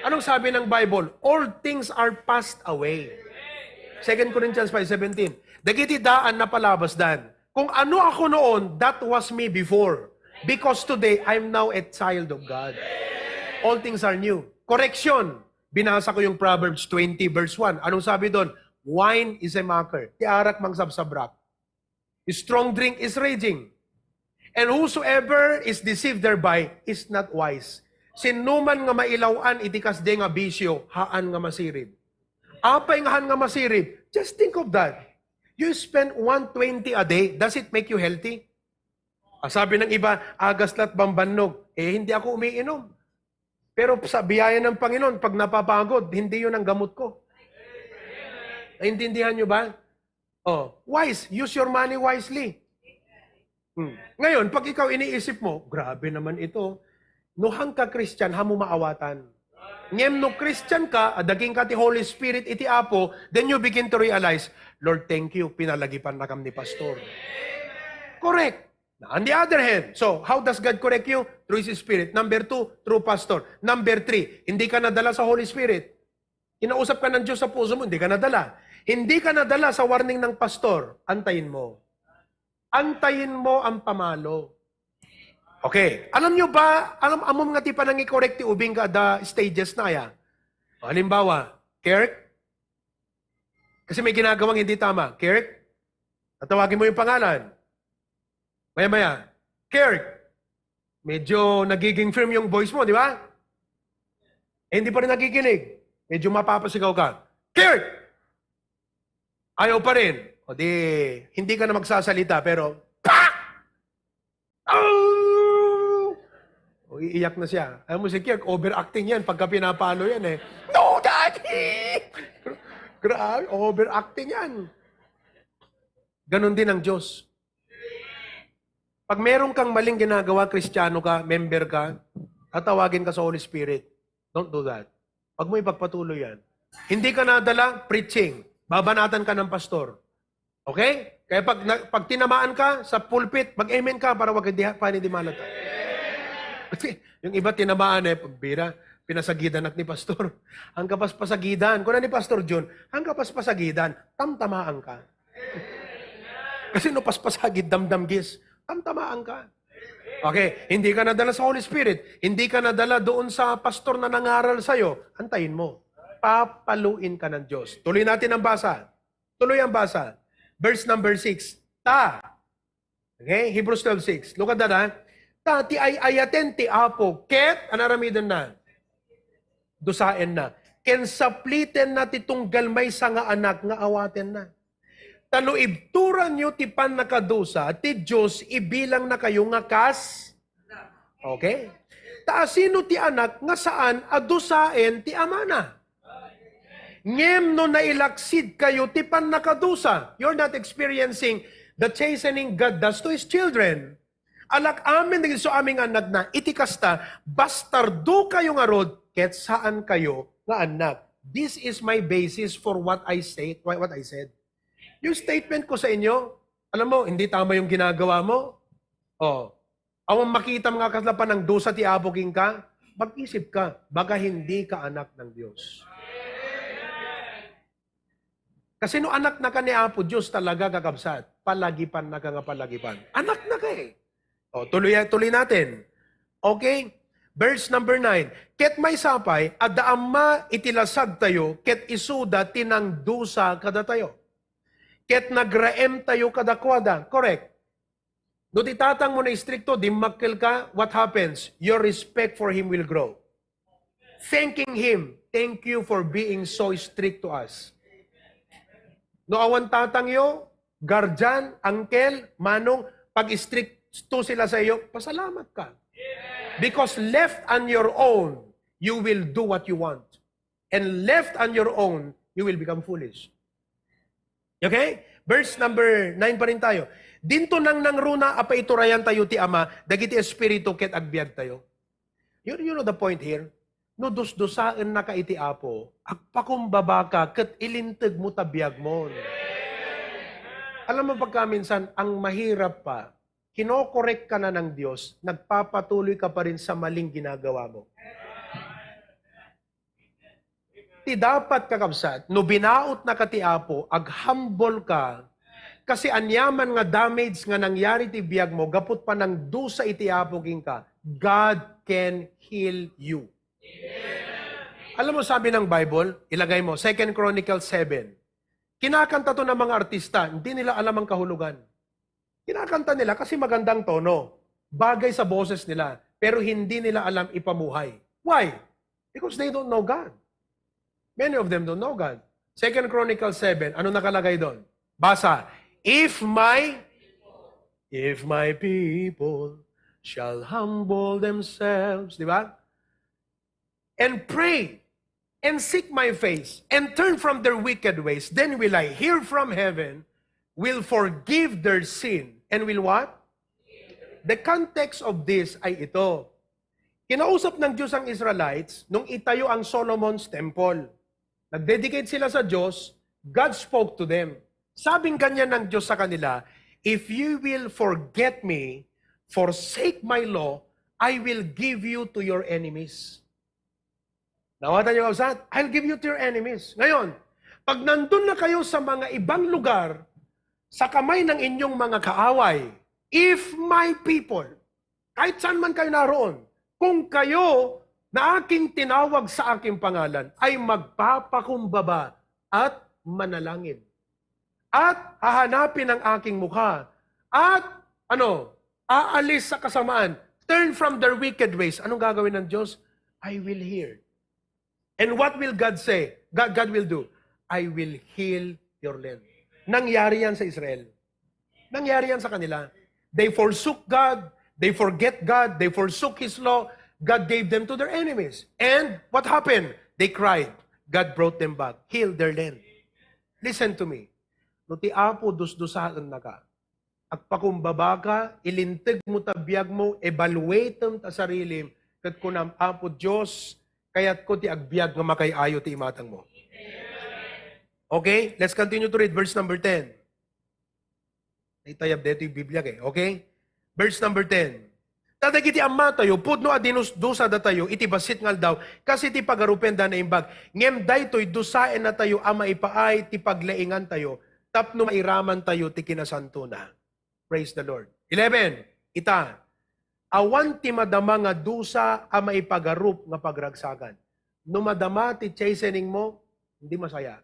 Anong sabi ng Bible? All things are passed away. 2 Corinthians 5:17. Dagiti daan na palabas dan. Kung ano ako noon, that was me before. Because today, I'm now a child of God. All things are new. Correction. Binasa ko yung Proverbs 20 verse 1. Anong sabi doon? Wine is a mocker. Tiarak mang sabsabrak. Strong drink is raging. And whosoever is deceived thereby is not wise. Sinuman nga mailawan, itikas de nga bisyo, haan nga masirib. Apay nga haan nga masirib. Just think of that. You spend 120 a day, does it make you healthy? Sabi ng iba, agas lat bambannog. Hindi ako umiinom. Pero sa biyaya ng Panginoon, pag napapagod, hindi yun ang gamot ko. Naintindihan nyo ba? Oh, wise. Use your money wisely. Ngayon, pag ikaw iniisip mo, grabe naman ito. Nuhang ka Christian, hamo maawatan. Ngem no Christian ka, adaging ka ti Holy Spirit iti Apo, then you begin to realize, Lord, thank you, pinalagipan na kami ni Pastor. Correct. Now, on the other hand, so how does God correct you? Through His Spirit. Number 2, through Pastor. Number 3, hindi ka nadala sa Holy Spirit. Inausap ka ng Diyos sa puso mo, hindi ka nadala. Hindi ka nadala sa warning ng Pastor, antayin mo. Antayin mo ang pamalo. Okay. Alam nyo ba, amom nga ti pa nang i-correct ti ubing ka the stages na ya. Halimbawa, Kirk, kasi may ginagawang hindi tama. Kirk, tatawagin mo yung pangalan. Maya-maya, Kirk, medyo nagiging firm yung voice mo, di ba? Hindi pa rin nakikinig. Medyo mapapasigaw ka. Kirk! Ayaw pa rin. O di, hindi ka na magsasalita, pero, pak! Oh! O, iiyak na siya. Alam mo si Kirk, overacting yan pagka pinapalo yan eh. No, Daddy! Grabe, overacting yan. Ganon din ang Diyos. Pag meron kang maling ginagawa, Kristiyano ka, member ka, tatawagin ka sa Holy Spirit. Don't do that. Pag mo ipagpatuloy yan. Hindi ka nadala, preaching. Babanatan ka ng pastor. Okay? Kaya pag tinamaan ka sa pulpit, mag-amen ka para wag hindi malata. Kasi yung iba tinamaan pagbira, pinasagidan ni pastor. Ang kapas pasagidan. Kung na ni Pastor John, ang kapas pasagidan, tamtamaan ka. Kasi no paspasagid damdamgis, tamtamaan ka. Okay, hindi ka nadala sa Holy Spirit. Hindi ka nadala doon sa pastor na nangaral sa'yo. Antayin mo. Papaluin ka ng Diyos. Tuloy natin ang basa. Tuloy ang basa. Verse number 6. Ta. Okay, Hebrews 12:6. Look at that ha. Ta, ti ay ayaten ti apo. Ket, anaramidan na. Dusaen na. Ken sapliten na ti tunggal may nga anak nga awaten na. Tano ibturan nyo ti pan nakadusa, ti Diyos ibilang na kayo nga kas. Okay? Taasino ti anak nga saan adusaen ti amana. Ngem no nailaksid kayo ti pan nakadusa. You're not experiencing the chastening God does to His children. Alak amin so aming anak na itikasta, bastardo kayo nga rod, ket saan kayo nga anak. This is my basis for what I say, what I said. Yung statement ko sa inyo, alam mo, hindi tama yung ginagawa mo. Oh, awang makita mga kaslapan ng dusa ti aboking ka, mag-isip ka, baka hindi ka anak ng Diyos. Kasi no anak na ka ni Apo Diyos talaga kakabsat, palagipan na ka nga palagipan. Anak na ka eh. O, tuloy natin. Okay? Verse number 9. Ket may sapay, adda amma itilasag tayo, ket isuda tinang dusa kada tayo. Ket nagraem tayo kada kwada. Correct. No titatang mo na istrikto, dimakkel ka, what happens? Your respect for Him will grow. Thanking Him, thank you for being so strict to us. No awan tatangyo, guardian, uncle, manong, pag-strict to sila sa iyo, pasalamat ka. Because left on your own, you will do what you want. And left on your own, you will become foolish. Okay? Verse number 9 pa rin tayo. Dinto nang nangruna, apa iturayan tayo ti Ama, dagiti espiritu ket agbiag tayo. You know the point here? No dus-dusaan na ka iti Apo, agpakumbaba ka, ket ilinteg mo tabiyag mo. Alam mo pagka minsan, ang mahirap pa, kinokorek ka na ng Diyos, nagpapatuloy ka pa rin sa maling ginagawa mo. Ti dapat kakabsat, no binaot na ka ti Apo, ag-humble ka, kasi anyaman nga damage nga nangyari ti biyag mo, gapot pa ng dusa iti Apo king ka, God can heal you. Alam mo sabi ng Bible, ilagay mo, 2 Chronicles 7. Kinakanta to ng mga artista, hindi nila alam ang kahulugan. Kinakanta nila kasi magandang tono, bagay sa boses nila, pero hindi nila alam ipamuhay. Why? Because they don't know God. Many of them don't know God. 2 Chronicles 7, ano nakalagay doon? Basa, If my people shall humble themselves, di ba? And pray, and seek my face, and turn from their wicked ways, then will I hear from heaven, will forgive their sin, and will what? The context of this ay ito. Kinausap ng Diyos ang Israelites nung itayo ang Solomon's temple. Nag-dedicate sila sa Diyos, God spoke to them. Sabing ganyan ng Diyos sa kanila, if you will forget me, forsake my law, I will give you to your enemies. Nawatan niyo kapsat? I'll give you to your enemies. Ngayon, pag nandun na kayo sa mga ibang lugar, sa kamay ng inyong mga kaaway, if my people, kahit saan man kayo naroon, kung kayo na aking tinawag sa aking pangalan, ay magpapakumbaba at manalangin. At hahanapin ang aking mukha. At, aalis sa kasamaan. Turn from their wicked ways. Anong gagawin ng Diyos? I will hear. And what will God say? God will do. I will heal your land. Nangyari yan sa Israel. Nangyari yan sa kanila. They forsook God. They forget God. They forsook His law. God gave them to their enemies. And what happened? They cried. God brought them back. Healed their land. Listen to me. No ti Apo dus-dusaan na ka. Agpakumbaba ka, ilinteg mo tabiyag mo, evaluate ta sarili, kat kunam Apo Diyos, kaya't ko ti agbiag nga makayayo ti imatang mo. Okay? Let's continue to read verse number 10. Itayab dito yung Biblia okay? Verse number 10. Tadagiti amma tayo, pudno adinus dusa da tayo, iti basit ngal daw, kasi ti pagarupen da na imbag. Ngem daytoy dusaen na tayo, ama ipaay, ti paglaingan tayo, tapno mairaman tayo, ti kinasanto na. Praise the Lord. 11. Ita, awan ti madama nga dusa a maipagarup nga pagragsagan. No madama ti chastening mo, hindi masaya.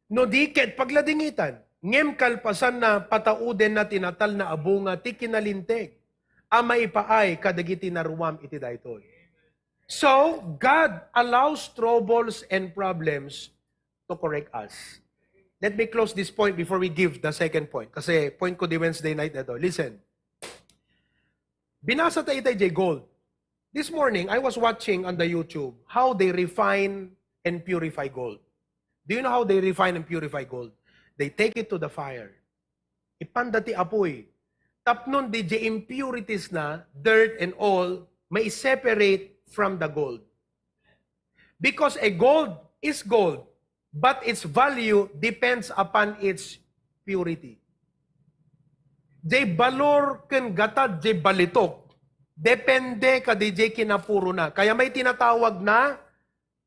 No diket pagladingitan, ngem kalpasan na patauden na tinatal na abunga ti kinalinteg, a maipaay kadagiti naruwam iti daytoy. So, God allows troubles and problems to correct us. Let me close this point before we give the second point. Kasi point ko di Wednesday night na to. Listen. Binasa tayo J. Gold. This morning, I was watching on the YouTube how they refine and purify gold. Do you know how they refine and purify gold? They take it to the fire. Ipanda ti apoy. Tapnon di impurities na, dirt and all, may separate from the gold. Because a gold is gold, but its value depends upon its purity. Jay balor ken gatad jay balitok. Depende ka DJ kinapuro na. Kaya may tinatawag na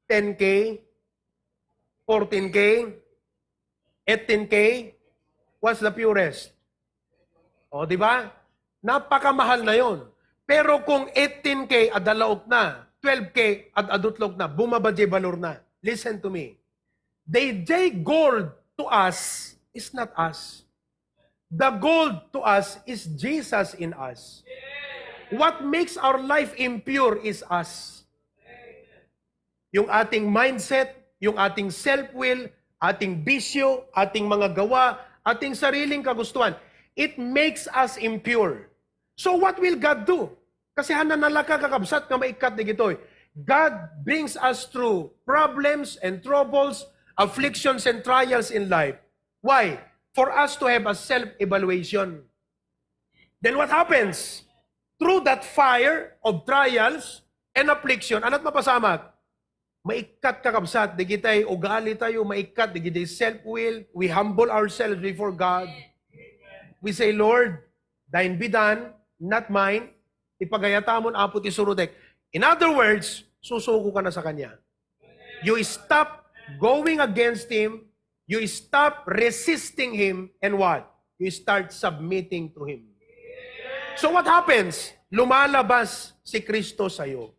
10K, 14K, 18K. What's the purest? O, di ba? Napakamahal na yon. Pero kung 18K at dalaok na, 12K at adutlog na, bumaba jay balor na. Listen to me. The gold to us is not us. The gold to us is Jesus in us. What makes our life impure is us. Yung ating mindset, yung ating self-will, ating bisyo, ating mga gawa, ating sariling kagustuhan. It makes us impure. So what will God do? Kasi hananalaka kakabsat nga maikat ni gitoy. God brings us through problems and troubles, afflictions and trials in life. Why? For us to have a self-evaluation. Then what happens? Through that fire of trials and affliction, anat mapasamak? Maikat kakabsat, di kitay ugali tayo, maikat, di kitay self-will, we humble ourselves before God. We say, Lord, thine be done, not mine, ipagayatamon apot isurudek. In other words, susuko ka na sa Kanya. You stop going against Him, you stop resisting Him, and what? You start submitting to Him. So what happens? Lumalabas si Kristo sa'yo.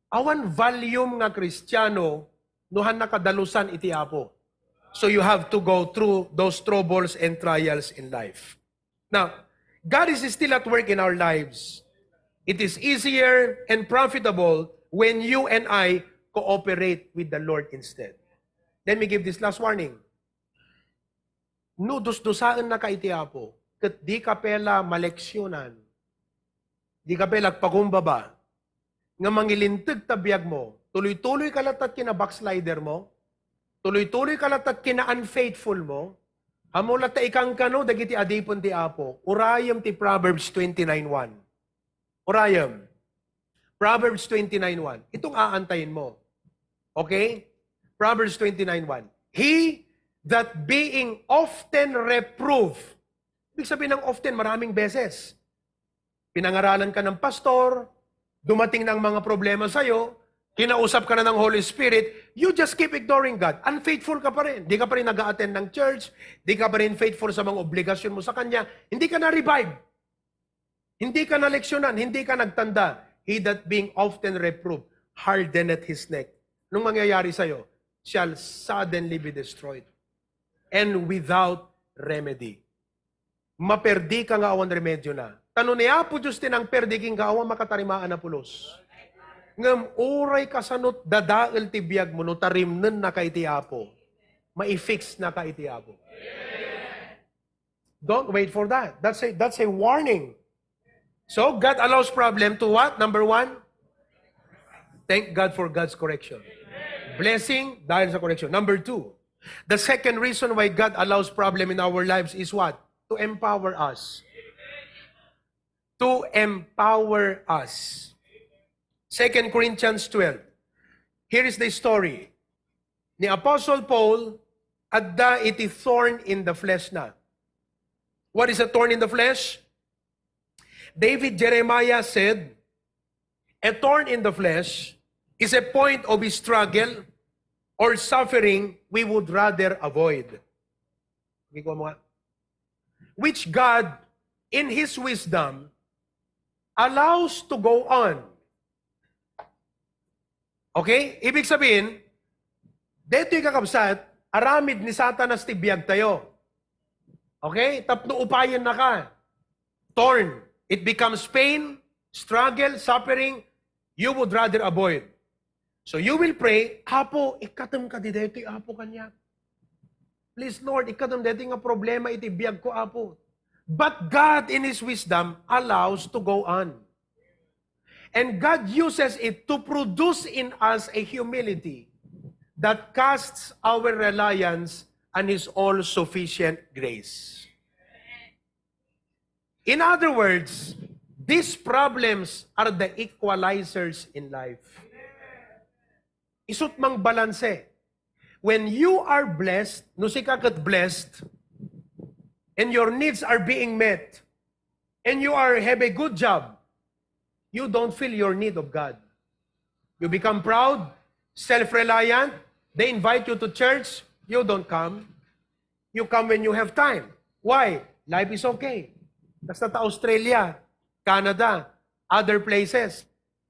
Awan volume nga Kristiyano, nuhan nakadalusan iti Apo. So you have to go through those troubles and trials in life. Now, God is still at work in our lives. It is easier and profitable when you and I cooperate with the Lord instead. Let me give this last warning. No dus-dusaan na ka iti Apo. Kat di ka pela maleksyonan, di ka pela pagumbaba, nga mangilintag tabiyag mo, tuloy-tuloy ka latat kina backslider mo, tuloy-tuloy ka latat kina unfaithful mo, amo lata ikang kano, dagiti adipon ti Apo, urayam ti Proverbs 29:1. Urayam. Proverbs 29:1. Itong aantayin mo. Okay? Proverbs 29:1. He that being often reproved. Ibig sabihin ng often, maraming beses. Pinangaralan ka ng pastor, dumating ng mga problema sa'yo, kinausap ka na ng Holy Spirit, you just keep ignoring God. Unfaithful ka pa rin. Di ka pa rin nag-a-attend ng church, di ka pa rin faithful sa mga obligasyon mo sa Kanya, hindi ka na-revive. Hindi ka na-leksyonan, hindi ka nagtanda. He that being often reproved, hardeneth his neck. Nung mangyayari sa'yo, shall suddenly be destroyed. And without remedy. Maperdi ka nga awan remedyo na. Tano niya po Diyos tinang perdi king ka awan makatarimaan na pulos. Ngam uray kasanot dadael ti biyag mo no tarimnen na kay ti Apo. Ma-fix na kay ti Apo. Don't wait for that. That's a warning. So God allows problem to what? Number 1, thank God for God's correction. Blessing dahil sa correction. Number 2, the second reason why God allows problem in our lives is what? To empower us. To empower us. 2 Corinthians 12. Here is the story. Ni Apostle Paul, adda iti thorn in the flesh na. What is a thorn in the flesh? David Jeremiah said, a thorn in the flesh is a point of struggle or suffering we would rather avoid. Which God, in His wisdom, allows to go on. Okay? Ibig sabihin, deto'y kakabsat, aramid ni Satanas tibiyag tayo. Okay? Tapno upayan na ka. Thorn. It becomes pain, struggle, suffering, you would rather avoid. So you will pray, Apo, ikatam ka di deto'y Apo kanya. Please, Lord, ikatam dito nga problema iti biyag ko, Apo. But God, in His wisdom, allows to go on. And God uses it to produce in us a humility that casts our reliance on His all-sufficient grace. In other words, these problems are the equalizers in life. Isut mang balanse. When you are blessed, no si kakat blessed, and your needs are being met, and you have a good job, you don't feel your need of God. You become proud, self-reliant, they invite you to church, you don't come. You come when you have time. Why? Life is okay. Basta Australia, Canada, other places,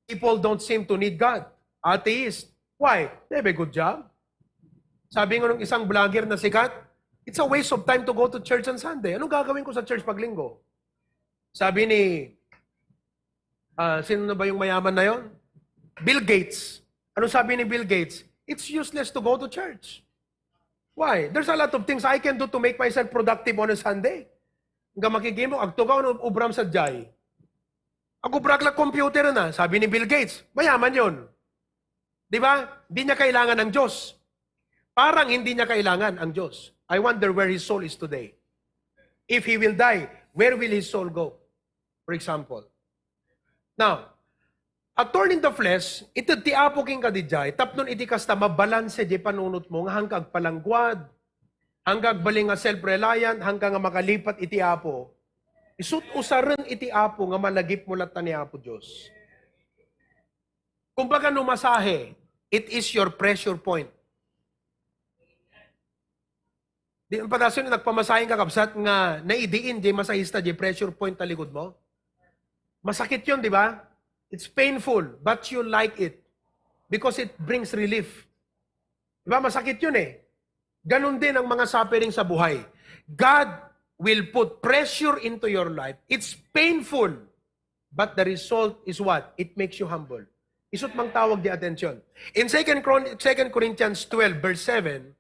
people don't seem to need God. Atheist. Why? They have a good job. Sabi nga ng isang vlogger na sikat, it's a waste of time to go to church on Sunday. Anong gagawin ko sa church pag linggo? Sabi ni, sino na ba yung mayaman na yon? Bill Gates. Ano sabi ni Bill Gates? It's useless to go to church. Why? There's a lot of things I can do to make myself productive on a Sunday. Nga makikimo, agtugaw ng ubram sa jay. Ako brakla computer na, sabi ni Bill Gates. Mayaman yon. Di ba? Hindi niya kailangan ng Diyos. Parang hindi niya kailangan ang Diyos. I wonder where his soul is today. If he will die, where will his soul go? For example. Now, a thorn in the flesh, ito ti apo king kadijay, tapnon iti kasta mabalanse di panunot mo, nga hangkag palangguad, hangkag baling nga self-reliant, hanggang nga makalipat iti apo. Isut usaran iti apo nga malagip mo latan ni apo Diyos. Kumbaga no masahe, it is your pressure point. Di ang padason na nagpamasahing kakabsat nga naidiin di masahista di pressure point talikod mo. Masakit yun, di ba? It's painful, but you like it because it brings relief. Di ba? Masakit yun eh. Ganon din ang mga suffering sa buhay. God will put pressure into your life. It's painful, but the result is what? It makes you humble. Isut mang tawag di atensyon. In 2 Corinthians 12, verse 7,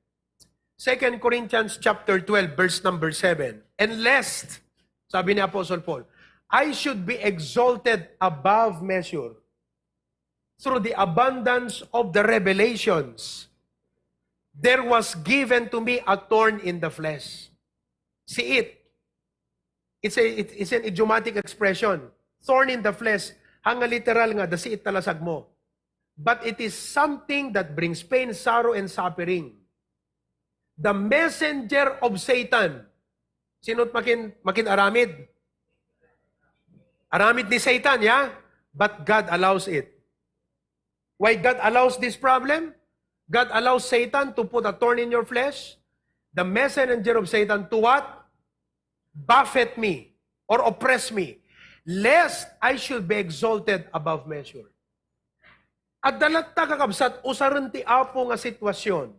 2 Corinthians chapter 12, verse number 7, and lest, sabi ni Apostle Paul, I should be exalted above measure through the abundance of the revelations. There was given to me a thorn in the flesh. See it. It's an idiomatic expression. Thorn in the flesh. Hanga literal nga, dasiit talasag mo. But it is something that brings pain, sorrow, and suffering. The messenger of Satan. Sino't makin aramid? Aramid ni Satan, yeah? But God allows it. Why God allows this problem? God allows Satan to put a thorn in your flesh. The messenger of Satan to what? Buffet me or oppress me, lest I should be exalted above measure. At dalat ta kakabsat, usaran ti apo nga sitwasyon,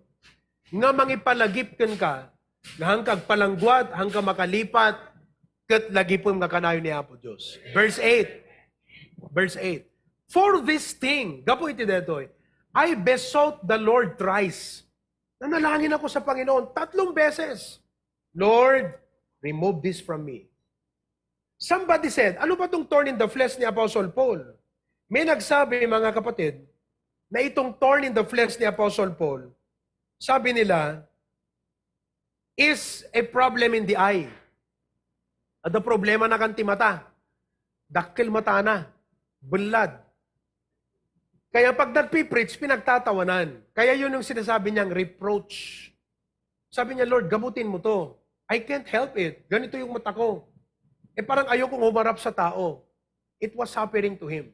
nga mangipalagip ka, nga hangkag palangguat, hanggang makalipat, kat lagipon nga kanayo ni Apo Diyos. Verse 8. Verse 8. For this thing, gapo iti detoy, I besought the Lord thrice. Nanalangin ako sa Panginoon 3 beses. Lord, remove this from me. Somebody said, ano ba itong thorn in the flesh ni Apostle Paul? May nagsabi, mga kapatid, na itong thorn in the flesh ni Apostle Paul, sabi nila, is a problem in the eye. At the problema na kanti mata. Dakil mata na. Bulad. Kaya pag nagpipreach, pinagtatawanan. Kaya yun yung sinasabi niyang reproach. Sabi niya, Lord, gamutin mo to. I can't help it. Ganito yung mata ko. Parang ayokong humarap sa tao. It was suffering to him.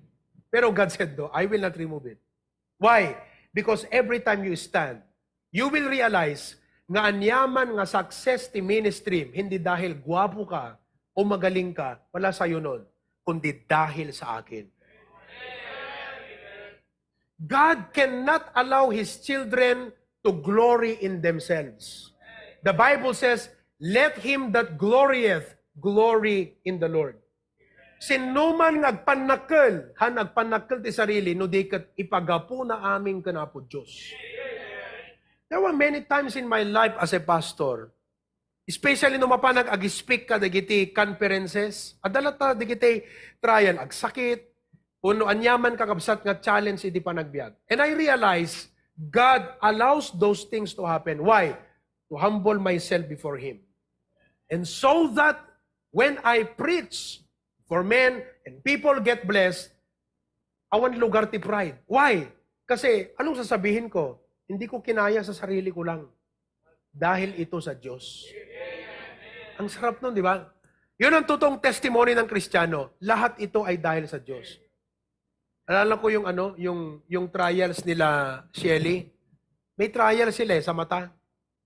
Pero God said, I will not remove it. Why? Because every time you stand, you will realize nga anyaman nga success ti ministry, hindi dahil gwapo ka o magaling ka, wala sa'yo nun, kundi dahil sa akin. God cannot allow His children to glory in themselves. The Bible says, let him that glorieth, glory in the Lord. Sinuman nagpanakkel, nagpanakkel ti sarili, no di kat ipagapu na aming kanapo Diyos. There were many times in my life as a pastor, especially no mapanag ag-speak ka dagiti conferences, adalata dagiti trial, agsakit, puno anyaman kakabsat nga challenge iti panagbiag. And I realize God allows those things to happen. Why? To humble myself before Him. And so that when I preach for men and people get blessed, awan lugar ti pride. Why? Kasi, anong sasabihin ko? Hindi ko kinaya sa sarili ko lang. Dahil ito sa Diyos. Ang sarap nun, di ba? Yun ang totoong testimony ng Kristiyano. Lahat ito ay dahil sa Diyos. Alala ko yung trials nila Shelly. May trial sila sa mata.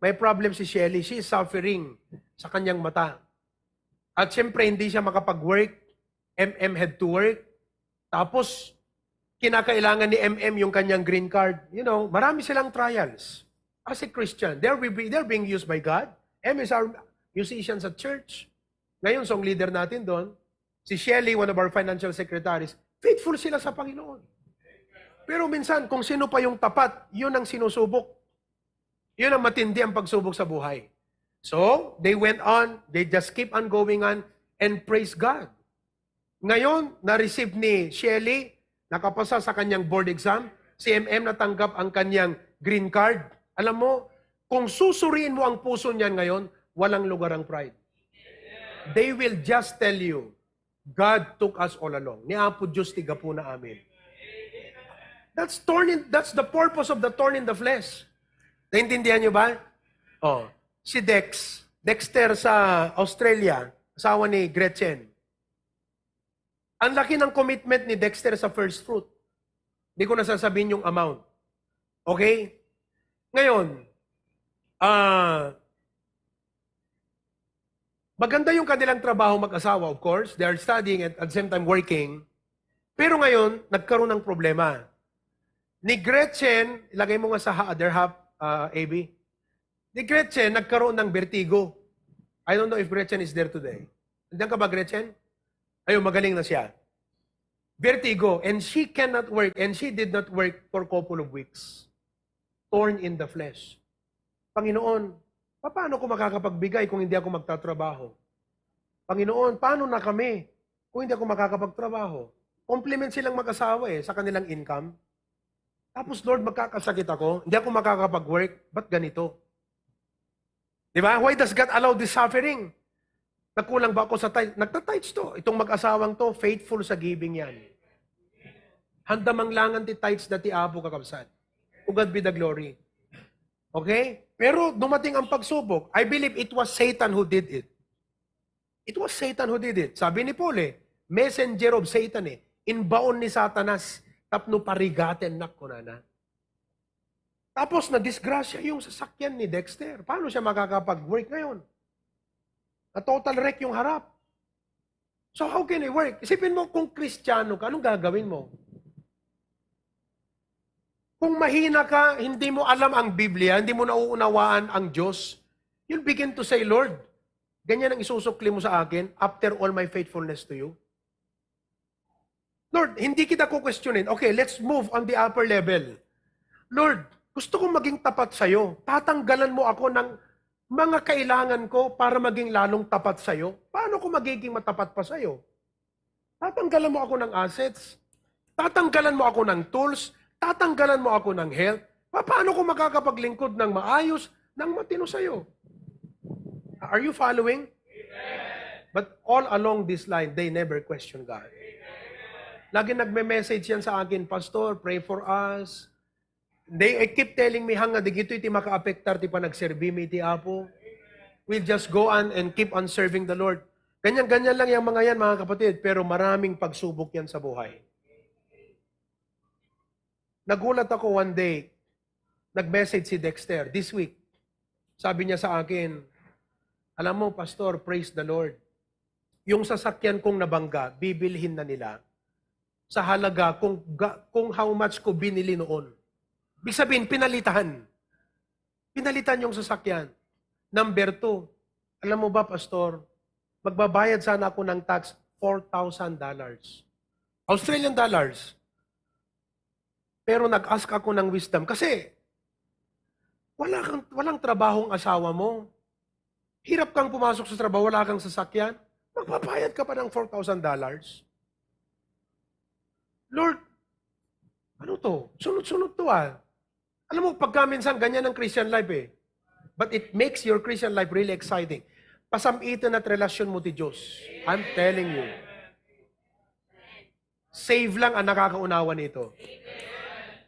May problem si Shelly. She is suffering sa kanyang mata. At syempre, hindi siya makapag-work. MM had to work. Tapos, kinakailangan ni MM yung kanyang green card. You know, marami silang trials. As a Christian, they're being used by God. MS are musicians at church. Ngayon, song leader natin doon, si Shelly, one of our financial secretaries, faithful sila sa Panginoon. Pero minsan, kung sino pa yung tapat, yun ang sinusubok. Yun ang matindi ang pagsubok sa buhay. So, they went on, they just keep on going on, and praise God. Ngayon, na-receive ni Shelly, nakapasa sa kanyang board exam, si MM natanggap ang kanyang green card. Alam mo, kung susuriin mo ang puso niyan ngayon, walang lugar ang pride. They will just tell you, God took us all along. Ni Apo Diyos tiga po na amin. That's the purpose of the thorn in the flesh. Naintindihan niyo ba? Oh, si Dexter sa Australia, asawa ni Gretchen. Ang laki ng commitment ni Dexter sa first fruit. Hindi ko nasasabihin yung amount. Okay? Ngayon, maganda yung kanilang trabaho mag-asawa, of course. They are studying at the same time working. Pero ngayon, nagkaroon ng problema. Ni Gretchen, ilagay mo nga sa other half, AB. Ni Gretchen, nagkaroon ng vertigo. I don't know if Gretchen is there today. Nandiyan ka ba, Gretchen? Ayun, magaling na siya. Vertigo. And she cannot work. And she did not work for a couple of weeks. Torn in the flesh. Panginoon, paano ko makakapagbigay kung hindi ako magtatrabaho? Panginoon, paano na kami kung hindi ako makakapagtrabaho? Compliment silang mag-asawa sa kanilang income. Tapos, Lord, magkakasakit ako, hindi ako makakapag-work, ba't ganito? Di ba? Why does God allow this suffering? Nagkulang ba ako sa tithes? Nagtatites to. Itong mag-asawang to, faithful sa giving yan. Handamang langan ti tithes dati apo kakabsat. To God be the glory. Okay? Pero dumating ang pagsubok. I believe it was Satan who did it. It was Satan who did it. Sabi ni Paul messenger of Satan inbaon ni Satanas, tapno parigaten na. Tapos na-disgrasya yung sasakyan ni Dexter. Paano siya makakapag-work ngayon? Na-total wreck yung harap. So how can he work? Isipin mo kung Kristiyano ka, anong gagawin mo? Kung mahina ka, hindi mo alam ang Biblia, hindi mo nauunawaan ang Diyos, you'll begin to say, Lord, ganyan ang isusukli mo sa akin after all my faithfulness to you. Lord, hindi kita kukwestiyonin. Okay, let's move on the upper level. Lord, gusto kong maging tapat sa'yo. Tatanggalan mo ako ng mga kailangan ko para maging lalong tapat sa'yo. Paano ko magiging matapat pa sa'yo? Tatanggalan mo ako ng assets. Tatanggalan mo ako ng tools. Tatanggalan mo ako ng health. Paano ko makakapaglingkod ng maayos, ng matino sa'yo? Are you following? But all along this line, they never question God. Lagi nagme-message yan sa akin, Pastor, pray for us. They keep telling me, hanga, di gito iti maka-apektar ti pa nagserbi mi iti Apo. We'll just go on and keep on serving the Lord. Ganyan-ganyan lang yung mga yan, mga kapatid, pero maraming pagsubok yan sa buhay. Nagulat ako one day, nag-message si Dexter this week. Sabi niya sa akin, alam mo, Pastor, praise the Lord. Yung sasakyan kong nabangga, bibilhin na nila sa halaga kung how much ko binili noon. Ibig sabihin, pinalitan. Pinalitan yung sasakyan. Number 2, alam mo ba, Pastor, magbabayad sana ako ng tax $4,000. Australian dollars. Pero nag-ask ako ng wisdom kasi walang trabahong asawa mo. Hirap kang pumasok sa trabaho, wala kang sasakyan. Magbabayad ka pa ng $4,000. Lord, ano to? Sunod-sunod to Alam mo, pagka minsan ganyan ang Christian life But it makes your Christian life really exciting. Pasamitan at relasyon mo ti Diyos. I'm telling you. Save lang ang nakakaunawa nito.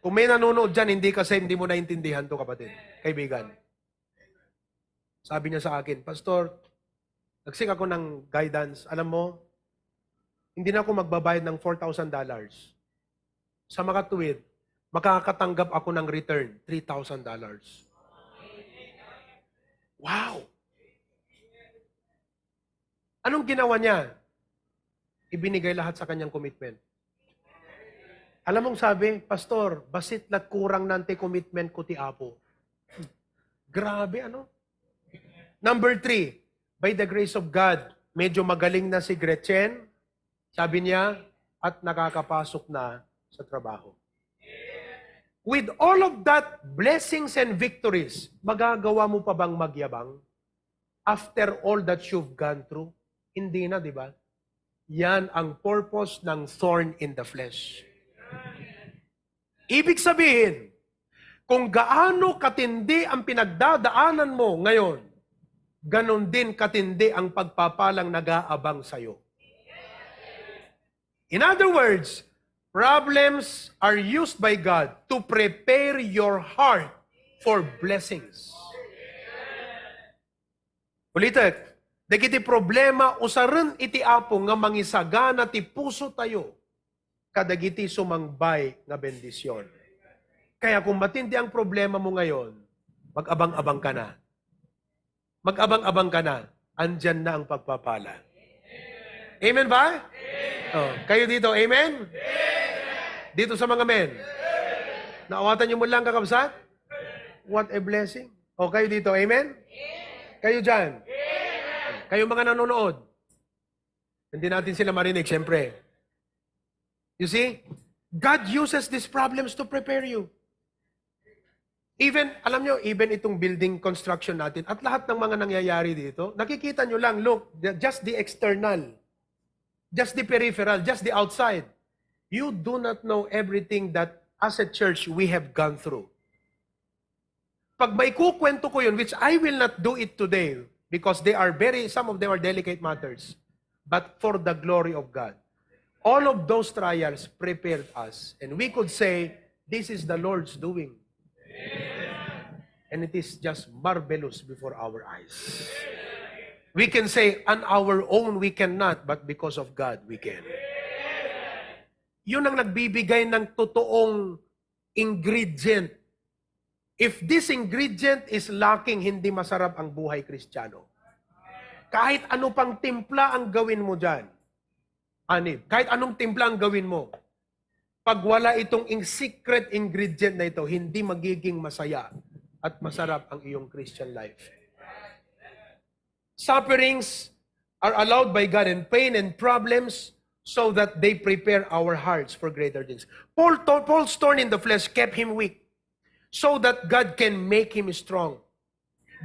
Kung may nanonood dyan, hindi kasi hindi mo naintindihan to, kapatid. Kaibigan. Sabi niya sa akin, Pastor, nagsing ako ng guidance. Alam mo, hindi na ako magbabayad ng $4,000. Sa makatuwid, makakatanggap ako ng return, $3,000. Wow! Anong ginawa niya? Ibinigay lahat sa kanyang commitment. Alam mong sabi, Pastor, basit lat kurang nante commitment ko ti Apo. Grabe, ano? Number 3, by the grace of God, medyo magaling na si Gretchen, sabi niya, at nakakapasok na sa trabaho. With all of that blessings and victories, magagawa mo pa bang magyabang? After all that you've gone through? Hindi na, di ba? Yan ang purpose ng thorn in the flesh. Ibig sabihin, kung gaano katindi ang pinagdadaanan mo ngayon, ganon din katindi ang pagpapalang nag-aabang sa'yo. In other words, problems are used by God to prepare your heart for blessings. Ulitin, dagiti problema usaran iti Apo nga mangisagana ti puso tayo kadagiti sumangbay nga bendisyon. Kaya kung matindi ang problema mo ngayon, mag-abang-abang ka na. Mag-abang-abang ka na. Andyan na ang pagpapala. Amen ba? Oh, kayo dito, amen? Dito sa mga men. Naawatan niyo mo lang kakabsat? What a blessing. O kayo dito, amen? Kayo dyan. Kayo mga nanonood. Hindi natin sila marinig, siyempre. You see? God uses these problems to prepare you. Even, alam nyo, even itong building construction natin at lahat ng mga nangyayari dito, nakikita nyo lang, look, just the external, just the peripheral, just the outside. You do not know everything that as a church we have gone through. Pag may kukwento ko yun, which I will not do it today, because some of them are delicate matters, but for the glory of God. All of those trials prepared us. And we could say, this is the Lord's doing. And it is just marvelous before our eyes. We can say, on our own we cannot, but because of God we can. Yun ang nagbibigay ng totoong ingredient. If this ingredient is lacking, hindi masarap ang buhay Kristiyano. Kahit ano pang timpla ang gawin mo dyan, kahit anong timpla ang gawin mo, pag wala itong secret ingredient na ito, hindi magiging masaya at masarap ang iyong Christian life. Sufferings are allowed by God, and pain and problems so that they prepare our hearts for greater things. Paul's thorn in the flesh kept him weak so that God can make him strong.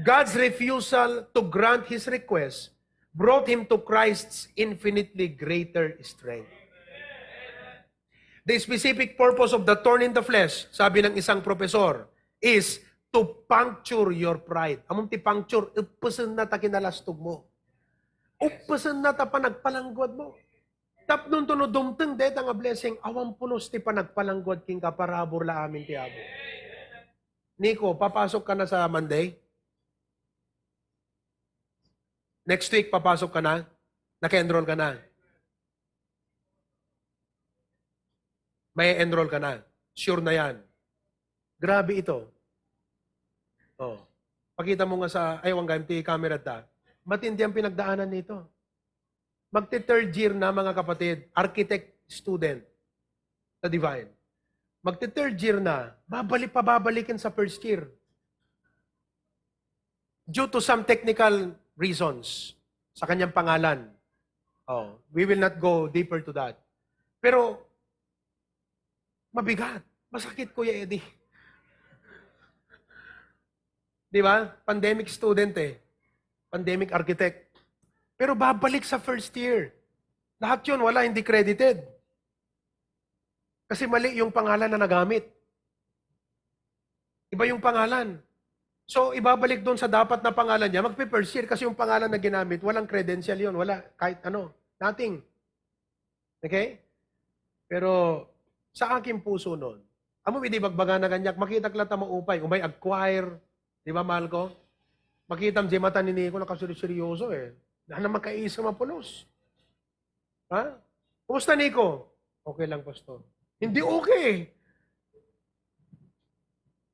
God's refusal to grant his request brought him to Christ's infinitely greater strength. The specific purpose of the thorn in the flesh, sabi ng isang profesor, is to puncture your pride. Among ti puncture, upasan na ta kinalastog mo. Upasan na ta panagpalanggwad mo. Tapnon to no dumteng deta nga blessing, awang pulos ti panagpalanggwad king kaparabor la amin ti abo. Nico, papasok ka na sa Monday? Next week, papasok ka na? Naka-enroll ka na? May enroll ka na? Sure na yan. Grabe ito. Oh. Pakita mo nga sa, wang gamti camera ta. Matindi ang pinagdaanan nito. Magti-third year na mga kapatid, architect student sa Divine. Magti-third year na, babalikin sa first year. Due to some technical reasons sa kanyang pangalan. Oh, we will not go deeper to that. Pero, mabigat. Masakit, Kuya Eddie. Di ba? Pandemic student Pandemic architect. Pero babalik sa first year. Lahat yun, wala, hindi credited. Kasi mali yung pangalan na nagamit. Iba yung pangalan. So, ibabalik doon sa dapat na pangalan niya, magpe-first year kasi yung pangalan na ginamit, walang credential yun, wala, kahit ano, nothing. Okay? Pero, sa aking puso noon, Amo, hindi bagbaga na ganyak. Makita klata maupay. Umay acquire. Di ba, mahal ko? Makita ang mata ni Nico nakasuri-seryoso eh. Na naman kaisa mapulos. Ha? Kumusta, Nico? Okay lang, Pastor. Hindi okay.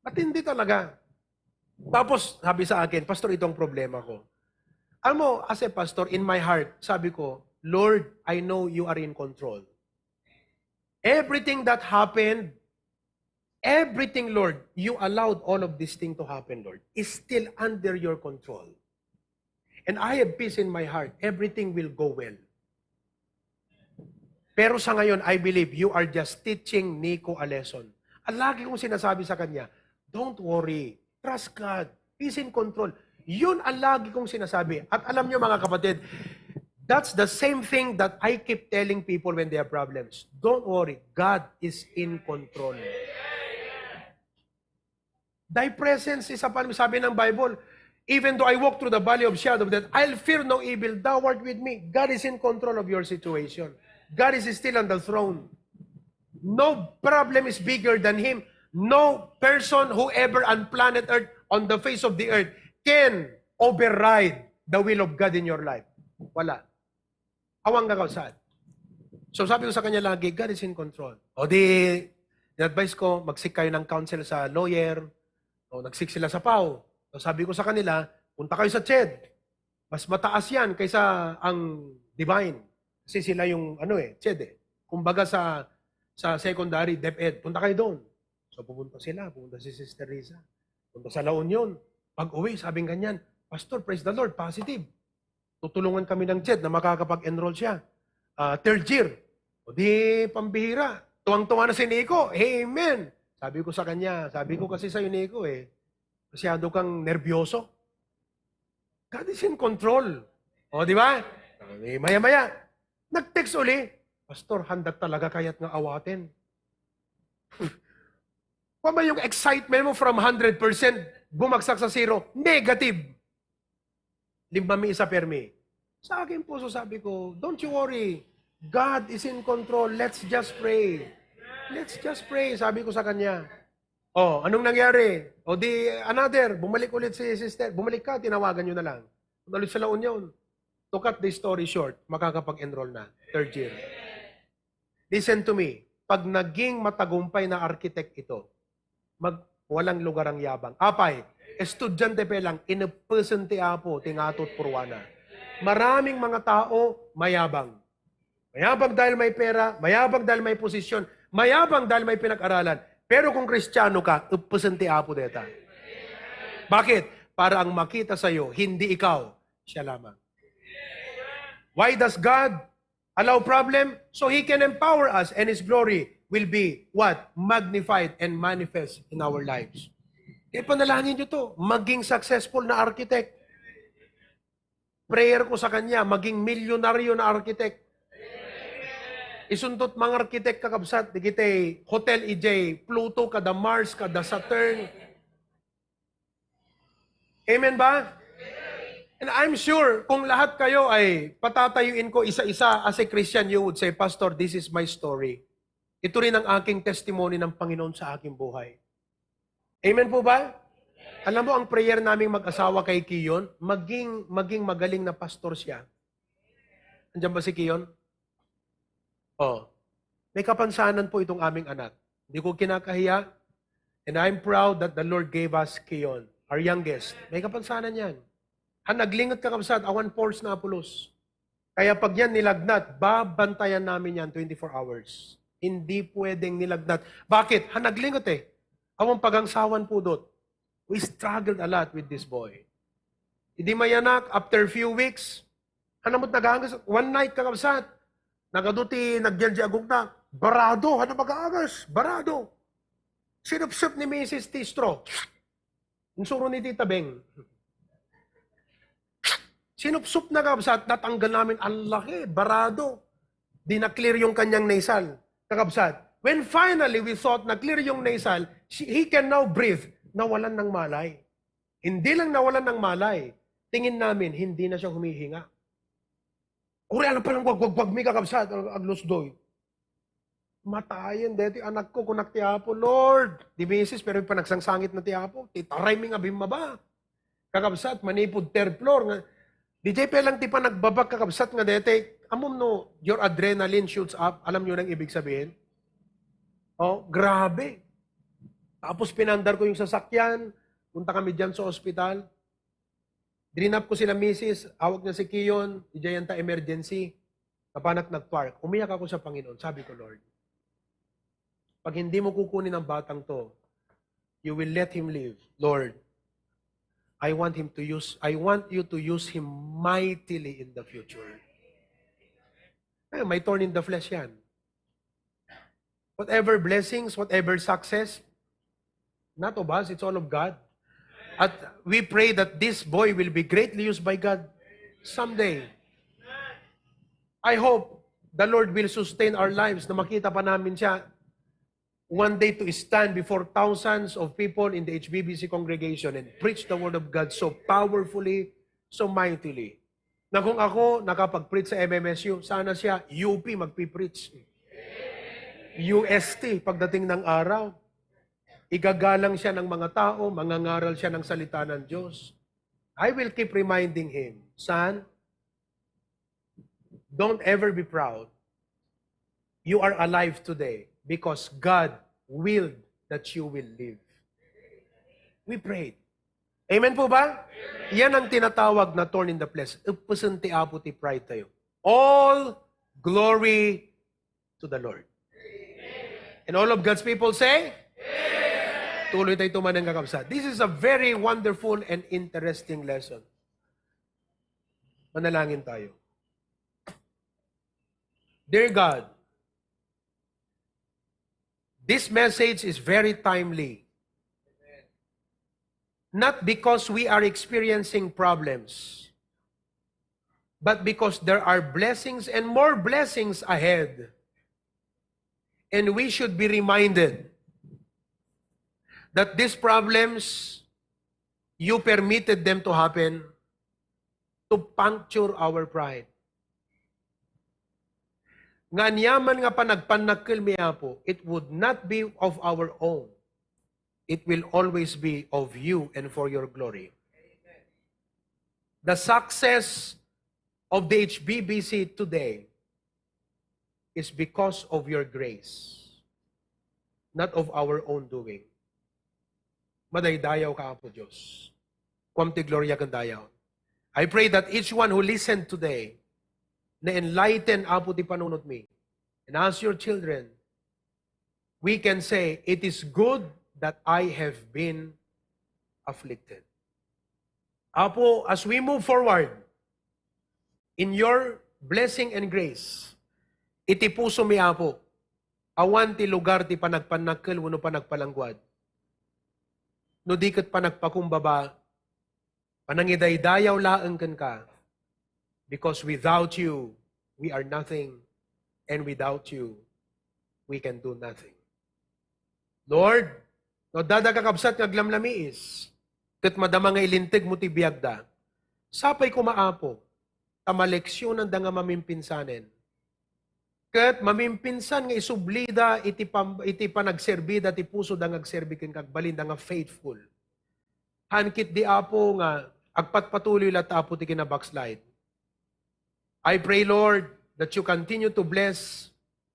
Matindi talaga. Tapos, sabi sa akin, Pastor, itong problema ko. Alam mo, as a pastor, in my heart, sabi ko, Lord, I know you are in control. Everything that happened, everything, Lord, you allowed all of this thing to happen, Lord, is still under your control. And I have peace in my heart. Everything will go well. Pero sa ngayon, I believe you are just teaching Nico a lesson. Ang lagi kong sinasabi sa kanya, don't worry. Trust God. He's in control. Yun ang lagi kong sinasabi. At alam nyo mga kapatid, that's the same thing that I keep telling people when they have problems. Don't worry. God is in control. Thy presence is upon me. Sabi ng Bible, even though I walk through the valley of shadow of death, I'll fear no evil. Thou art with me. God is in control of your situation. God is still on the throne. No problem is bigger than Him. No person who ever on planet Earth, on the face of the earth, can override the will of God in your life. Wala. Awang kakausad. So sabi ko sa kanya lagi, God is in control. O di, advice ko, mag-seek kayo ng counsel sa lawyer, o nag-seek sila sa PAW. So sabi ko sa kanila, punta kayo sa CHED. Mas mataas yan kaysa ang divine. Kasi sila yung, CHED eh. Kumbaga sa secondary, DepEd, punta kayo doon. So pupunta sila, pupunta si Sister Risa. Punta sa La Union. Pag-uwi, sabing ganyan, Pastor, praise the Lord, positive. Tutulungan kami ng CHED na makakapag-enroll siya. Third year. O di, pambihira. Tuwang-tuwa na si Nico. Amen. Sabi ko sa kanya, sabi ko kasi sa'yo, Nico, masyado kang nervyoso. God is in control. O, di ba? Maya-maya, nag-text uli, Pastor, handa talaga kaya't nga awatin. Pa ba yung excitement mo from 100%, bumagsak sa zero, negative. 5 isa permi. Sa akin puso sabi ko, don't you worry. God is in control. Let's just pray. Let's just pray. Sabi ko sa kanya. Oh, anong nangyari? O di, another, bumalik ulit si sister. Bumalik ka, tinawagan nyo na lang. Ulit sa La Union. To cut the story short, makakapag-enroll na. Third year. Listen to me. Pag naging matagumpay na architect ito, walang lugar ang yabang. Apay, estudyante pa lang, inapesente apo, tingatot purwana. Maraming mga tao, mayabang. Mayabang dahil may pera, mayabang dahil may posisyon, mayabang dahil may pinag-aralan. Pero kung Kristiyano ka, ipesente apo deta. Bakit? Para ang makita sa'yo, hindi ikaw, siya lamang. Why does God allow problem? So He can empower us and His glory will be what? Magnified and manifest in our lives. Kaya panalangin nyo to, maging successful na architect. Prayer ko sa kanya, maging milyonaryo na architect. Isundot mga architect kakabsat, digitay Hotel EJ, Pluto, kada Mars, kada Saturn. Amen ba? And I'm sure, kung lahat kayo ay patatayuin ko isa-isa as a Christian, you would say, Pastor, this is my story. Ito rin ang aking testimony ng Panginoon sa aking buhay. Amen po ba? Alam mo, ang prayer naming mag-asawa kay Kiyon, maging magaling na pastor siya. Andiyan ba si Kiyon? Oh, may kapansanan po itong aming anak. Hindi ko kinakahiya. And I'm proud that the Lord gave us Kiyon, our youngest. May kapansanan yan. Naglingot ka kapsat, awan force na apulos. Kaya pag yan nilagnat, babantayan namin yan 24 hours. Hindi pwedeng nilagnat. Bakit? Naglingot eh. Awang pagangsawan po dot. We struggled a lot with this boy. Hindi mayanak, after few weeks, hanamot nagaangas, one night kakabsat, nagaduti, nagyan agong na, barado, mag-aagas, barado. Sinup-sup ni Mrs. Tistro. Insuro ni Tita Beng. Sinup-sup na kakabsat, natanggal namin, ang laki, barado. Di na-clear yung kanyang nasal. Kakabsat. When finally we thought na-clear yung nasal, he can now breathe. Nawalan ng malay. Hindi lang nawalan ng malay. Tingin namin, hindi na siya humihinga. Uri, alam pa lang, wag, may kakabsat, aglos doy. Matayan, deti anak ko, kunak ti Apo, Lord. Di misis, pero panagsangit na ti Apo. Titaray mi nga bimaba. Kakabsat, manipod third floor. Nga. Di jay pelang ti pa nagbabak kakabsat nga deti. Amom no, your adrenaline shoots up. Alam nyo nang ibig sabihin? Oh, grabe. Tapos pinandar ko yung sasakyan. Punta kami dyan sa ospital. Drinap ko sila misis. Awag niya si Kiyon. Di jay yanta emergency. Kapanak nag-park. Umiyak ako sa Panginoon. Sabi ko, Lord, pag hindi mo kukunin ang batang to, you will let him live. Lord, I want you to use him mightily in the future. Ay, may thorn in the flesh yan. Whatever blessings, whatever success, not of us, it's all of God. At we pray that this boy will be greatly used by God someday. I hope the Lord will sustain our lives na makita pa namin siya one day to stand before thousands of people in the HBBC congregation and preach the Word of God so powerfully, so mightily. Na kung ako nakapag-preach sa MMSU, sana siya UP magpipreach. UST pagdating ng araw. Igagalang siya ng mga tao, mangangaral siya ng salita ng Diyos. I will keep reminding him, son, don't ever be proud. You are alive today because God willed that you will live. We prayed. Amen po ba? Yan ang tinatawag na thorn in the flesh. Upusan ti apo ti pride tayo. All glory to the Lord. And all of God's people say? Tuloy tayo tumanang kakabsat. This is a very wonderful and interesting lesson. Manalangin tayo. Dear God, this message is very timely. Not because we are experiencing problems, but because there are blessings and more blessings ahead. And we should be reminded that these problems, you permitted them to happen to puncture our pride. Nga niyaman nga panagpanakil miya po, it would not be of our own. It will always be of you and for your glory. The success of the HBBC today is because of your grace, not of our own doing. Madaydayaw ka po Diyos. Kwamti gloria kang dayaw. I pray that each one who listened today, na enlighten apo ti panunot mi. And as your children, we can say, it is good that I have been afflicted. Apo, as we move forward in your blessing and grace, iti puso mi apo, awan ti lugar ti panagpanakkel wano panagpalangguad. No di ket panagpakumbaba, panangidaydayaw laeng ken ka, because without you, we are nothing, and without you, we can do nothing. Lord, no dada kakabsat nga glamlamiis, ket madama nga ilintig mo ti biagda, sapay ko maapo, tamaleksyonan da nga mamimpinsanen, ket mamimpinsan nga isublida iti panagserbida ti puso da nga agserbi ken kagbalin da nga faithful. Hankit di apo nga agpatpatuloy lat apo ti kinabackslide. I pray, Lord, that you continue to bless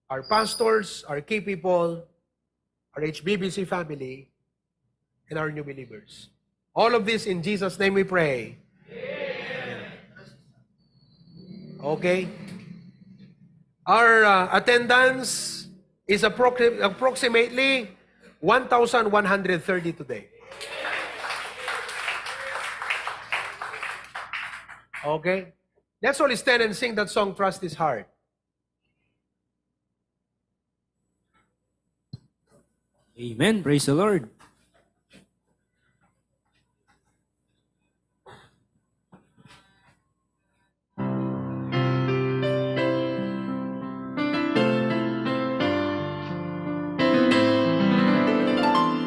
our pastors, our key people, our HBBC family, and our new believers. All of this in Jesus' name we pray. Amen. Okay. Our attendance is approximately 1,130 today. Okay. Let's all stand and sing that song, Trust is Hard. Amen. Praise the Lord.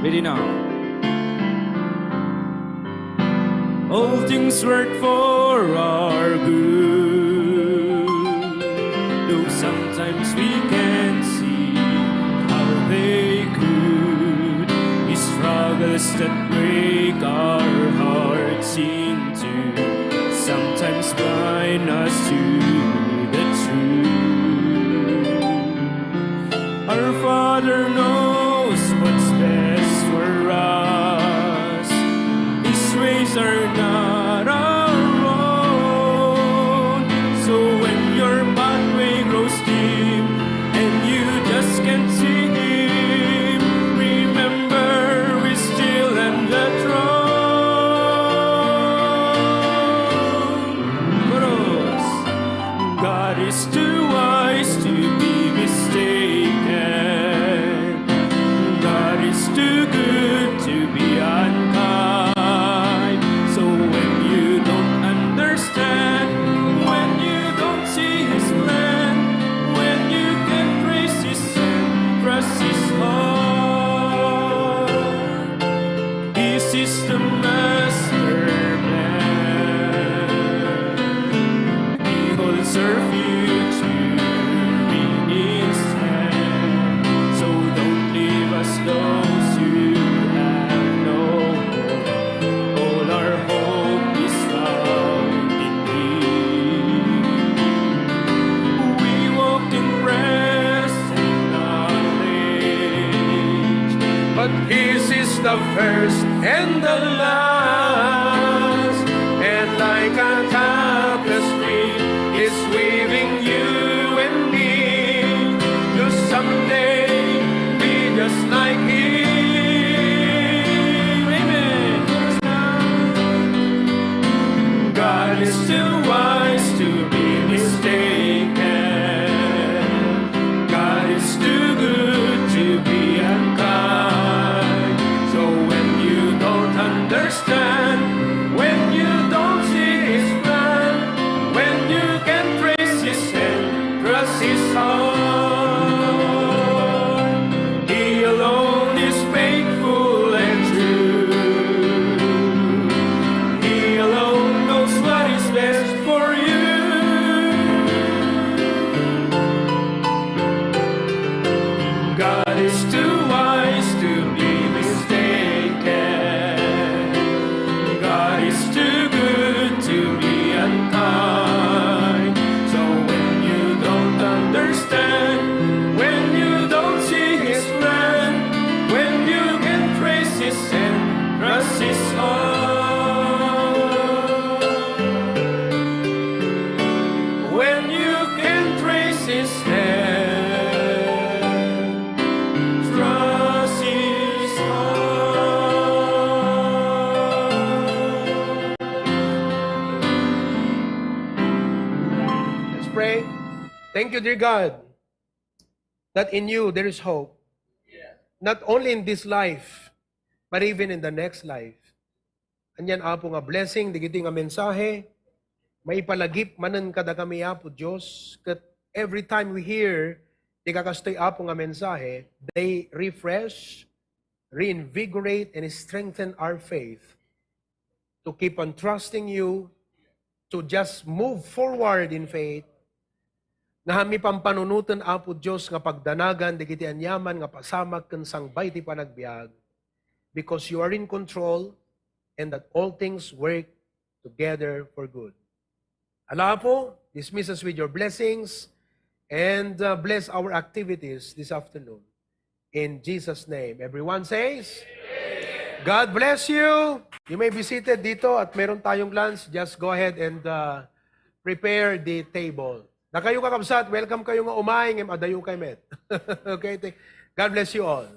Ready now. All things work for our good, though sometimes we can't see tests that break our hearts into, sometimes blind us to the truth. Our Father knows what's best for us. His ways are not our own. So when your pathway grows dim and you just can't see Him, remember we still on the throne. Chorus. God is too wise to be mistaken. God is too good to be unkind. So when you don't understand, when you don't see His plan, when you can trace His hand, trust His heart. This is the master plan. He holds our future in His hand. So don't leave us those who have no hope. All our hope is found in Him. We walk in present knowledge, but His is the first and the last. And like a tapestry, is weaving you and me to someday be just like Him. Amen. God is too wise to be mistaken. God is too good to be unkind. So when you don't understand, when you don't see His plan, when you can trace His hand, trust His heart. He alone is faithful and true. He alone knows what is best for you. God is too wise to be mistaken. God is too good to be unkind. So when you don't understand, when you don't see His plan, when you can trace His hand, trust His heart. When you can trace His hand, trust His heart. Let's pray. Thank you, dear God, that in you there is hope. Not only in this life, but even in the next life. Anyan apo nga blessing, digiti nga mensahe, may palagip manan kada kami apo Diyos, that every time we hear, di kakastoy apo nga mensahe, they refresh, reinvigorate, and strengthen our faith to keep on trusting you, to just move forward in faith, nga hami pampanunutan apo Diyos nga pagdanagan, digiti anyaman nga pasamak ken sangbay ti panagbiag, because you are in control, and that all things work together for good. Ala po, dismiss us with your blessings, and bless our activities this afternoon. In Jesus' name. Everyone says, Amen. God bless you. You may be seated dito at meron tayong lunch. Just go ahead and prepare the table. Na kayo kakabsat, welcome kayo nga umaing, adayo kay met. Okay, God bless you all.